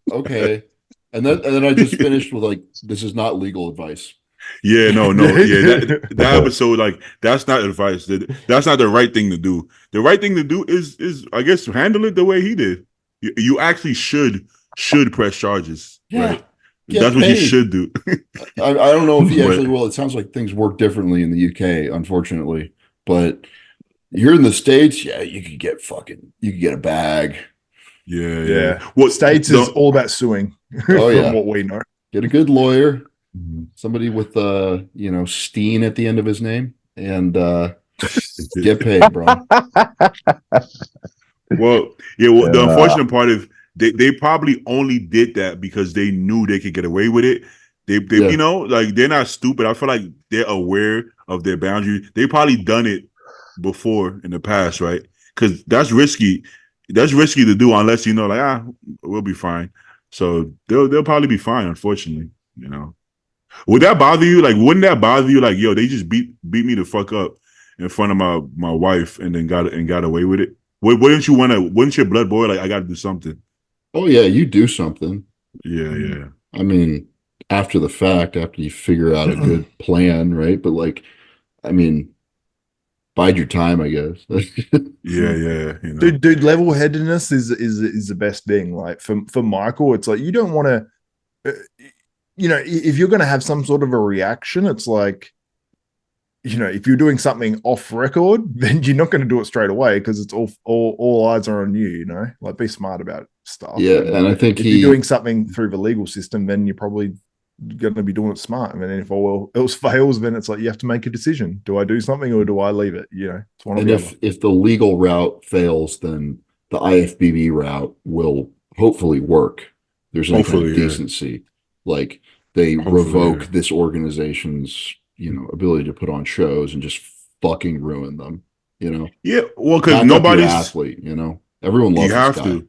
B: gonna okay. And then I just finished with like, this is not legal advice.
C: Yeah, no. Yeah, that episode, like, that's not advice. That's not the right thing to do. The right thing to do is I guess handle it the way he did. You actually should press charges.
B: Yeah.
C: Right?
B: Get
C: That's what you
B: paid.
C: should do.
B: I don't know if he
C: But-
B: actually will. It sounds like things work differently in the UK, unfortunately. But here in the States, yeah, you could get a bag.
C: Yeah.
E: Yeah.
C: Well,
E: States is all about suing.
B: Oh, yeah.
E: From what we know.
B: Get a good lawyer,
C: Mhm.
B: somebody with Steen at the end of his name, and get paid, bro.
C: Well, yeah. Well, the
D: Yeah.
C: unfortunate part is they probably only did that because they knew they could get away with it. They
B: Yeah.
C: like they're not stupid. I feel like they're aware of their boundaries. They probably done it before in the past, right? Because that's risky. That's risky to do unless you know, like, we'll be fine. So they'll probably be fine. Unfortunately, you know. Would that bother you? Like, wouldn't that bother you? Like, yo, they just beat me the fuck up in front of my wife and then got away with it. Wouldn't you want to? Wouldn't your blood boil? Like, I got to do something.
B: Oh yeah, you do something.
C: Yeah, yeah.
B: I mean, after the fact, after you figure out a good plan, right? But like, I mean, bide your time, I guess.
C: Yeah, yeah. You know?
E: Dude, level headedness is the best thing. Like for Michael, it's like you don't want to, if you're going to have some sort of a reaction, it's like, if you're doing something off record, then you're not going to do it straight away because it's all eyes are on you. Like be smart about stuff.
B: Yeah, and I think
E: if you're doing something through the legal system, then you're probably going to be doing it smart. And then if all else fails, then it's like you have to make a decision: do I do something or do I leave it? It's one of
B: and
E: the
B: if the legal route fails, then the IFBB route will hopefully work. There's any kind of decency, like they revoke this organization's ability to put on shows and just fucking ruin them.
C: Yeah, well, because nobody's
B: athlete. Everyone loves.
C: You have to,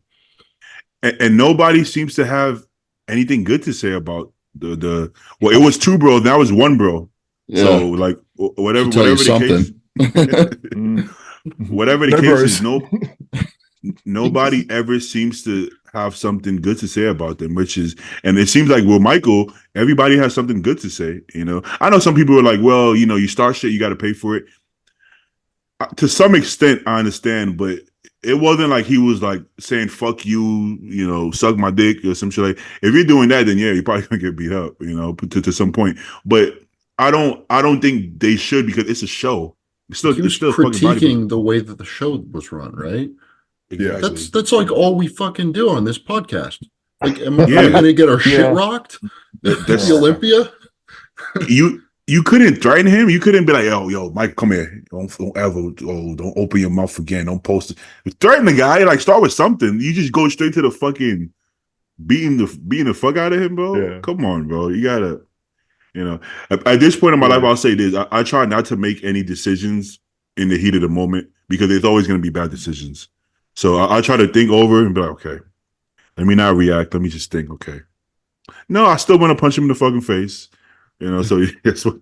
C: and nobody seems to have anything good to say about the. Well, it was two bros. Now it's one bro. Yeah. So like whatever the case, whatever the case is, nobody ever seems to have something good to say about them, and it seems like with Michael, everybody has something good to say. I know some people are like, well, you start shit, you got to pay for it. To some extent, I understand, but it wasn't like he was like saying "fuck you," suck my dick or some shit. Like, if you're doing that, then yeah, you're probably gonna get beat up, to some point. But I don't think they should because it's a show.
B: He was still critiquing the way that the show was run, right?
C: Exactly.
B: That's like all we fucking do on this podcast. Like, am I going to get our shit rocked? That's the Olympia.
C: You couldn't threaten him. You couldn't be like, yo, Mike, come here. Don't ever, don't open your mouth again. Don't post it. Threaten the guy. Like, start with something. You just go straight to the fucking beating the fuck out of him, bro. Yeah. Come on, bro. You gotta, At this point in my life, I'll say this: I try not to make any decisions in the heat of the moment because there's always going to be bad decisions. So I try to think over and be like, okay, let me not react. Let me just think, okay. No, I still want to punch him in the fucking face. So that's what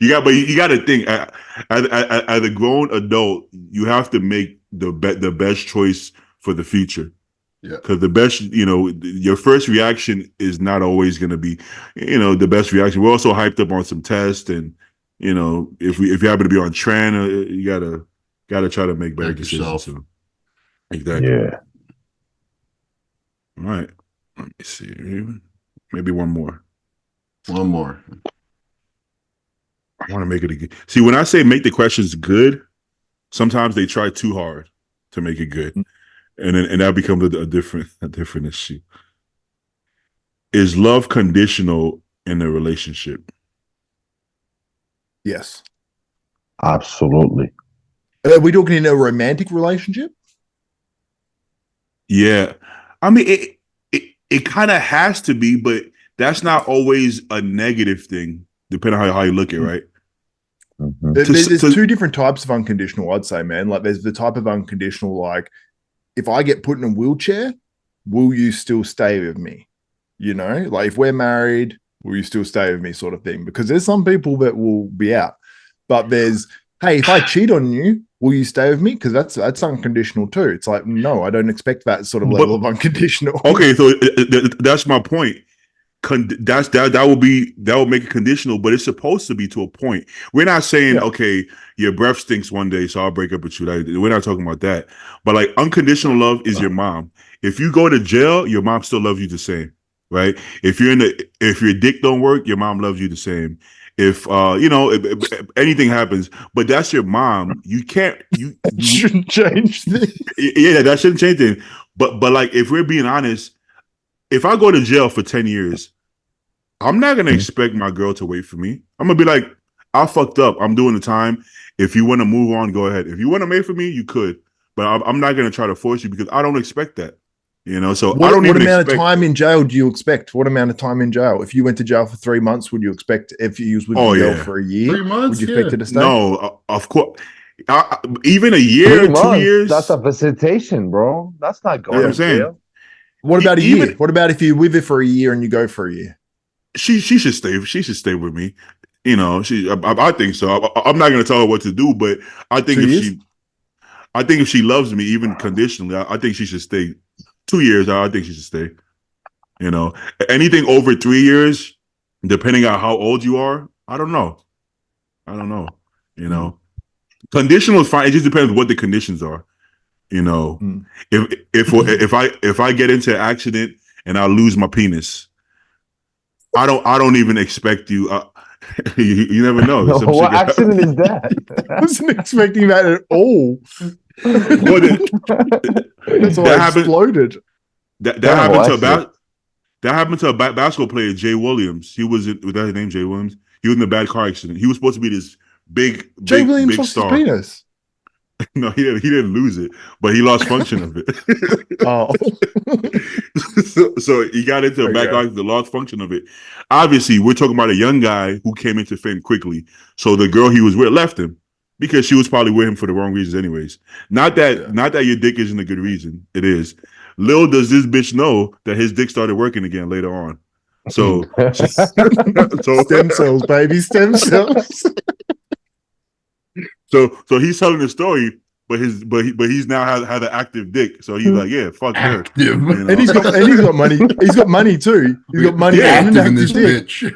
C: you got to think as a grown adult, you have to make the best choice for the future. Yeah. Because the best, your first reaction is not always going to be, the best reaction. We're also hyped up on some tests and, if you happen to be on trend, you gotta try to make better decisions. So. Exactly.
D: Yeah.
C: All right. Let me see. Maybe one more.
B: One more.
C: I want to make it good. See, when I say make the questions good, sometimes they try too hard to make it good, and that becomes a different issue. Is love conditional in a relationship?
E: Yes.
D: Absolutely.
E: Are we talking in a romantic relationship?
C: Yeah. I mean, it kind of has to be, but that's not always a negative thing, depending on how you look at it, right?
E: Mm-hmm. There's two different types of unconditional, I'd say, man. Like, there's the type of unconditional, like, if I get put in a wheelchair, will you still stay with me? Like, if we're married, will you still stay with me, sort of thing? Because there's some people that will be out. But there's, hey, if I cheat on you, will you stay with me? Because that's unconditional too. It's like, no, I don't expect that sort of level of unconditional.
C: Okay, so that's my point. That will make it conditional, but it's supposed to be to a point. We're not saying, okay, your breath stinks one day, so I'll break up with you. Like, we're not talking about that. But like, unconditional love is your mom. If you go to jail, your mom still loves you the same, right? If your dick don't work, your mom loves you the same. If if anything happens, but that's your mom. You can't. You
E: shouldn't change things.
C: Yeah, that shouldn't change things. But like, if we're being honest, if I go to jail for 10 years, I'm not gonna expect my girl to wait for me. I'm gonna be like, I fucked up. I'm doing the time. If you want to move on, go ahead. If you want to wait for me, you could. But I'm not gonna try to force you because I don't expect that. So I don't even.
E: What amount of time in jail do you expect? What amount of time in jail? If you went to jail for 3 months, would you expect? If you was with your girl for a year,
B: 3 months,
E: would you expect it to stay?
C: No, of course. Even a year, 2 years.
D: That's a visitation, bro. That's not going.
C: I'm saying.
E: What about a year? What about if you're with her for a year and you go for a year?
C: she should stay. She should stay with me. You know, I think so. I'm not going to tell her what to do, but I think if she loves me, even conditionally, I think she should stay. 2 years, I think she should stay. You know, anything over 3 years, depending on how old you are, I don't know. You know, conditional is fine. It just depends what the conditions are. You know, if I get into an accident and I lose my penis, I don't even expect you. You never know.
D: What accident is that?
E: I wasn't expecting that at all. That's why I exploded.
C: That happened to a basketball player, Jay Williams. Was that his name, Jay Williams? He was in a bad car accident. He was supposed to be this big star.
E: Penis.
C: No, he didn't lose it, but he lost function of it.
E: Oh,
C: so he got into a back accident, the lost function of it. Obviously, we're talking about a young guy who came into fame quickly. So the girl he was with left him because she was probably with him for the wrong reasons, anyways. Not that your dick isn't a good reason. It is. Little does this bitch know that his dick started working again later on. So
E: stem cells, baby, stem cells.
C: So he's telling the story, but he's now had an active dick. So he's like, yeah, fuck her. You know?
E: And he's got money. He's got money too. He's got money and an active
B: bitch.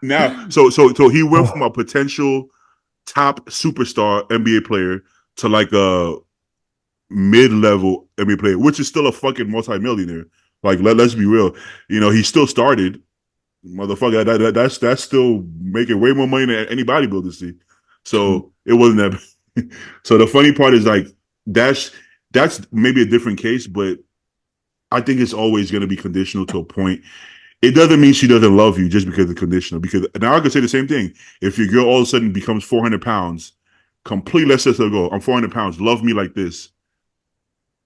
C: Now, so he went from a potential top superstar NBA player to like a mid-level NBA player, which is still a fucking multimillionaire. Like, let's be real. You know, he still started. Motherfucker, that's still making way more money than any bodybuilder see. So it wasn't that. So the funny part is like that's maybe a different case, but I think it's always going to be conditional to a point. It doesn't mean she doesn't love you just because it's conditional. Because now I could say the same thing. If your girl all of a sudden becomes 400 pounds, completely let's just go. I'm 400 pounds. Love me like this.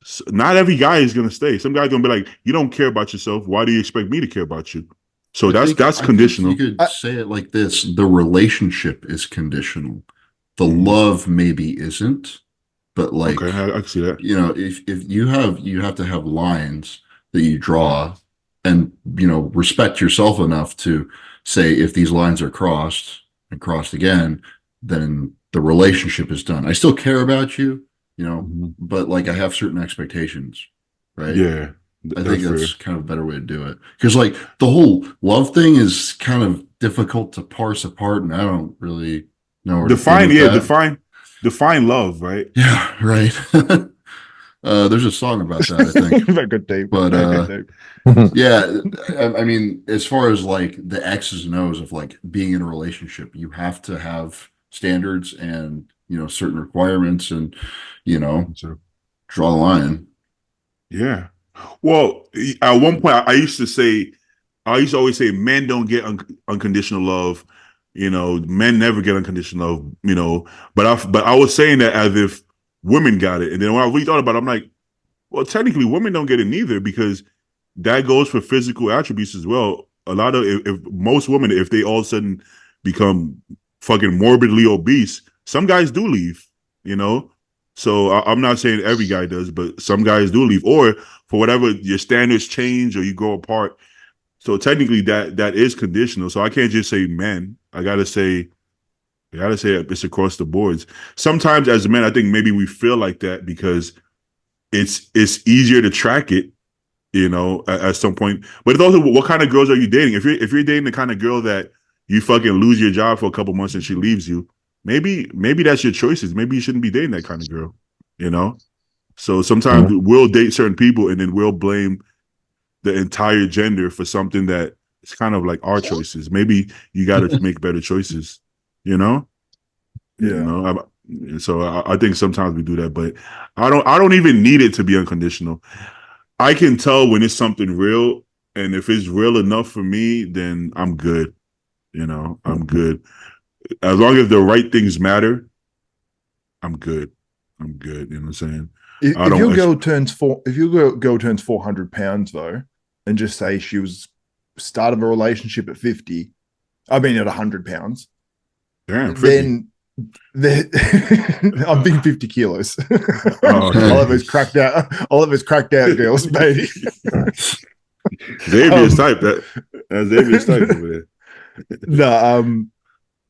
C: So not every guy is going to stay. Some guy's going to be like, you don't care about yourself. Why do you expect me to care about you? So that's conditional.
B: You could say it like this: the relationship is conditional. The love maybe isn't, but like,
C: okay, I can see that.
B: You know, if you have to have lines that you draw, and you know, respect yourself enough to say if these lines are crossed and crossed again, then the relationship is done. I still care about you, you know, but like I have certain expectations, right?
C: Yeah.
B: I think that's kind of a better way to do it. Because like the whole love thing is kind of difficult to parse apart, and I don't really know where
C: define love, right?
B: Yeah, right. There's a song about that, I think.
E: Very good, Dave.
B: But yeah, I mean, as far as like the X's and O's of like being in a relationship, you have to have standards and, you know, certain requirements, and, you know, draw the line.
C: Yeah. Well, at one point, I used to always say, men don't get unconditional love. You know, men never get unconditional love. You know, but I was saying that as if women got it, and then when I really thought about it, I'm like, well, technically, women don't get it neither, because that goes for physical attributes as well. A lot of if most women, if they all of a sudden become fucking morbidly obese, some guys do leave. You know. So I'm not saying every guy does, but some guys do leave, or for whatever your standards change or you grow apart. So technically that is conditional. So I can't just say men. I gotta say it's across the boards. Sometimes as men, I think maybe we feel like that because it's easier to track it, you know, at some point. But it's also what kind of girls are you dating? If you're dating the kind of girl that you fucking lose your job for a couple months and she leaves you, maybe that's your choices. Maybe you shouldn't be dating that kind of girl, you know? So sometimes we'll date certain people and then we'll blame the entire gender for something that is kind of like our choices. Maybe you got to make better choices, you know? Yeah. You know? So I think sometimes we do that, but I don't even need it to be unconditional. I can tell when it's something real, and if it's real enough for me, then I'm good. You know, I'm good. As long as the right things matter, I'm good. I'm good. You know what I'm saying?
E: If your girl turns 400 pounds though, and just say she was started a relationship at 50, I mean at 100 pounds.
C: Damn, 50.
E: Then I'm being 50 kilos. All of us cracked out girls, baby.
C: Xavier's type that. That's David Stipes over there.
E: No,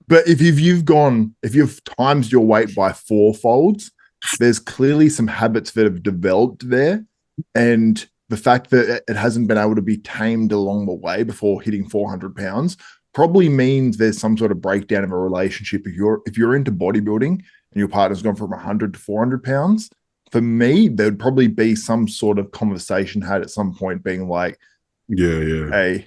E: but if you've times your weight by 4 folds, there's clearly some habits that have developed there, and the fact that it hasn't been able to be tamed along the way before hitting 400 pounds probably means there's some sort of breakdown of a relationship. If you're into bodybuilding and your partner's gone from 100 to 400 pounds, for me, there'd probably be some sort of conversation had at some point being like,
C: Yeah.
E: hey,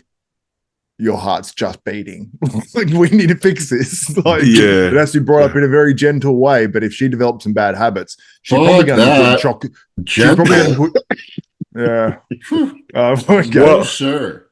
E: your heart's just beating. Like, we need to fix this. Like,
C: Yeah.
E: it has to be brought up in a very gentle way. But if she develops some bad habits, she's
B: Fuck
E: probably going to
B: that.
E: put chocolate. She's probably going to put. Yeah. Okay.
B: No, sir.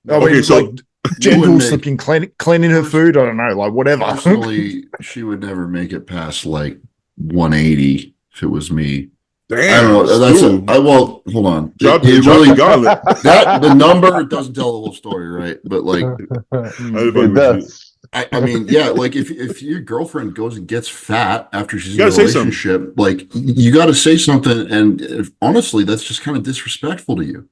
E: I mean,
C: Okay, so-
E: like gentle looking, cleaning her food. I don't know, like whatever.
B: Personally, she would never make it past like 180 if it was me.
C: Damn.
B: I don't know. That's
C: dude.
B: well, hold on.
C: Drop
B: It
C: the
B: really
C: gauntlet.
B: that the number doesn't tell the whole story, right? But like,
D: It does.
B: I mean, yeah, like if your girlfriend goes and gets fat after she's in
C: You
B: a
C: gotta say something.
B: relationship, like you got to say something. And honestly, that's just kind of disrespectful to you.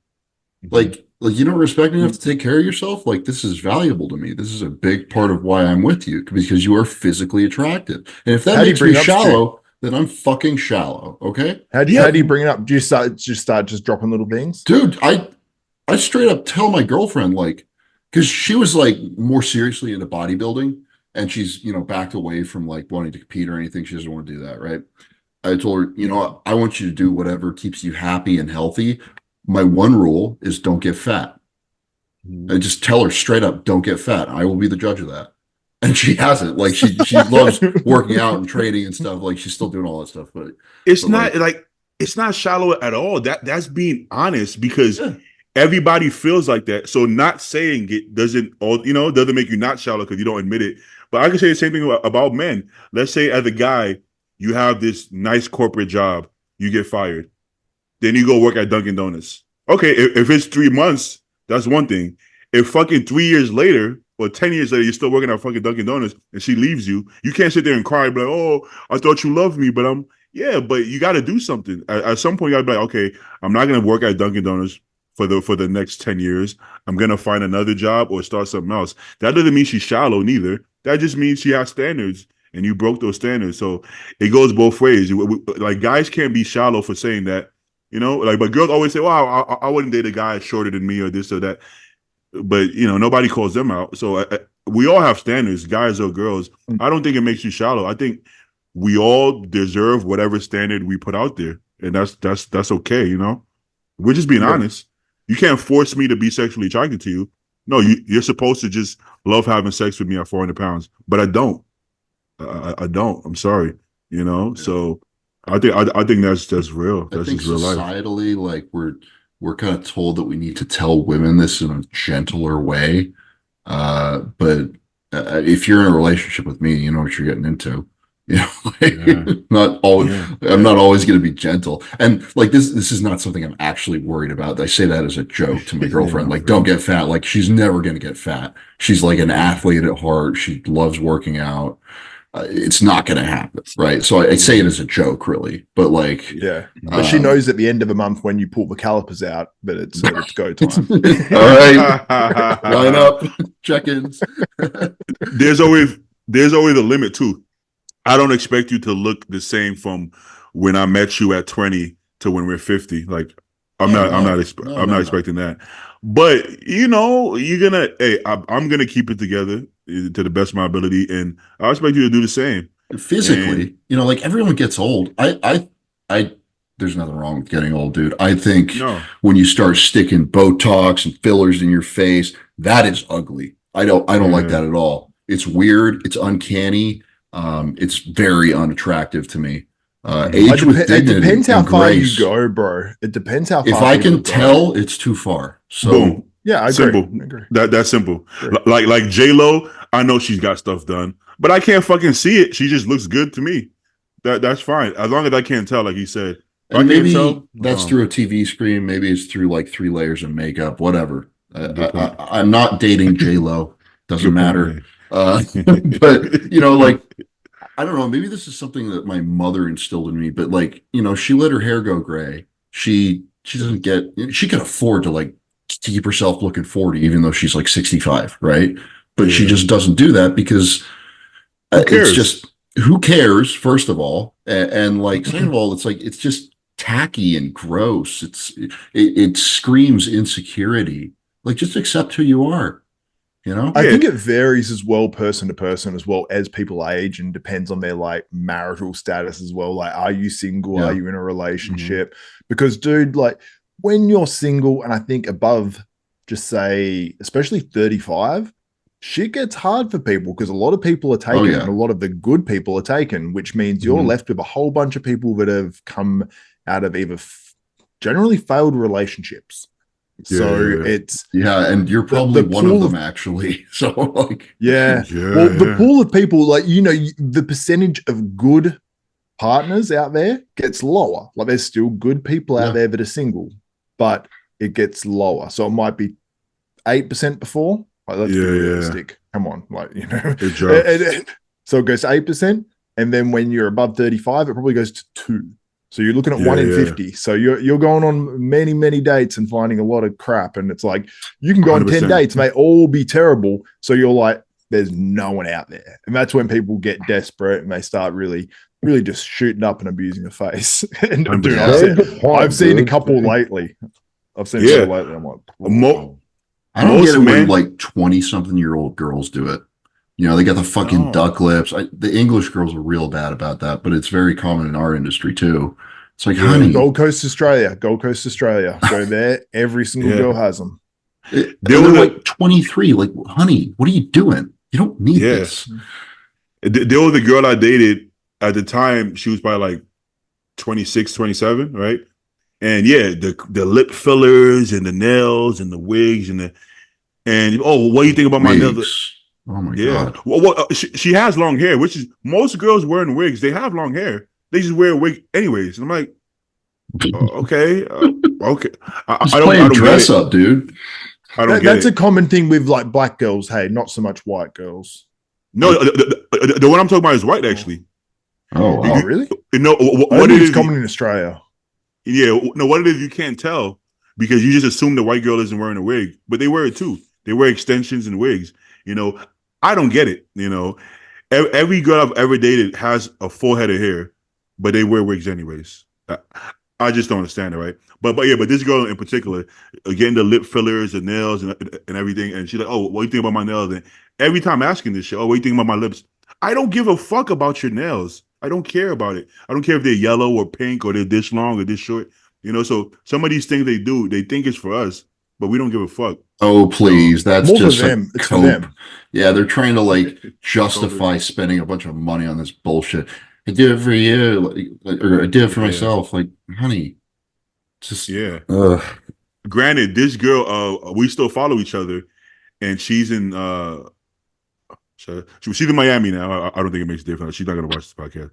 B: Like you don't respect me enough to take care of yourself. Like, this is valuable to me. This is a big part of why I'm with you, because you are physically attractive. And if that
E: How do you
B: makes
E: bring
B: me
E: up
B: shallow, then I'm fucking shallow. Okay,
E: How do you bring it up? Do you start just dropping little things?
B: dude. I straight up tell my girlfriend, like, because she was like more seriously into bodybuilding, and she's backed away from like wanting to compete or anything. She doesn't want to do that, right? I told her, I want you to do whatever keeps you happy and healthy. My one rule is don't get fat. I just tell her straight up, don't get fat. I will be the judge of that. And she hasn't. Like, she loves working out and training and stuff. Like, she's still doing all that stuff. But
C: It's not like it's not shallow at all. That's being honest, because everybody feels like that. So not saying it doesn't make you not shallow because you don't admit it. But I can say the same thing about men. Let's say as a guy, you have this nice corporate job, you get fired. Then you go work at Dunkin' Donuts. Okay, if it's 3 months, that's one thing. If fucking 3 years later or 10 years later, you're still working at fucking Dunkin' Donuts and she leaves you can't sit there and cry and be like, oh, I thought you loved me, but but you got to do something. At some point, you got to be like, okay, I'm not going to work at Dunkin' Donuts for the next 10 years. I'm going to find another job or start something else. That doesn't mean she's shallow neither. That just means she has standards and you broke those standards. So it goes both ways. Like, guys can't be shallow for saying that. But girls always say, well, I wouldn't date a guy shorter than me or this or that. But, nobody calls them out. So we all have standards, guys or girls. I don't think it makes you shallow. I think we all deserve whatever standard we put out there. And that's okay, We're just being honest. You can't force me to be sexually attracted to you. No, you're supposed to just love having sex with me at 400 pounds. But I don't. I don't. I'm sorry. So I think that's real. That's
B: I think
C: just real life.
B: societally, like, we're kind of told that we need to tell women this in a gentler way. But if you're in a relationship with me, you know what you're getting into. Not always. I'm not always going to be gentle. And like, this is not something I'm actually worried about. I say that as a joke to my girlfriend. Like, don't get fat. Like, she's never going to get fat. She's like an athlete at heart. She loves working out. It's not going to happen, right? So I say it as a joke, really, but like,
E: but she knows at the end of the month when you pull the calipers out that it's go time.
B: All right, line up, check-ins.
C: There's always a limit too. I don't expect you to look the same from when I met you at 20 to when we're 50. Like, I'm not expecting that. But you're gonna. I'm gonna keep it together to the best of my ability, and I expect you to do the same.
B: Physically, like, everyone gets old. I there's nothing wrong with getting old, dude. I think when you start sticking Botox and fillers in your face, that is ugly. I don't like that at all. It's weird. It's uncanny. It's very unattractive to me. Age with dignity.
E: It depends how far
B: grace.
E: you go, bro. It depends how far.
B: If I can tell, it's too far. So
C: boom.
E: Yeah, I agree.
C: Simple.
E: I agree.
C: That's simple. Like J-Lo, I know she's got stuff done, but I can't fucking see it. She just looks good to me. That's fine. As long as I can't tell, like you said.
B: And maybe that's through a TV screen. Maybe it's through like 3 layers of makeup, whatever. I'm not dating J-Lo. Doesn't matter. But, like, I don't know. Maybe this is something that my mother instilled in me, but like, she let her hair go gray. She doesn't get, she can afford to like to keep herself looking 40, even though she's like 65, right? But she
C: Yeah.
B: just doesn't do that because
C: Who cares?
B: it's just, who cares, first of all, and like second of all, it's like it's just tacky and gross. It screams insecurity. Like, just accept who you are, you know?
E: I
C: Yeah.
E: think it varies as well, person to person, as well as people age, and depends on their like marital status as well. Like, are you single?
B: Yeah.
E: Are you in a relationship? Because, dude, like when you're single and I think above, just say, especially 35, shit gets hard for people because a lot of people are taken
B: yeah.
E: and a lot of the good people are taken, which means you're
B: Mhm.
E: left with a whole bunch of people that have come out of either generally failed relationships. So
C: Yeah.
E: it's,
B: Yeah, and you're probably
E: the
B: one of
E: pool
B: them
E: of-
B: actually. So like,
E: yeah.
C: Yeah,
E: Well, the
C: yeah.
E: pool of people, like, you know, the percentage of good partners out there gets lower. Like, there's still good people out
B: Yeah.
E: there that are single, but it gets lower. So it might be 8% before. Like, let's be
C: Yeah, yeah.
E: realistic. Come on, like, you know.
C: It drops.
E: So it goes to 8%, and then when you're above 35, it probably goes to 2. So you're looking at
C: Yeah,
E: 1 in
C: yeah.
E: 50. So you're going on many, many dates and finding a lot of crap. And it's like, you can go on 10
C: 100%.
E: dates, and they all be terrible. So you're like, there's no one out there. And that's when people get desperate and they start really just shooting up and abusing the face. And dude,
C: 100%.
E: I've seen a couple lately. I've seen
C: Yeah.
E: a couple lately. I'm like,
C: Mo-
B: I don't
C: Most
B: get it when
C: men-
B: like 20-something-year-old girls do it. You know, they got the fucking
C: No.
B: duck lips. The English girls are real bad about that, but it's very common in our industry too. It's like,
C: Yeah.
B: honey,
E: Gold Coast, Australia. Go there. Every single
C: Yeah.
E: girl has them.
B: they're like 23. Like, honey, what are you doing? You don't need
C: Yeah.
B: this.
C: There was a girl I dated at the time. She was probably like 26, 27, right? And yeah, the lip fillers and the nails and the wigs and what do you think about my nails?
B: Wigs. Oh my
C: Yeah.
B: god.
C: Well, she has long hair, which is most girls wearing wigs. They have long hair. They just wear a wig anyways. And I'm like, okay, okay.
B: Just
C: I
B: play
C: don't
B: dress
C: get it.
B: up, dude.
C: I don't get
E: That's
C: it.
E: a common thing with like black girls. Hey, not so much white girls.
C: No, the one I'm talking about is white actually.
B: Oh wow.
E: Oh, really?
C: You know
E: I
C: what
E: think
C: it
E: it's
C: is?
E: common in Australia.
C: Yeah, no, what it is you can't tell because you just assume the white girl isn't wearing a wig, but they wear it too. They wear extensions and wigs. You know, I don't get it. You know, every girl I've ever dated has a full head of hair, but they wear wigs anyways. I just don't understand it, right? But this girl in particular, getting the lip fillers and nails and everything, and she's like, "Oh, what do you think about my nails?" And every time asking this shit, "Oh, what do you think about my lips?" I don't give a fuck about your nails. I don't care about it. I don't care if they're yellow or pink or they're this long or this short. You know, so some of these things they do, they think it's for us, but we don't give a fuck.
B: Oh please, that's
E: More for
B: just
E: them.
B: a
E: It's for
B: cope.
E: them.
B: Yeah, they're trying to like justify spending a bunch of money on this bullshit. I do it for you, or I do it for
C: Yeah.
B: myself. Like, honey, just
C: Yeah.
B: ugh.
C: Granted, this girl, we still follow each other, and she's in she's in Miami now. I don't think it makes a difference. She's not gonna watch this podcast.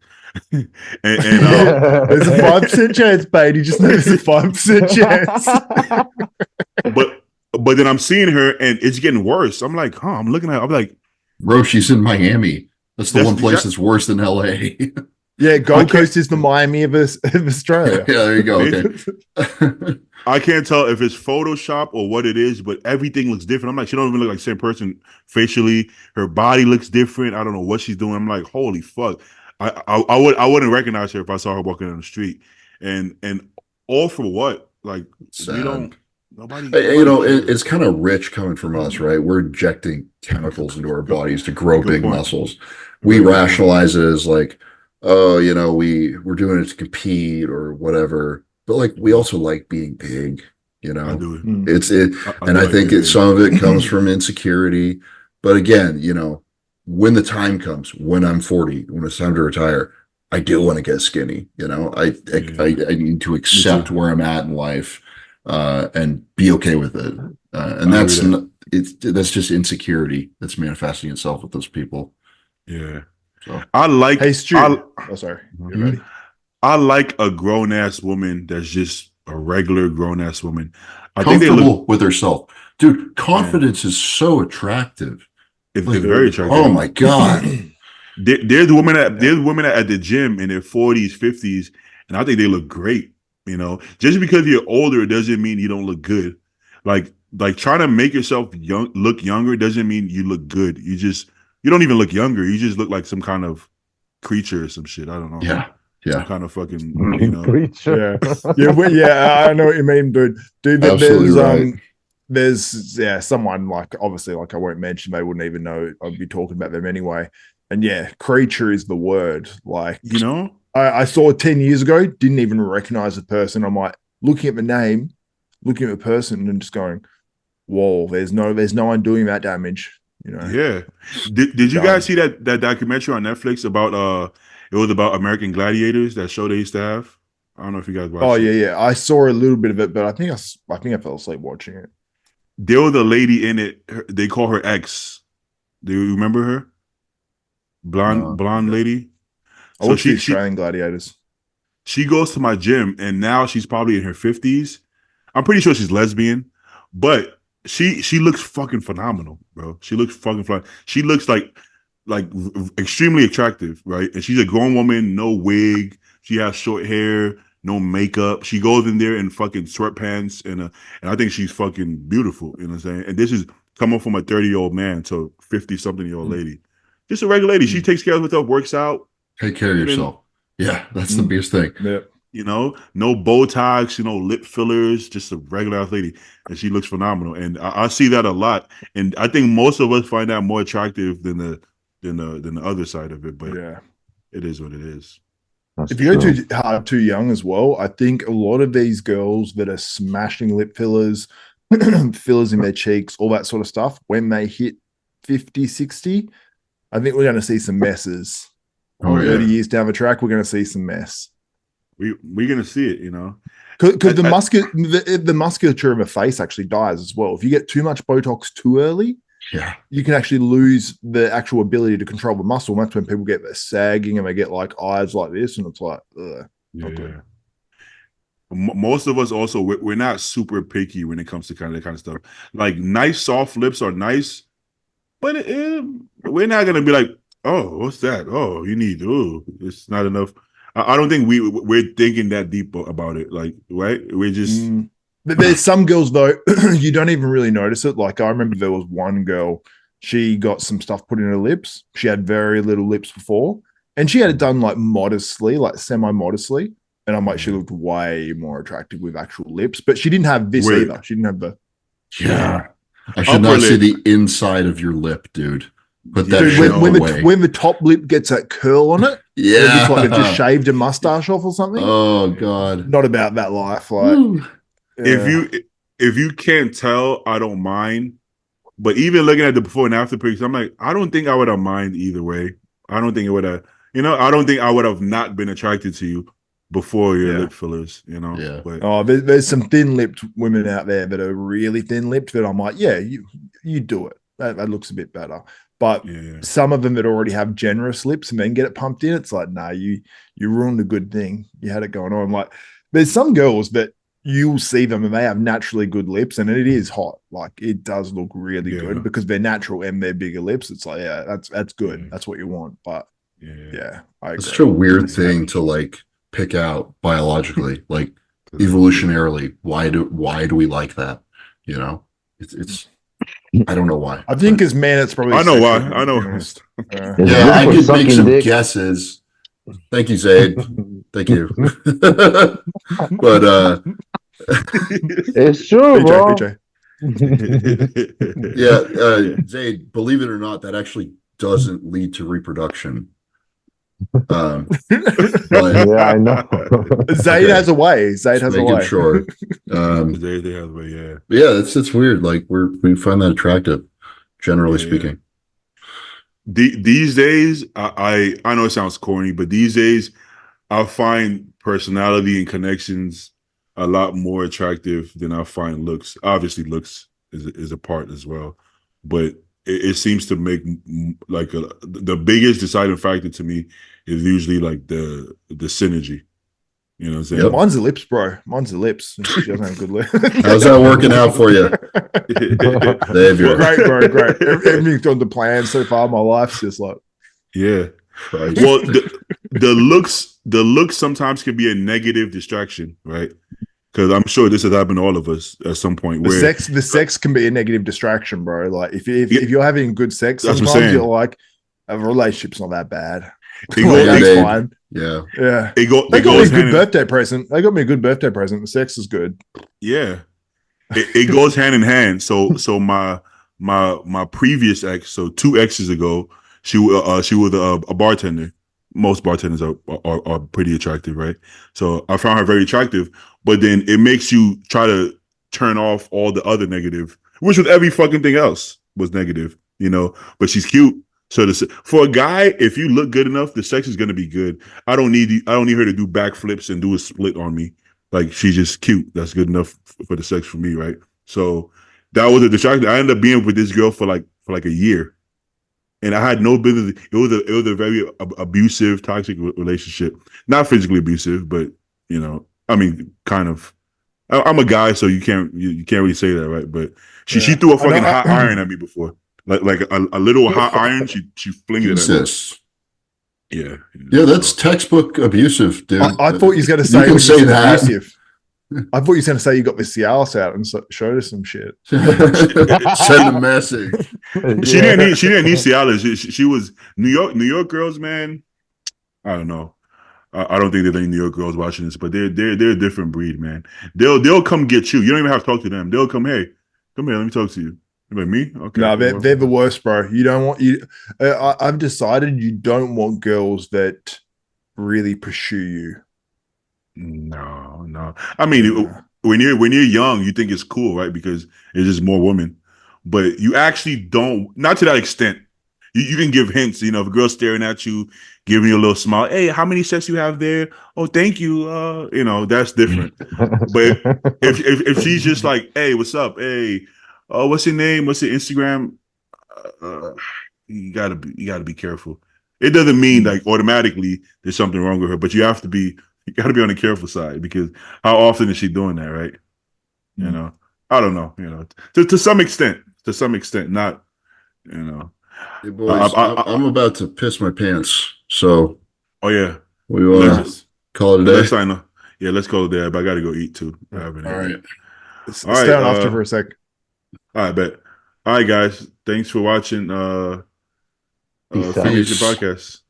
C: and
E: There's a 5% chance, babe. You just know there's a 5% chance.
C: but then I'm seeing her, and it's getting worse. I'm like, huh? I'm looking at her, I'm like,
B: Bro, she's in Miami. That's the
C: That's
B: one place
C: exact-
B: that's worse than LA.
E: Yeah,
C: I
E: Gold
C: can't-
E: Coast is the Miami of Australia.
B: Yeah, there you go. Okay.
C: I can't tell if it's Photoshop or what it is, but everything looks different. I'm like, she don't even look like the same person facially. Her body looks different. I don't know what she's doing. I'm like, holy fuck. I wouldn't recognize her if I saw her walking down the street. And all for what? Like, we don't. Nobody.
B: You know, it's kind of rich coming from us, right? We're injecting chemicals into our bodies to grow
C: Good
B: big
C: point.
B: muscles. We rationalize it as like, oh, you know, we're doing it to compete or whatever. But like, we also like being big, you
C: I
B: know.
C: do it.
E: Mm.
B: It's it, and I
C: like
B: think
C: it.
B: some of it comes from insecurity. But again, you know, when the time comes, when I'm 40, when it's time to retire, I do want to get skinny. You know, I need to accept where I'm at in life, and be okay with it. And that's that's just insecurity that's manifesting itself with those people.
C: Yeah.
B: So.
C: I like.
E: Hey, Stu. Oh, sorry. You're
B: Mhm.
E: ready.
C: I like a grown ass woman that's just a regular grown ass woman. I think they
B: Comfortable
C: look.
B: with herself, dude. Confidence is so attractive.
C: It's
B: Like,
C: very attractive.
B: Oh my god.
C: There's women at the gym in their 40s, 50s, and I think they look great. You know, just because you're older doesn't mean you don't look good. Like like trying to make yourself look younger doesn't mean you look good. You don't even look younger. You just look like some kind of creature or some shit. I don't know.
B: Yeah.
C: Some
B: Yeah.
C: kind of fucking, you know.
D: Creature.
E: I know what you mean, dude.
B: Absolutely right.
E: There's someone like obviously like I won't mention, they wouldn't even know I'd be talking about them anyway. And yeah, creature is the word. Like,
C: You know?
E: I saw 10 years ago, didn't even recognize the person. I'm like looking at the name, looking at the person, and just going, "Whoa, there's no one doing that damage." You know?
C: Yeah. Did you guys see that documentary on Netflix about it was about American Gladiators, that show they used to have? I don't know if you guys watched
E: Oh
C: it.
E: yeah. I saw a little bit of it, but I think I fell asleep watching it.
C: There was a lady in it. They call her X. Do you remember her? Blonde lady.
E: I watched the Australian Gladiators.
C: She goes to my gym, and now she's probably in her 50s. I'm pretty sure she's lesbian, but she looks fucking phenomenal, bro. She looks fucking fun. She looks like extremely attractive, right? And she's a grown woman, no wig. She has short hair, no makeup. She goes in there in fucking sweatpants, and I think she's fucking beautiful. You know what I'm saying? And this is coming from a 30-year-old man to a 50-something-year-old lady. Just a regular lady. She takes care of herself, works out.
B: Take care of yourself. Yeah, that's the biggest thing.
E: Yeah.
C: You know, no Botox, lip fillers, just a regular ass lady, and she looks phenomenal. And I see that a lot, and I think most of us find that more attractive than the other side of it. But
E: Yeah.
C: it is what it is.
D: That's
E: If you go
D: true.
E: too young as well, I think a lot of these girls that are smashing lip fillers, fillers in their cheeks, all that sort of stuff, when they hit 50, 60, I think we're going to see some messes.
B: Oh, yeah.
E: 30 years down the track, we're going to see some mess.
C: We're gonna see it,
E: Because the musculature of a face actually dies as well. If you get too much Botox too early,
B: Yeah.
E: you can actually lose the actual ability to control the muscle. And that's when people get their sagging and they get like eyes like this, and it's like, ugh, not good.
C: Most of us also we're not super picky when it comes to that kind of stuff. Like nice soft lips are nice, but we're not gonna be like, oh, what's that? Oh, you need. Oh, it's not enough. I don't think we're thinking that deep about it. Like, right? We're just.
E: But there's some girls though, you don't even really notice it. Like I remember there was one girl, she got some stuff put in her lips. She had very little lips before, and she had it done like modestly, like semi-modestly. And I'm like, she looked way more attractive with actual lips, but she didn't have this either. She didn't have the.
B: Yeah. I should not see the inside of your lip, dude. But that
E: dude, when the top lip gets that curl on it,
B: yeah,
E: it looks like they've just shaved a mustache off or something.
B: Oh god,
E: not about that life. Like,
C: if you can't tell, I don't mind. But even looking at the before and after pictures, I'm like, I don't think I would have mind either way. I don't think it would have. I don't think I would have not been attracted to you before your lip fillers.
B: Yeah.
C: But,
E: there's some thin-lipped women out there that are really thin-lipped that I'm like, yeah, you do it. That looks a bit better. But some of them that already have generous lips and then get it pumped in, it's like, nah, you ruined a good thing. You had it going on. Like, there's some girls that you'll see them and they have naturally good lips, and it is hot. Like, it does look really good because they're natural and they're bigger lips. It's like, yeah, that's good. Yeah. That's what you want. But I agree.
B: It's such a weird thing to like pick out biologically, like evolutionarily. Why do we like that? It's I don't know why.
E: I think as men, it's probably.
C: I know why. I know.
B: I could make some guesses. Thank you, Zaid. Thank you. But
D: it's true, bro.
B: Zaid, believe it or not, that actually doesn't lead to reproduction.
E: But,
D: I know.
E: Zaid has a way. Zaid has a way.
B: Sure.
C: Zaid has a way. Yeah.
B: Yeah, it's weird. Like we find that attractive, generally speaking.
C: These days, I know it sounds corny, but these days, I find personality and connections a lot more attractive than I find looks. Obviously, looks is a part as well, but it seems to make like the biggest deciding factor to me is usually like the synergy. You know what I'm saying?
E: Yep. Mine's the lips, bro. Mine's the lips. She doesn't have good lips.
B: How's that working out for you?
E: Great, bro. Great. Everything's gone to plan so far. My life's just like,
B: Christ.
C: Well, the looks sometimes can be a negative distraction, right? Because I'm sure this has happened to all of us at some point. Where
E: The sex can be a negative distraction, bro. Like if you're having good sex,
C: That's what I'm
E: sometimes
C: saying.
E: you're like, a relationship's not that bad.
C: It
E: Like,
C: goes-
E: that's
B: Band-Aid.
E: fine.
B: Yeah.
E: Yeah.
C: They
E: They got me a
C: goes
E: good
C: hand in,
E: birthday present. They got me a good birthday present. The sex is good.
C: yeah. It goes hand in hand. So my previous ex, so 2 exes ago, she was a bartender. Most bartenders are pretty attractive, right? So I found her very attractive, but then it makes you try to turn off all the other negative, which with every fucking thing else was negative, you know. But she's cute, so for a guy, if you look good enough, the sex is gonna be good. I don't need her to do backflips and do a split on me. Like she's just cute. That's good enough for the sex for me, right? So that was a distraction. I ended up being with this girl for like a year, and I had no business. It was a very abusive, toxic relationship. Not physically abusive, but you know, I mean, kind of. I'm a guy, so you can't really say that, right? But she threw a fucking hot iron at me before, like a little hot iron. She flinged it at me.
B: Jesus.
C: Yeah,
B: Yeah, that's textbook abusive, dude.
E: I thought you was going to
B: You
E: say
B: can
E: it was
B: say that.
E: abusive. I thought you was going to say you got Miss Cialis out and showed us some shit.
B: Send a message.
C: She didn't need Cialis. She was New York girls, man. I don't know. I don't think there's any New York girls watching this, but they're a different breed, man. They'll come get you. You don't even have to talk to them. They'll come, hey, come here, let me talk to you. You're like, me? Okay.
E: No, they're the worst, bro. You don't want you. I've decided you don't want girls that really pursue you.
C: No. I mean, when you're young, you think it's cool, right? Because it's just more women. But you actually don't. Not to that extent. You can give hints. You know, if a girl's staring at you, giving you a little smile. Hey, how many sets you have there? Oh, thank you. You know, that's different. But if she's just like, hey, what's up? Hey, what's your name? What's your Instagram? You gotta be careful. It doesn't mean like automatically there's something wrong with her, but you gotta be on the careful side, because how often is she doing that, right? You know, I don't know. You know, to some extent, not, you know.
B: Hey boys, I'm about to piss my pants. So,
C: oh yeah,
B: we want to call it a day.
C: Let's sign up. Yeah, let's call it a day. But I got to go eat too.
B: All right.
E: Stay on after for a sec.
C: All right, bet. All right, guys. Thanks for watching.
D: Peace out.
C: FNP Podcast.